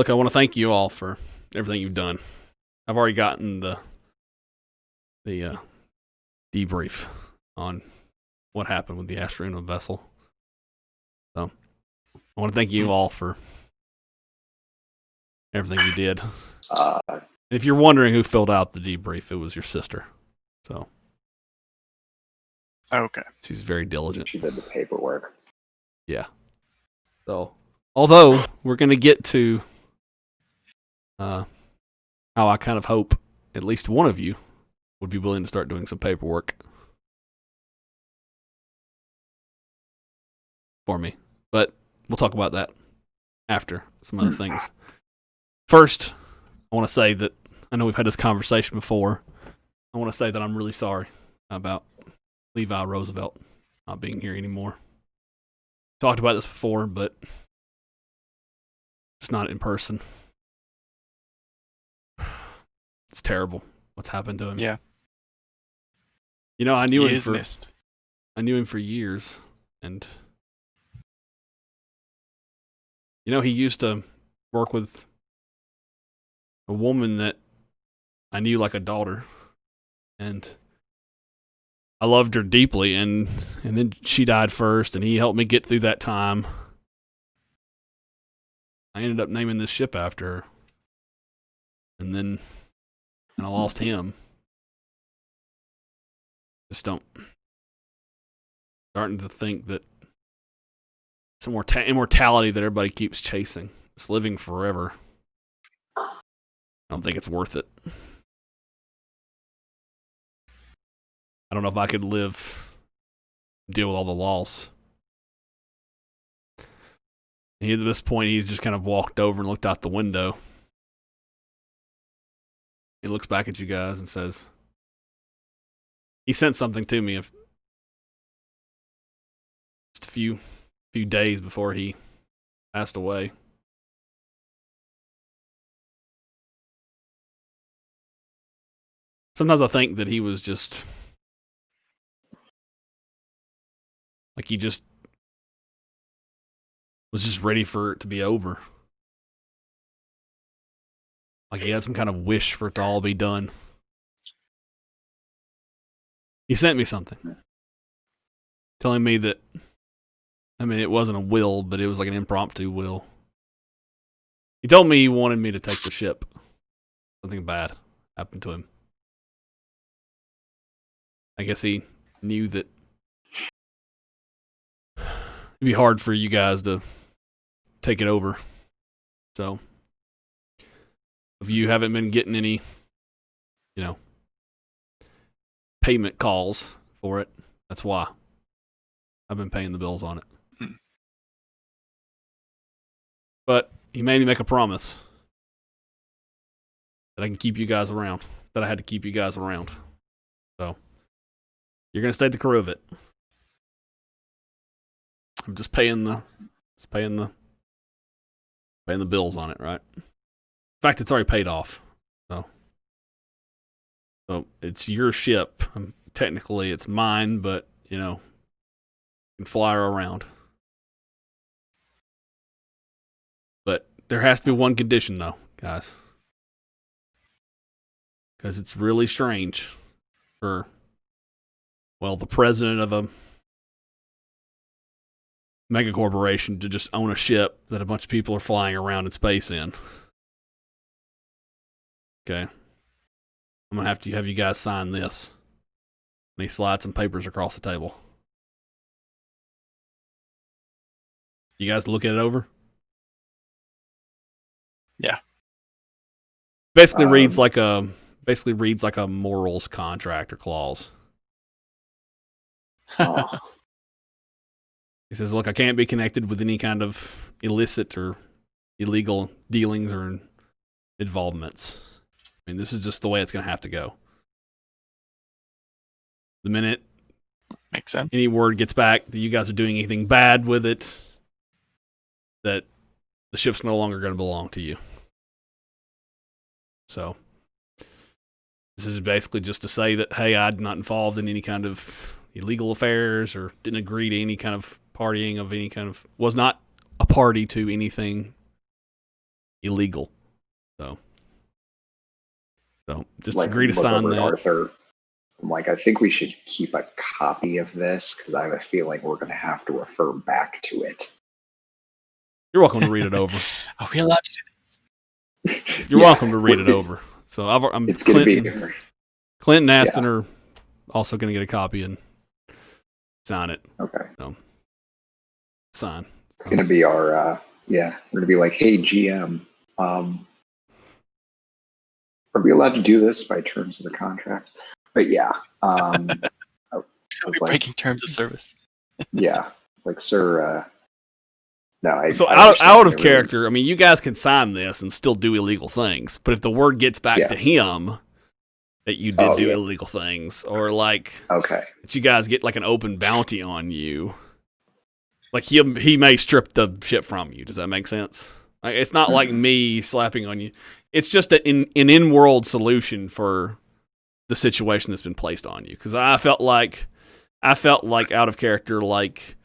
I want to thank you all for everything you've done. I've already gotten the debrief on what happened with the Astra Unum vessel. So I want to thank you all for everything you did. If you're wondering who filled out the debrief, it was your sister. So Okay. she's very diligent. She did the paperwork. Yeah. So although we're going to get to how I kind of hope at least one of you would be willing to start doing some paperwork for me. But we'll talk about that after some other things. First, I want to say that I know we've had this conversation before. I want to say that I'm really sorry about Levi Roosevelt not being here anymore. Talked about this before, but it's not in person. It's terrible what's happened to him. Yeah. You know, I knew He him is missed. I knew him for years, and you know, he used to work with a woman that I knew like a daughter, and I loved her deeply, and then she died first, and he helped me get through that time. I ended up naming this ship after her, and I lost him. Just starting to think that it's immortality that everybody keeps chasing. It's living forever. I don't think it's worth it. I don't know if I could deal with all the loss. And at this point, he's just kind of walked over and looked out the window. He looks back at you guys and says, he sent something to me just a few days before he passed away. Sometimes I think that he was just like he just was just ready for it to be over. Like he had some kind of wish for it to all be done. He sent me something telling me that, I mean, it wasn't a will, but it was like an impromptu will. He told me he wanted me to take the ship. Something bad happened to him. I guess he knew that it'd be hard for you guys to take it over. So, if you haven't been getting any, payment calls for it, that's why. I've been paying the bills on it. But he made me make a promise that I can keep you guys around, that I had to keep you guys around. So, you're going to stay at the crew of it. I'm just paying the bills on it, right? fact, it's already paid off. So it's your ship. Technically, it's mine, but you can fly her around. But there has to be one condition, though, guys, because it's really strange for the president of a mega corporation to just own a ship that a bunch of people are flying around in space in. Okay. I'm going to have you guys sign this. And he slides some papers across the table. You guys look it over? Yeah. Basically reads like a morals contract or clause. Oh. He says, look, I can't be connected with any kind of illicit or illegal dealings or involvements. I mean, this is just the way it's going to have to go. The minute makes sense, any word gets back that you guys are doing anything bad with it, that the ship's no longer going to belong to you. So this is basically just to say that, hey, I'm not involved in any kind of illegal affairs or didn't agree to any kind of partying of any kind of, was not a party to anything illegal. So just agree to sign that. Arthur, I'm like, I think we should keep a copy of this because I have a feeling we're going to have to refer back to it. You're welcome to read it over. Are we allowed to do this? You're welcome to read it over. So it's going to be. Clint and Aston are also going to get a copy and sign it. Okay. So, sign. It's going to be our, we're going to be like, hey, GM, are we allowed to do this by terms of the contract? But yeah, I was like, breaking terms of service. Yeah, it's like, sir, no. So out of character, really... I mean, you guys can sign this and still do illegal things, but if the word gets back to him that you did do illegal things, or like, that you guys get like an open bounty on you, like he may strip the ship from you. Does that make sense? Like, it's not like me slapping on you. It's just an in-world solution for the situation that's been placed on you. Because I felt like out of character, like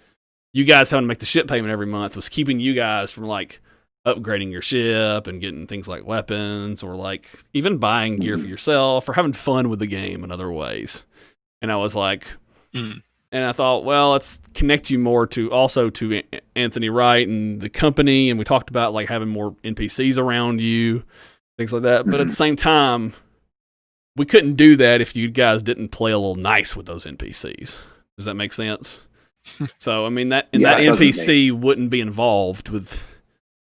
you guys having to make the ship payment every month was keeping you guys from like upgrading your ship and getting things like weapons or like even buying gear for yourself or having fun with the game in other ways. And I was like, and I thought, well, let's connect you more to Anthony Wright and the company. And we talked about like having more NPCs around you, things like that. But at the same time, we couldn't do that if you guys didn't play a little nice with those NPCs. Does that make sense? So, I mean, that NPC wouldn't be involved with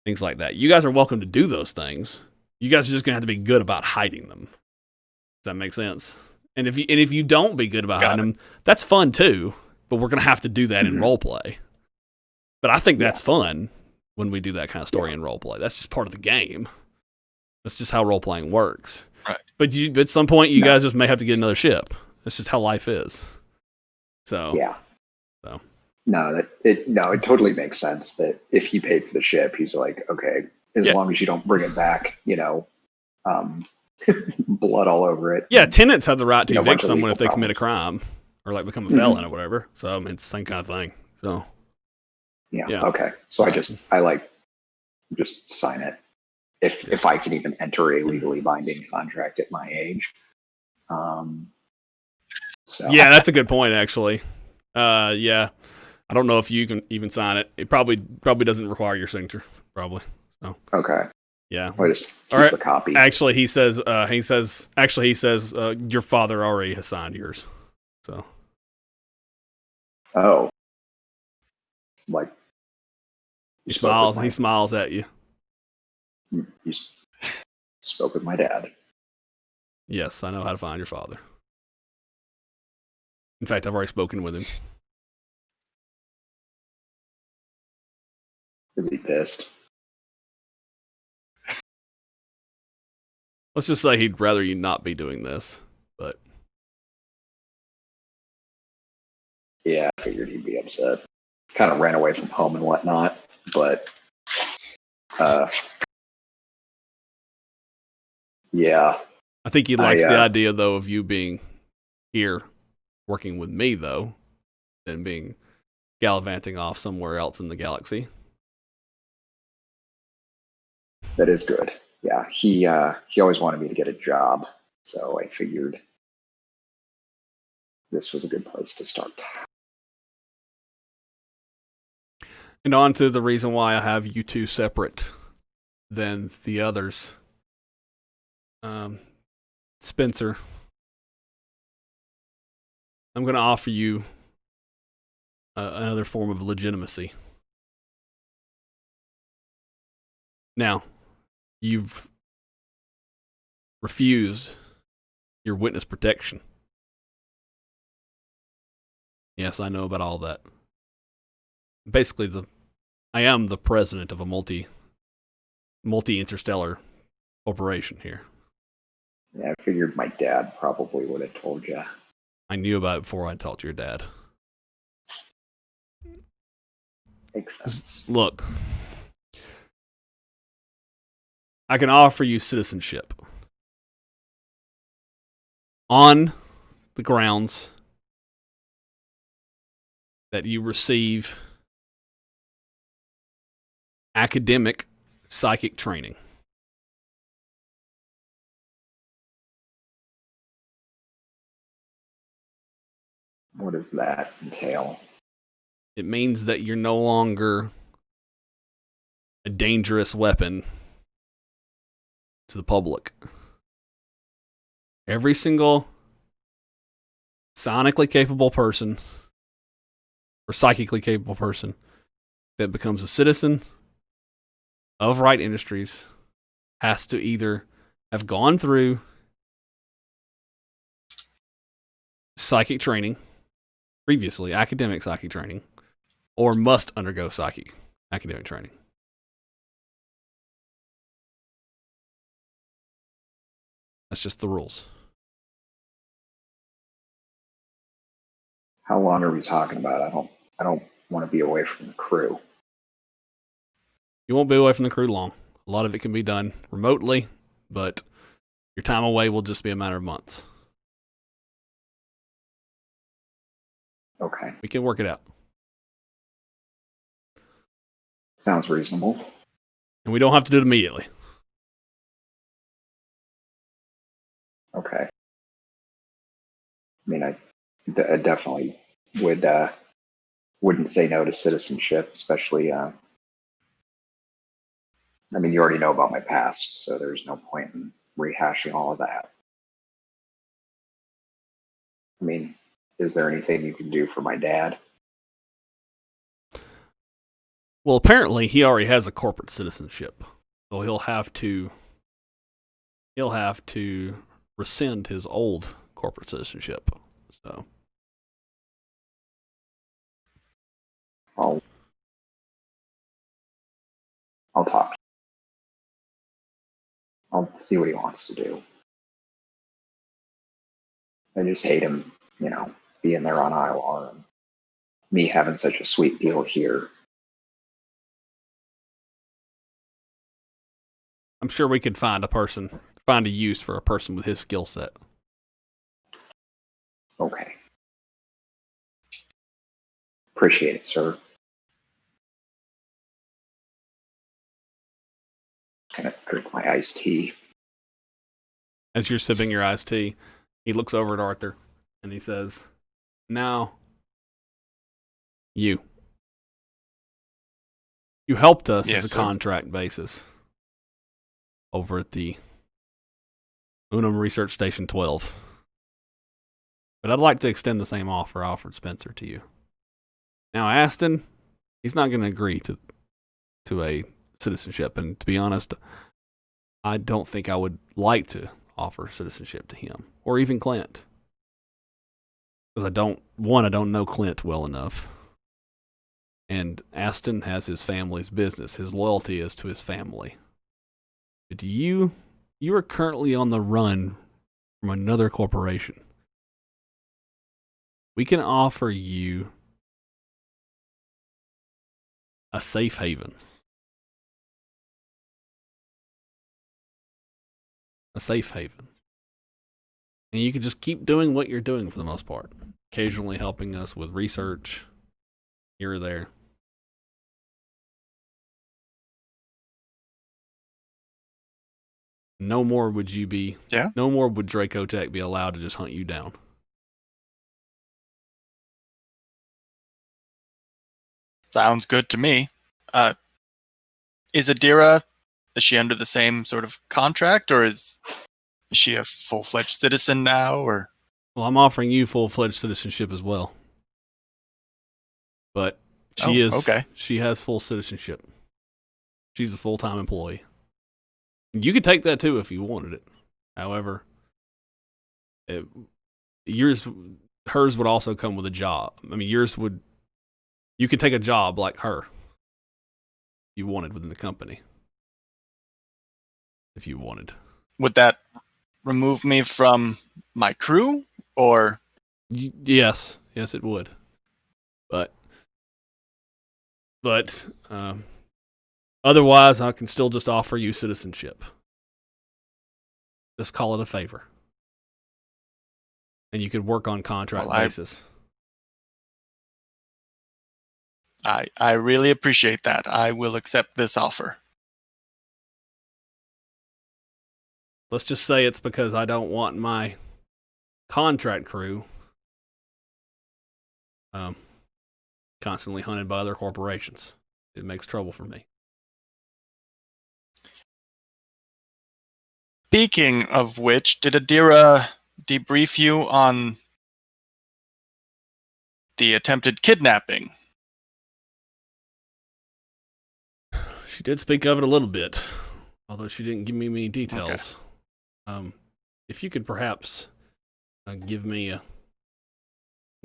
things like that. You guys are welcome to do those things. You guys are just going to have to be good about hiding them. Does that make sense? And if you don't be good about hiding them, that's fun too. But we're going to have to do that in roleplay. But I think that's fun when we do that kind of story in roleplay. That's just part of the game. That's just how role-playing works. Right. But at some point, you guys just may have to get another ship. That's just how life is. So no, it totally makes sense that if he paid for the ship, he's like, okay, as long as you don't bring it back, blood all over it. Yeah, tenants have the right to evict someone if they commit a crime or like become a felon or whatever. So I mean, it's the same kind of thing. So okay. So I just sign it. If I can even enter a legally binding contract at my age. Yeah, that's a good point, actually. I don't know if you can even sign it. It probably doesn't require your signature, probably. So okay. Yeah. I just keep the copy. Actually, he says your father already has signed yours. So. Oh. Like. He smiles at you. You spoke with my dad. Yes, I know how to find your father. In fact, I've already spoken with him. Is he pissed? Let's just say he'd rather you not be doing this, but... Yeah, I figured he'd be upset. Kind of ran away from home and whatnot, but... Yeah. I think he likes the idea, though, of you being here working with me, though, than being gallivanting off somewhere else in the galaxy. That is good. Yeah, he always wanted me to get a job, so I figured this was a good place to start. And on to the reason why I have you two separate than the others. Spencer, I'm going to offer you another form of legitimacy. Now, you've refused your witness protection. Yes, I know about all that. Basically, I am the president of a multi-interstellar corporation here. Yeah, I figured my dad probably would have told you. I knew about it before I talked to your dad. Makes sense. Look, I can offer you citizenship on the grounds that you receive academic psychic training. What does that entail? It means that you're no longer a dangerous weapon to the public. Every single sonically capable person or psychically capable person that becomes a citizen of Wright Industries has to either have gone through psychic training previously, academic psychic training, or must undergo psychic academic training. That's just the rules. How long are we talking about? I don't want to be away from the crew. You won't be away from the crew long. A lot of it can be done remotely, but your time away will just be a matter of months. Okay. We can work it out. Sounds reasonable. And we don't have to do it immediately. Okay. I mean, I definitely wouldn't say no to citizenship, especially. I mean, you already know about my past, so there's no point in rehashing all of that. I mean, is there anything you can do for my dad? Well, apparently he already has a corporate citizenship. So he'll have to rescind his old corporate citizenship. So I'll talk. I'll see what he wants to do. I just hate him, being there on ILR and me having such a sweet deal here. I'm sure we could find a use for a person with his skill set. Okay. Appreciate it, sir. Kind of drink my iced tea. As you're sipping your iced tea, he looks over at Arthur and he says, "Now, you helped us Yes, as a sir. contract basis over at the Unum Research Station 12. But I'd like to extend the same offer I offered Spencer to you. Now, Aston, he's not going to agree to a citizenship. And to be honest, I don't think I would like to offer citizenship to him or even Clint. Because I don't know Clint well enough. And Aston has his family's business. His loyalty is to his family. But you are currently on the run from another corporation. We can offer you a safe haven. a safe haven. And you can just keep doing what you're doing for the most part. Occasionally helping us with research here or there. No more would no more would Draco Tech be allowed to just hunt you down. Sounds good to me. Is Adira, is she under the same sort of contract, or is she a full-fledged citizen now, or? Well, I'm offering you full-fledged citizenship as well. But okay. She has full citizenship. She's a full-time employee. You could take that too if you wanted it. However, hers would also come with a job. I mean, you could take a job like her. You wanted within the company. If you wanted. Would that remove me from my crew, or? Yes, it would. But otherwise, I can still just offer you citizenship. Just call it a favor. And you could work on contract basis. I really appreciate that. I will accept this offer. Let's just say it's because I don't want my contract crew constantly hunted by other corporations. It makes trouble for me. Speaking of which, did Adira debrief you on the attempted kidnapping? She did speak of it a little bit, although she didn't give me many details. Okay. If you could perhaps give me some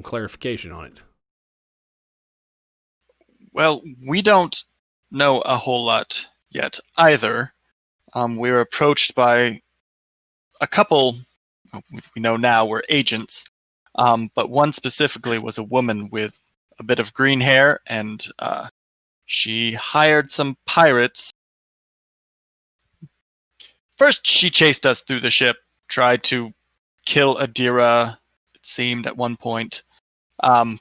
clarification on it. Well, we don't know a whole lot yet either. We were approached by a couple, we know now were agents, but one specifically was a woman with a bit of green hair, and she hired some pirates. First, she chased us through the ship, tried to kill Adira, it seemed, at one point. And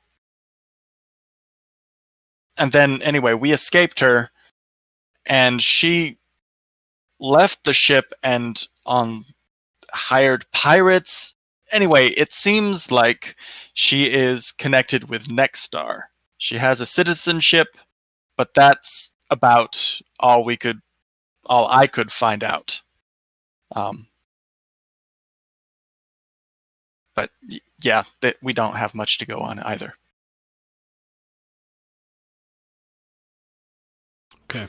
then, anyway, we escaped her, and she left the ship and hired pirates. Anyway, it seems like she is connected with Nexstar. She has a citizenship, but that's about all I could find out. But yeah, we don't have much to go on either. Okay.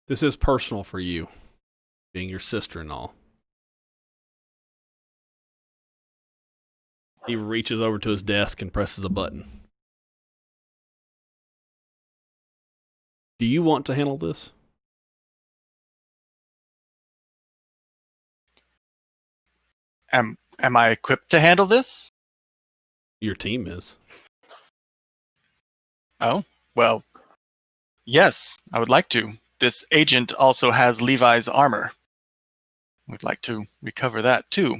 This is personal for you, being your sister and all. He reaches over to his desk and presses a button. Do you want to handle this? Am I equipped to handle this? Your team is. Oh, well, yes, I would like to. This agent also has Levi's armor. We'd like to recover that too.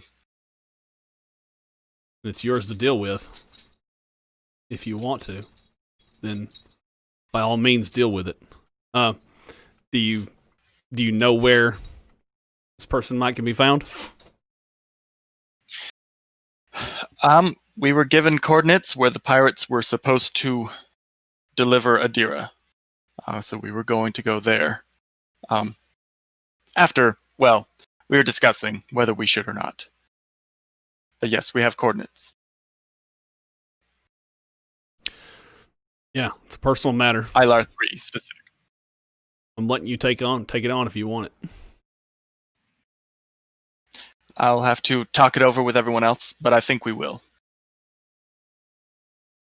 It's yours to deal with. If you want to, then by all means deal with it. Do you know where this person can be found? We were given coordinates where the pirates were supposed to deliver Adira. So we were going to go there. We were discussing whether we should or not. But yes, we have coordinates. Yeah, it's a personal matter. ILAR 3 specific. I'm letting you take it on if you want it. I'll have to talk it over with everyone else, but I think we will.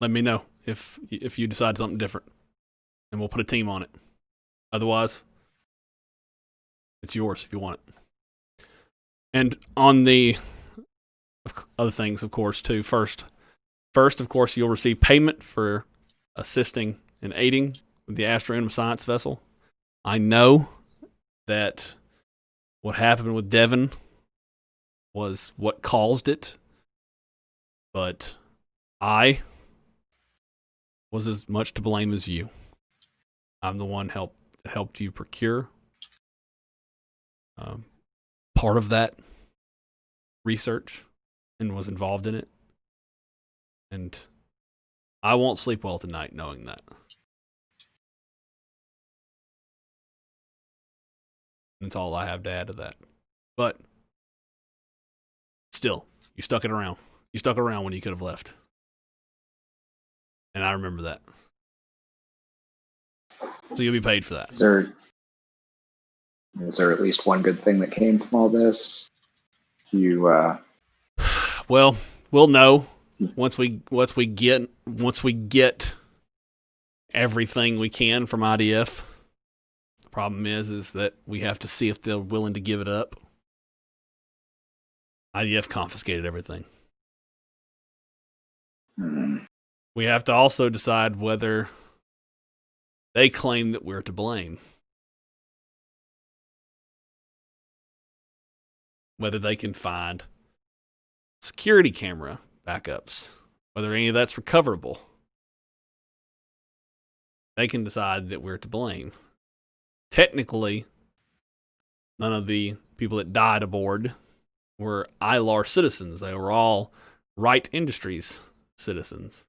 Let me know if you decide something different, and we'll put a team on it. Otherwise, it's yours if you want it. And on the other things, of course, too. First, of course, you'll receive payment for assisting and aiding with the Astra Unum science vessel. I know that what happened with Devin was what caused it, but I was as much to blame as you. I'm the one helped you procure part of that research and was involved in it. And I won't sleep well tonight knowing that. That's all I have to add to that. But still, you stuck it around. You stuck around when you could have left. And I remember that. So you'll be paid for that. Is there at least one good thing that came from all this? Well, we'll know once we get everything we can from IDF. The problem is that we have to see if they're willing to give it up. IDF confiscated everything. We have to also decide whether they claim that we're to blame. Whether they can find security camera backups, whether any of that's recoverable. They can decide that we're to blame. Technically, none of the people that died aboard were ILAR citizens. They were all Wright Industries citizens.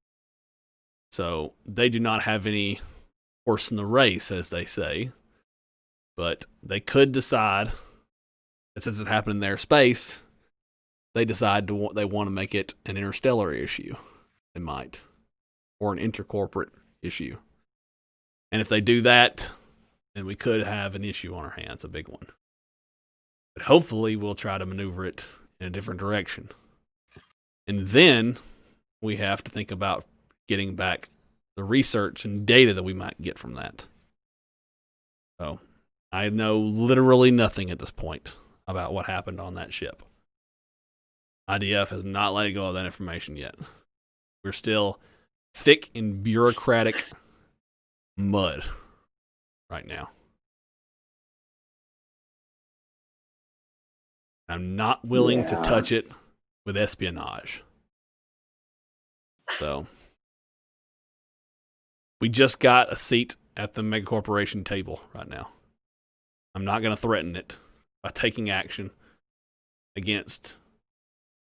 So they do not have any horse in the race, as they say. But they could decide that since it happened in their space, they decide they want to make it an interstellar issue. They might. Or an intercorporate issue. And if they do that, then we could have an issue on our hands, a big one. But hopefully we'll try to maneuver it in a different direction. And then we have to think about getting back the research and data that we might get from that. So I know literally nothing at this point about what happened on that ship. IDF has not let go of that information yet. We're still thick in bureaucratic mud right now. I'm not willing to touch it with espionage. So we just got a seat at the megacorporation table right now. I'm not going to threaten it by taking action against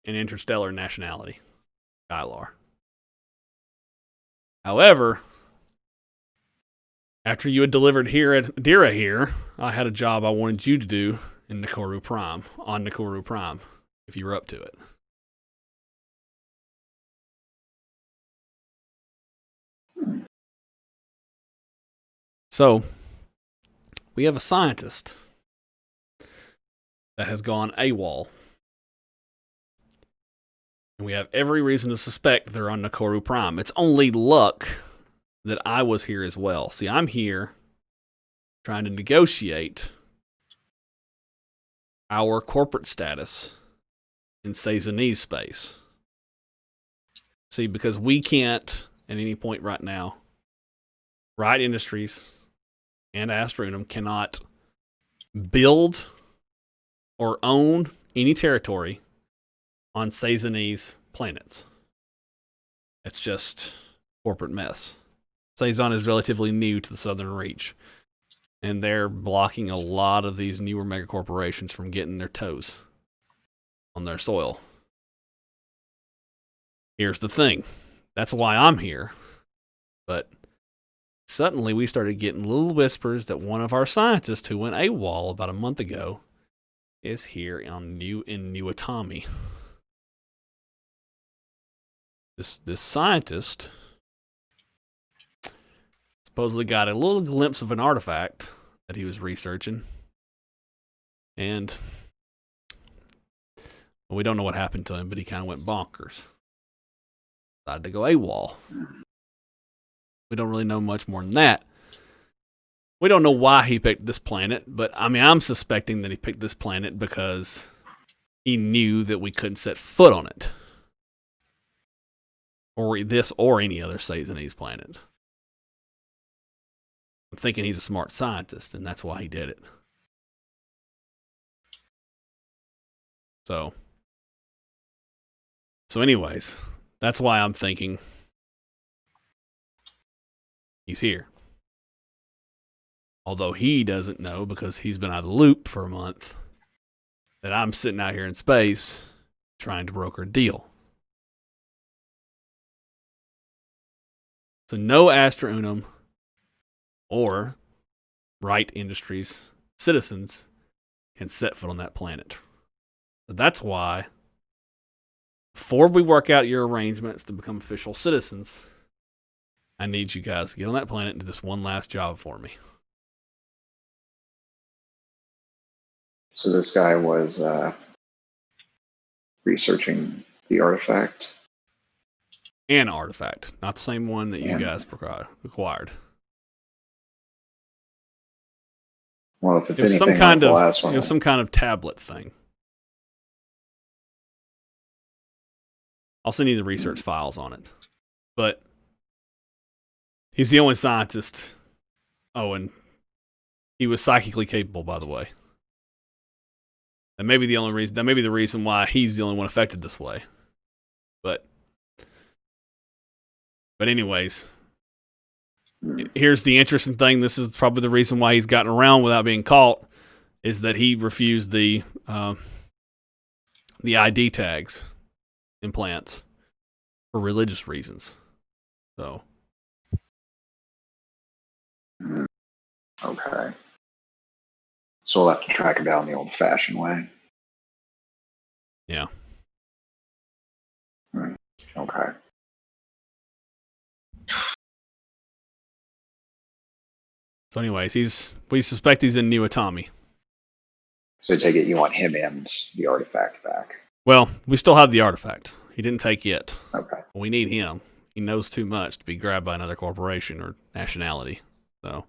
an interstellar nationality, ILAR. However, after you had delivered here at Dira here, I had a job I wanted you to do in Nakoru Prime, on Nakoru Prime, if you were up to it. So, we have a scientist that has gone AWOL. And we have every reason to suspect they're on Nakoru Prime. It's only luck that I was here as well. See, I'm here trying to negotiate our corporate status in Sazanese space. See, because we can't, at any point right now, Wright Industries and Astra Unum cannot build or own any territory on Sazanese planets. It's just corporate mess. Sazan is relatively new to the Southern Reach, and they're blocking a lot of these newer megacorporations from getting their toes on their soil. Here's the thing. That's why I'm here. But suddenly we started getting little whispers that one of our scientists who went AWOL about a month ago is here in New Atami. This scientist supposedly got a little glimpse of an artifact that he was researching. And we don't know what happened to him, but he kind of went bonkers. Decided to go AWOL. We don't really know much more than that. We don't know why he picked this planet, but I mean, I'm suspecting that he picked this planet because he knew that we couldn't set foot on it. Or this or any other Sazanese planet. I'm thinking he's a smart scientist, and that's why he did it. So anyways, that's why I'm thinking he's here. Although he doesn't know, because he's been out of the loop for a month, that I'm sitting out here in space trying to broker a deal. So no Astra Unum or Wright Industries citizens can set foot on that planet. So that's why, before we work out your arrangements to become official citizens, I need you guys to get on that planet and do this one last job for me. So this guy was researching the artifact. An artifact, not the same one that you And- guys acquired. Well, if it's It was anything some kind like the of last one, some kind of tablet thing. I'll send you the research files on it. But he's the only scientist. Oh, and he was psychically capable, by the way. That may be the only reason. That may be the reason why he's the only one affected this way. But anyways, here's the interesting thing. This is probably the reason why he's gotten around without being caught, is that he refused the ID tags implants for religious reasons. So okay. So we'll have to track him down the old-fashioned way. yeah. Okay. So anyways, we suspect he's in New Atami. So I take it you want him and the artifact back. Well, we still have the artifact. He didn't take it. Okay. We need him. He knows too much to be grabbed by another corporation or nationality. So,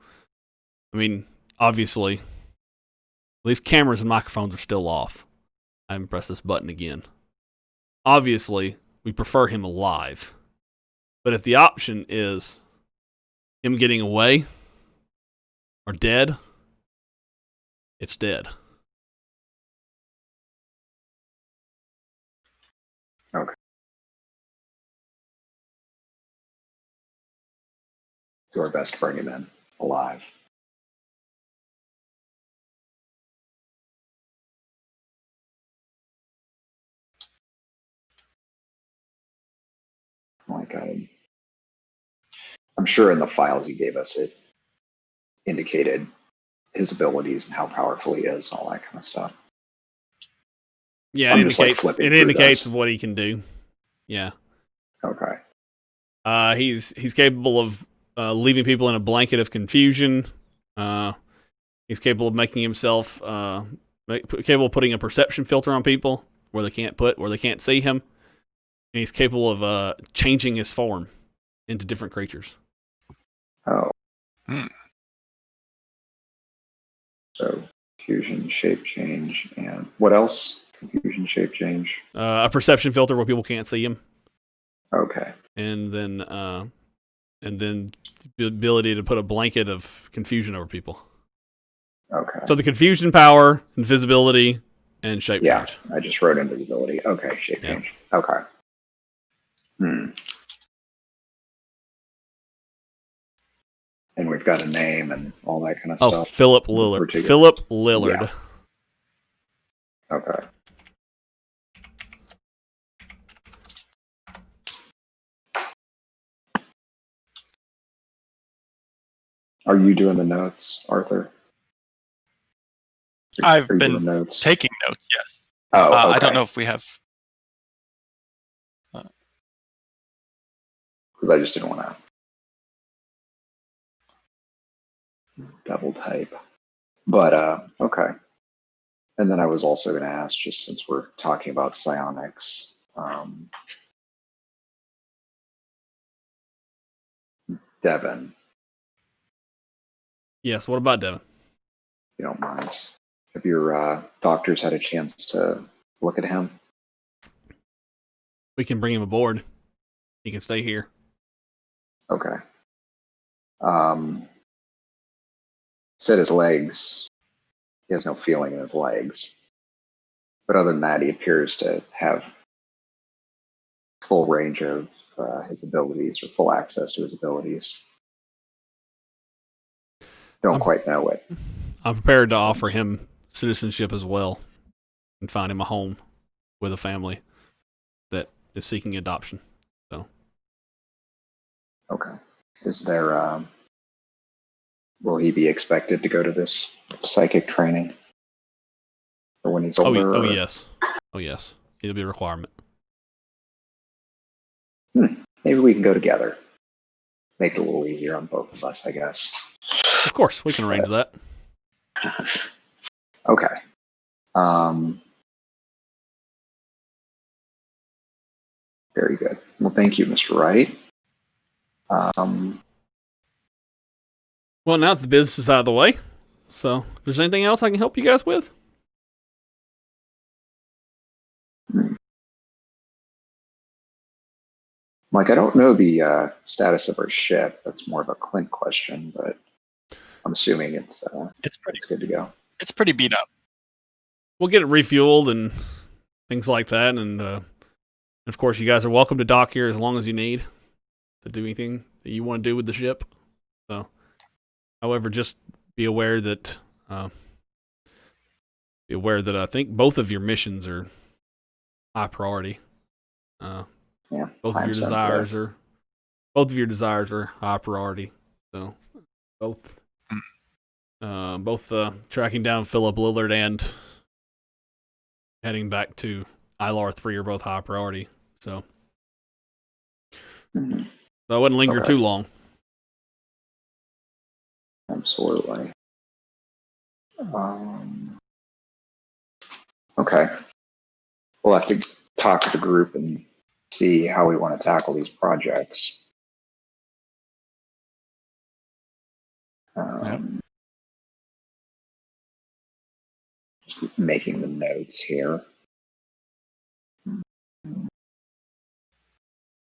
I mean, obviously, these cameras and microphones are still off. I haven't pressed this button again. Obviously, we prefer him alive. But if the option is him getting away or dead, it's dead. Okay. Do our best to bring him in alive. Like I'm sure in the files he gave us, it indicated his abilities and how powerful he is, all that kind of stuff. Yeah, I'm it just, like, indicates flipping it through indicates those. what he can do. Yeah. Okay. He's capable of leaving people in a blanket of confusion. He's capable of making himself capable of putting a perception filter on people where they can't see him. And he's capable of changing his form into different creatures. Oh. Hmm. So confusion, shape change, and what else? Confusion, shape change. A perception filter where people can't see him, Okay. and then the ability to put a blanket of confusion over people. Okay. So the confusion power, invisibility, and shape Yeah, change. I just wrote invisibility. Okay, shape Yeah. change. Okay. And we've got a name and all that kind of Oh, stuff. Philip Lillard. Particular- Philip Lillard. Yeah. Okay. Are you doing the notes, Arthur? I've Are you been doing notes? taking notes, yes. Oh, okay. I don't know if we have. Because I just didn't want to double type. But okay. And then I was also going to ask, just since we're talking about psionics, Devin, Yes. What about Devin? if you don't mind, have your doctors had a chance to look at him? We can bring him aboard. He can stay here. Okay. said his legs, he has no feeling in his legs. But other than that, he appears to have full range of his abilities, or full access to his abilities. Don't quite know it. I'm prepared to offer him citizenship as well and find him a home with a family that is seeking adoption. So, Okay. Is there, will he be expected to go to this psychic training? Or when he's older? oh yes. Oh, yes. It'll be a requirement. Maybe we can go together. Make it a little easier on both of us, I guess. Of course, we can arrange that. Okay. Very good. Well, thank you, Mr. Wright. Well, now that the business is out of the way, so if there's anything else I can help you guys with? Like, I don't know the status of our ship. That's more of a Clint question, but I'm assuming it's good to go. It's pretty beat up. We'll get it refueled and things like that, and of course, you guys are welcome to dock here as long as you need to do anything that you want to do with the ship. So, however, just be aware that I think both of your missions are high priority. Both of your desires are high priority. So, both tracking down Philip Lillard and heading back to ILR 3 are both high priority. So, Mm-hmm. So I wouldn't linger too long. Absolutely. Okay. We'll have to talk to the group and see how we want to tackle these projects. Just making the notes here.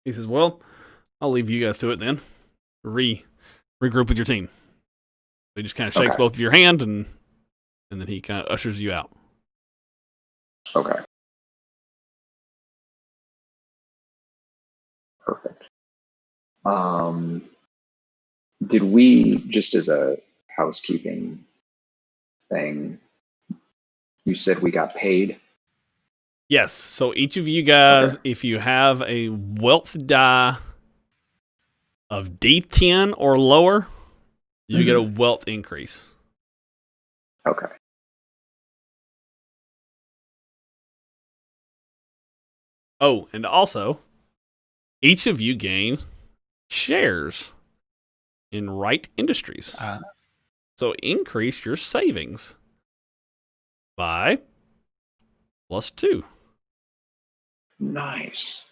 He says, well, I'll leave you guys to it then. Regroup with your team. He just kind of shakes both of your hand, and then he kind of ushers you out. Okay. Perfect. Did we, just as a housekeeping thing, you said we got paid? Yes. So each of you guys, if you have a wealth die of D10 or lower, you get a wealth increase. Okay. Oh, and also, each of you gain shares in Wright Industries. So increase your savings by +2. Nice.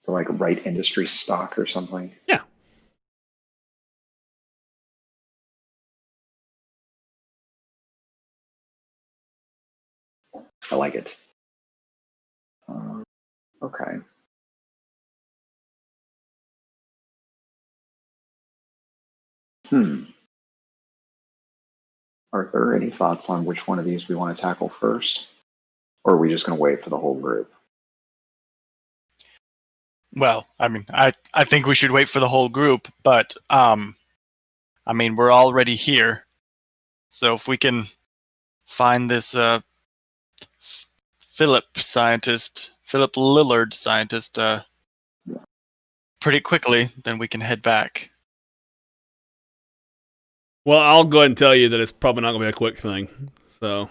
So like Wright Industry stock or something? Yeah. I like it. Okay. Are there any thoughts on which one of these we want to tackle first? Or are we just going to wait for the whole group? Well, I mean, I think we should wait for the whole group, but I mean, we're already here. So if we can find this Philip Lillard scientist pretty quickly, then we can head back. Well, I'll go ahead and tell you that it's probably not going to be a quick thing. So,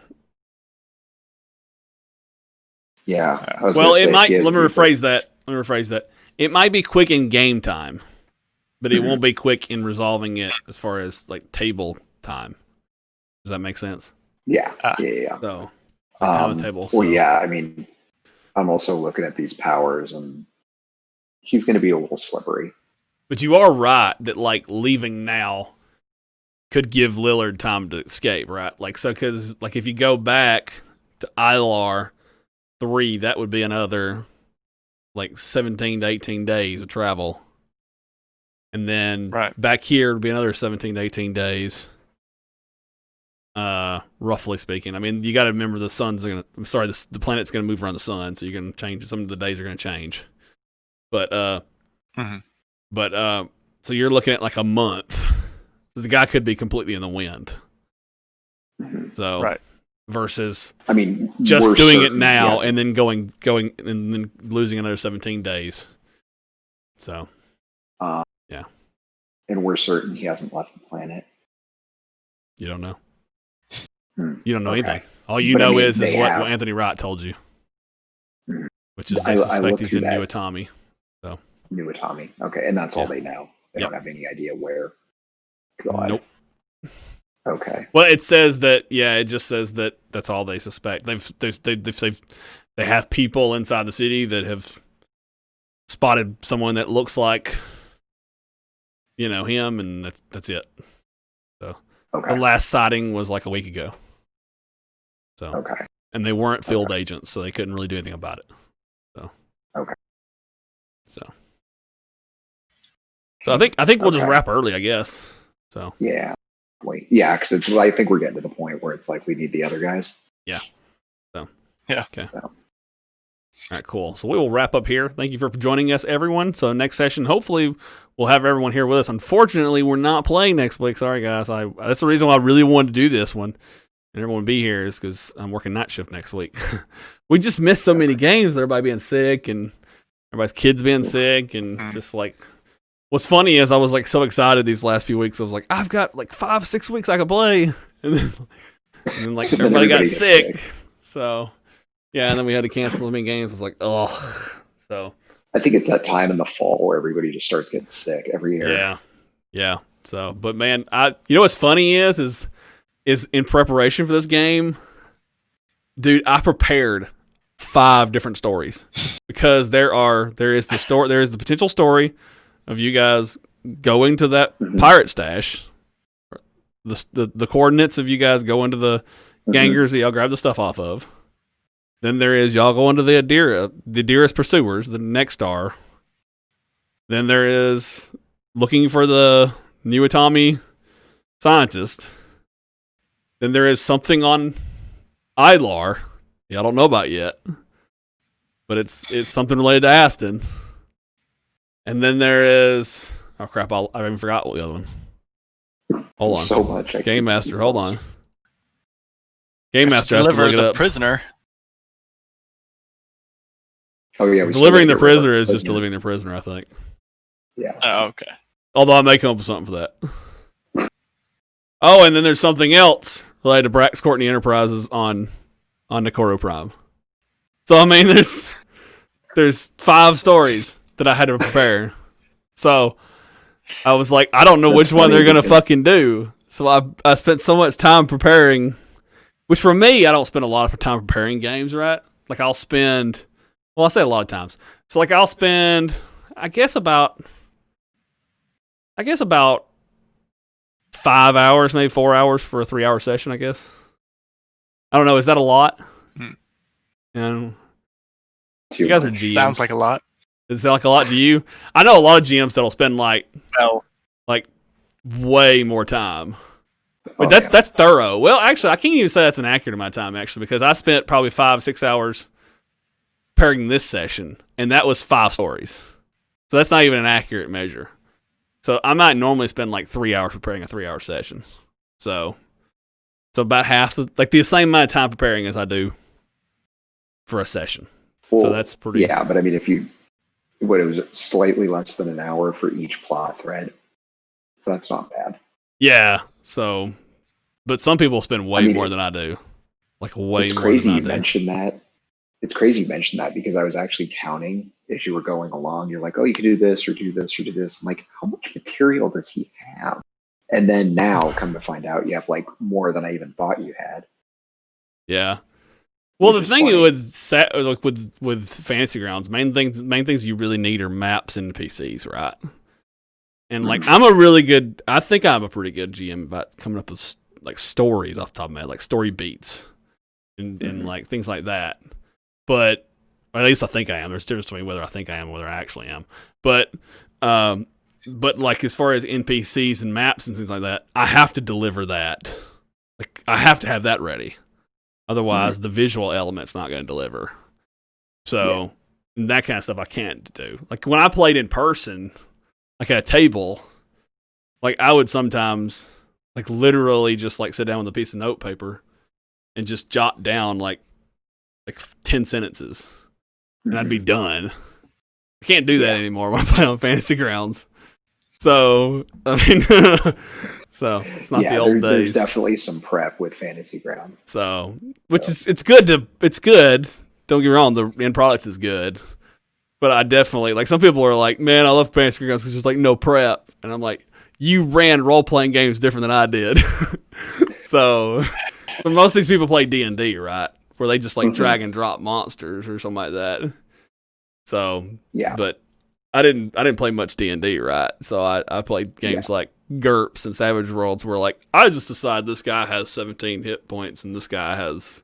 Yeah. well, it might. Let me rephrase that. It might be quick in game time, but it won't be quick in resolving it as far as like table time. Does that make sense? Yeah. Yeah. So, time of table. So. Well, yeah. I mean, I'm also looking at these powers, and he's going to be a little slippery. But you are right that like leaving now could give Lillard time to escape, right? Like so, because like if you go back to ILR 3, that would be another like 17 to 18 days of travel. And then Right. back here would be another 17 to 18 days. Roughly speaking. I mean, you got to remember the planet's going to move around the sun, so you're going to change. Some of the days are going to change. But, so you're looking at like a month. So the guy could be completely in the wind. So, Right. versus, I mean, just we're doing it certain now he and then going and then losing another 17 days. So, yeah. And we're certain he hasn't left the planet. You don't know. Hmm. You don't know Okay. anything. All you But, I know mean, is they what have- Anthony Wright told you, which is I they suspect looked he's through in that. New Atami. New Atami. Okay, and that's all Yeah. they know. They Yep. don't have any idea where. God. Nope. Okay. Well, it says that. Yeah, it just says that that's all they suspect. They have people inside the city that have spotted someone that looks like, him, and that's it. Okay. The last sighting was like a week ago. So, Okay. and they weren't field agents, so they couldn't really do anything about it. So, Okay. So I think we'll just Okay. wrap early, I guess. So Yeah. Wait. Yeah, because I think we're getting to the point where it's like we need the other guys. yeah. So Yeah. Okay. So All right, cool. So we will wrap up here. Thank you for joining us, everyone. So next session, hopefully, we'll have everyone here with us. Unfortunately, we're not playing next week. Sorry, guys. That's the reason why I really wanted to do this one and everyone be here is because I'm working night shift next week. We just missed so many games. Everybody being sick and everybody's kids being sick and just like. What's funny is I was like so excited these last few weeks. I was like, I've got like 5-6 weeks I could play, and then like And then everybody got everybody gets sick. sick. So yeah, and then we had to cancel so many games. I was like, oh, so I think it's that time in the fall where everybody just starts getting sick every year. yeah. So, but man, what's funny is in preparation for this game, dude, I prepared 5 different stories because there is the potential story of you guys going to that pirate stash, the coordinates of you guys going to the gangers that y'all grab the stuff off of. Then there is y'all going to the Dearest Pursuers, the next star. Then there is looking for the New Atami scientist. Then there is something on Ilar y'all don't know about yet, but it's something related to Aston. And then there is crap! I even forgot what the other one. Hold on, So much. Game Master. Hold on, Game Have to Master has to deliver look it the up. prisoner. Oh yeah, we still Delivering the gotta get rid of prisoner our is just prisoner. delivering the prisoner, I think. Yeah. Oh, okay. Although I may come up with something for that. Oh, and then there's something else related to Brax Courtney Enterprises on Nakoro Prime. So I mean, there's 5 stories that I had to prepare. So I was like, I don't know That's which one funny they're gonna because- fucking do. So I spent so much time preparing, which for me, I don't spend a lot of time preparing games, right? Like I say a lot of times. So like I'll spend, I guess about 5 hours, maybe 4 hours for a 3-hour session, I guess. I don't know. Is that a lot? And you guys are GMs. Sounds like a lot. Does it sound like a lot to you? I know a lot of GMs that'll spend like way more time. But that's thorough. Well, actually, I can't even say that's an accurate amount of time, actually, because I spent probably 5-6 hours preparing this session, and that was 5 stories. So that's not even an accurate measure. So I might normally spend like 3 hours preparing a 3-hour session. So about half, like the same amount of time preparing as I do for a session. Well, So that's pretty. Yeah, but I mean, it was slightly less than an hour for each plot thread, so that's not bad. Yeah. So, but some people spend way more than I do. Like way It's more crazy than you I do. mentioned that. It's crazy you mentioned that because I was actually counting as you were going along. You're like, oh, you could do this or do this or do this. I'm like, how much material does he have? And then now, come to find out, you have like more than I even thought you had. Yeah. Well, the Which is thing funny. with Fantasy Grounds, main things you really need are maps and PCs, right? And like I think I'm a pretty good GM about coming up with like stories off the top of my head, like story beats and like things like that. But Or at least I think I am. There's a difference between whether I think I am and whether I actually am. But like as far as NPCs and maps and things like that, I have to deliver that. Like I have to have that ready. Otherwise, the visual element's not going to deliver. So that kind of stuff I can't do. Like when I played in person, like at a table, like I would sometimes like literally just like sit down with a piece of notepaper and just jot down like 10 sentences, and I'd be done. I can't do that anymore when I play on Fantasy Grounds. So I mean, so it's not the old days. There's definitely some prep with Fantasy Grounds. So, it's good. Don't get me wrong, the end product is good, but I definitely like some people are like, man, I love Fantasy Grounds because there's like no prep, and I'm like, you ran role playing games different than I did. So, but most of these people play D&D, right? Where they just like drag and drop monsters or something like that. So but I didn't play much D&D, right? So I played games like GURPS and Savage Worlds where like I just decide this guy has 17 hit points and this guy has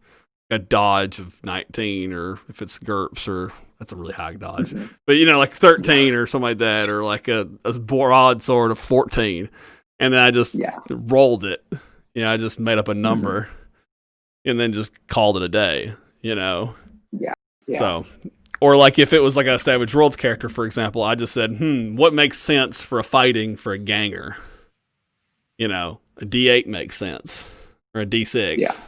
a dodge of 19, or if it's GURPS, or that's a really high dodge, but like 13 or something like that, or like a broadsword of 14, and then I just rolled it. I just made up a number. And then just called it a day, So, or like if it was like a Savage Worlds character, for example, I just said, what makes sense for a fighting for a ganger? A D8 makes sense, or a D6.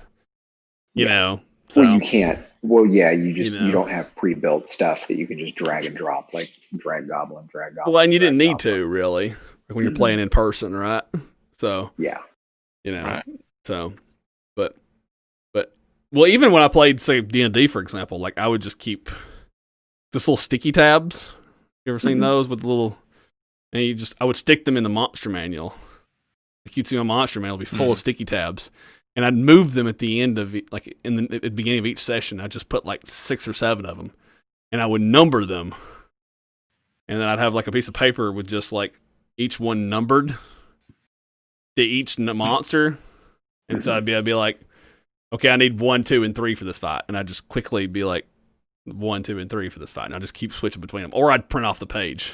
So you can't. Well, you don't have pre-built stuff that you can just drag and drop, like drag goblin. Well, and you didn't need to really, like when you're playing in person, right? So right. So, but. Well, even when I played, say, D&D, for example, like I would just keep just little sticky tabs. You ever seen those with the little? And I would stick them in the monster manual. Like you'd see my monster manual be full of sticky tabs, and I'd move them at the end of at the beginning of each session. I'd just put like 6 or 7 of them, and I would number them, and then I'd have like a piece of paper with just like each one numbered to each monster, and so I'd be like, okay, I need 1, 2, and 3 for this fight. And I'd just quickly be like, 1, 2, and 3 for this fight. And I'd just keep switching between them. Or I'd print off the page.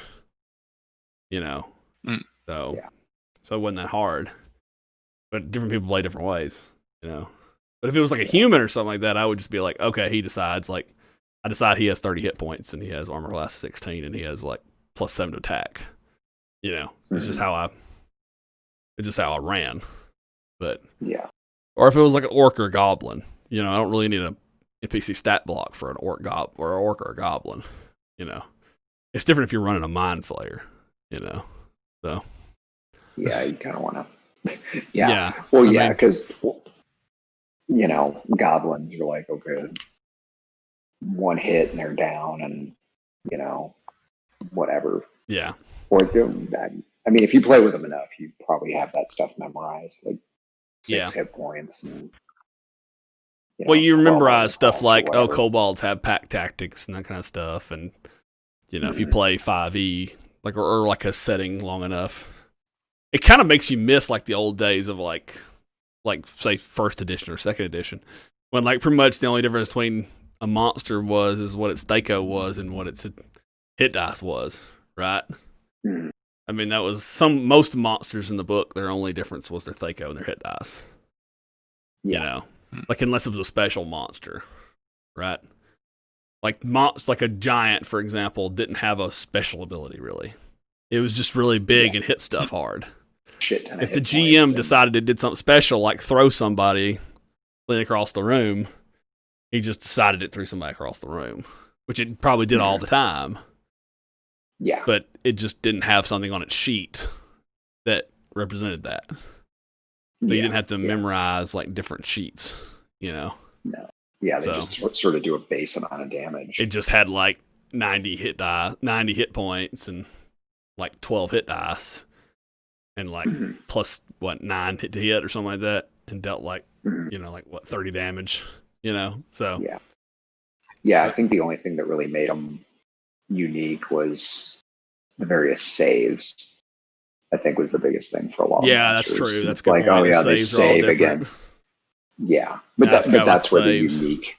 So it wasn't that hard. But different people play different ways, But if it was like a human or something like that, I would just be like, okay, he decides, like, I decide he has 30 hit points, and he has armor class 16, and he has, like, +7 to attack. It's just how I ran. But or if it was like an orc or a goblin, I don't really need a NPC stat block for an orc or a goblin. It's different if you're running a mind flayer. So you kind of want to. Well, because goblins are like, okay, 1 hit and they're down, and whatever. Yeah. Or if you play with them enough, you probably have that stuff memorized, like 6 hit points. And, well, you memorize stuff like, kobolds have pack tactics and that kind of stuff, and if you play 5e, like or like a setting long enough, it kind of makes you miss like the old days of like say 1st edition or 2nd edition, when like pretty much the only difference between a monster is what its Thaco was and what its hit dice was, right? I mean, that was most monsters in the book, their only difference was their Thaco and their hit dice. Like unless it was a special monster, right? Like a giant, for example, didn't have a special ability really. It was just really big and hit stuff hard. If the GM decided it did something special, like throw somebody across the room, he just decided it threw somebody across the room, which it probably did all the time. Yeah. But it just didn't have something on its sheet that represented that. So you didn't have to memorize like different sheets, No. Yeah, they just sort of do a base amount of damage. It just had like 90 hit points and like 12 hit dice and like plus 9 hit to hit or something like that, and dealt like like 30 damage, So I think the only thing that really made them unique was the various saves. I think was the biggest thing for a lot of monsters. That's true. That's like, point. They save against. Yeah, but that's where the unique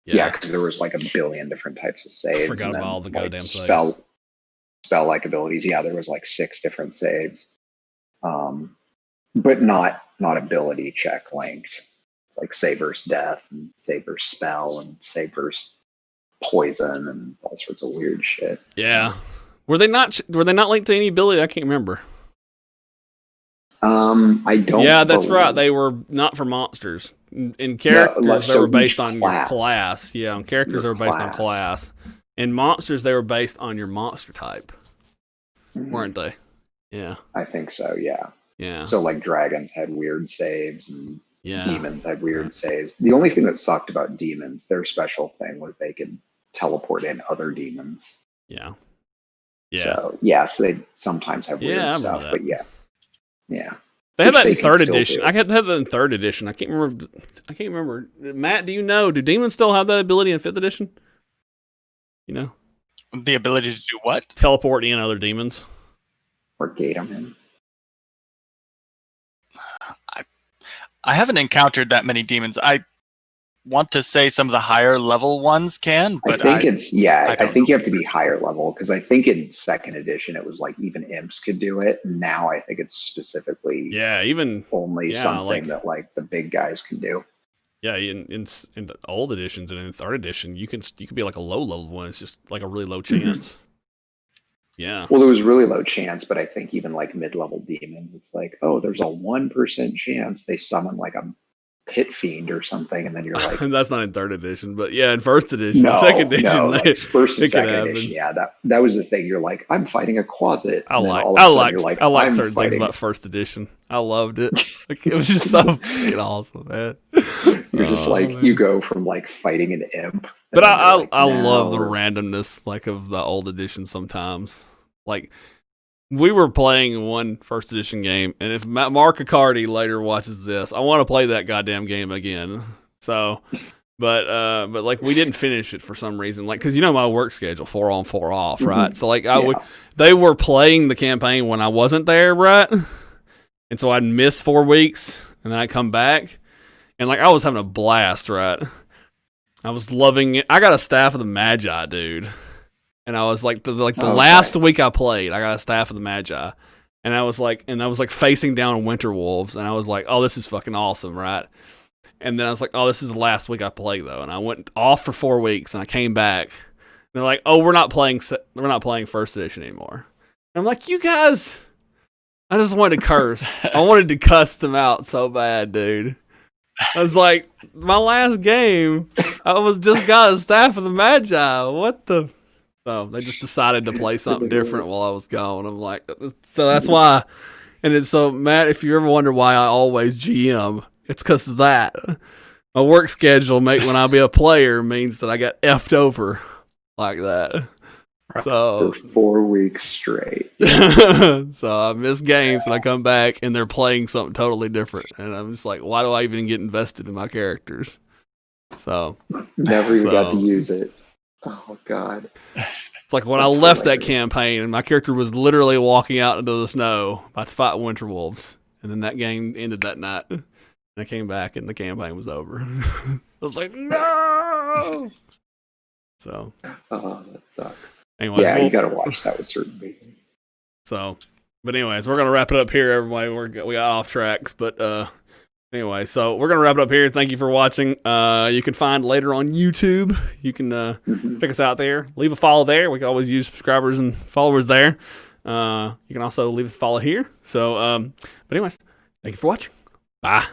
Yeah, because there was like a billion different types of saves. I forgot and about then, all the like, goddamn saves. spell-like abilities. Yeah, there was like 6 different saves, but not ability check linked. It's like save versus death and save versus spell and save versus poison and all sorts of weird shit. Yeah. Were they not linked to any ability? I can't remember. I don't. Yeah, that's believe. right. They were not for monsters. In characters, they were based on your class. Yeah, on characters, they were based on class. In monsters, they were based on your monster type, weren't they? Yeah. I think so, yeah. Yeah. So, like, dragons had weird saves and Yeah. demons had weird saves. The only thing that sucked about demons, their special thing was they could teleport in other demons. Yeah. Yeah. So, yeah, so they sometimes have weird stuff, but yeah. They had that in 3rd edition. I had that in 3rd edition. I can't remember. Matt, do you know? Do demons still have that ability in 5th edition? You know, The ability to do what? teleport in other demons. Or gate them in. I haven't encountered that many demons. I want to say some of the higher level ones can, but I think you have to be higher level, because I think in 2nd edition it was like even imps could do it. Now I think it's specifically something that like the big guys can do. Yeah, in the old editions and in 3rd edition, you could be like a low level one. It's just like a really low chance. Yeah. Well, there was really low chance, but I think even like mid-level demons, it's like, oh, there's a 1% chance they summon like a pit fiend or something, and then you're like, that's not in 3rd edition, but yeah, in 1st edition, 2nd edition, like first and 2nd edition, yeah, that was the thing. You're like, I'm fighting a closet. I like certain things about 1st edition. I loved it. Like, it was just so fucking awesome, man. You're just like, man. You go from like fighting an imp, but I love the randomness like of the old edition sometimes. Like, we were playing one 1st edition game, and if Mark Accardi later watches this, I want to play that goddamn game again. So, but like, we didn't finish it for some reason, like, because my work schedule, 4 on 4 off, right? Mm-hmm. So like, they were playing the campaign when I wasn't there, right? And so I'd miss 4 weeks, and then I'd come back, and like, I was having a blast, right? I was loving it. I got a Staff of the Magi, dude. And I was like, the last week I played, I got a Staff of the Magi, and I was like facing down winter wolves, and I was like, oh, this is fucking awesome, right? And then I was like, oh, this is the last week I played though, and I went off for 4 weeks, and I came back, and they're like, oh, we're not playing 1st edition anymore. And I'm like, you guys, I just wanted to curse. I wanted to cuss them out so bad, dude. I was like, my last game, I was just got a Staff of the Magi. What the? So they just decided to play something different while I was gone. I'm like, so that's why. And so, Matt, if you ever wonder why I always GM, it's because of that. My work schedule, when I be a player, means that I got effed over like that. So for 4 weeks straight. So I miss games, and I come back, and they're playing something totally different. And I'm just like, why do I even get invested in my characters? So never even got to use it. Oh, God. It's like when I left that campaign, and my character was literally walking out into the snow about to fight winter wolves. And then that game ended that night. And I came back, and the campaign was over. I was like, no! So. Oh, that sucks. Anyway, yeah, you got to watch that with certainty. So, but anyways, we're going to wrap it up here, everybody. We got off tracks, but anyway, so we're going to wrap it up here. Thank you for watching. You can find later on YouTube. You can check us out there. Leave a follow there. We can always use subscribers and followers there. You can also leave us a follow here. So, but anyways, thank you for watching. Bye.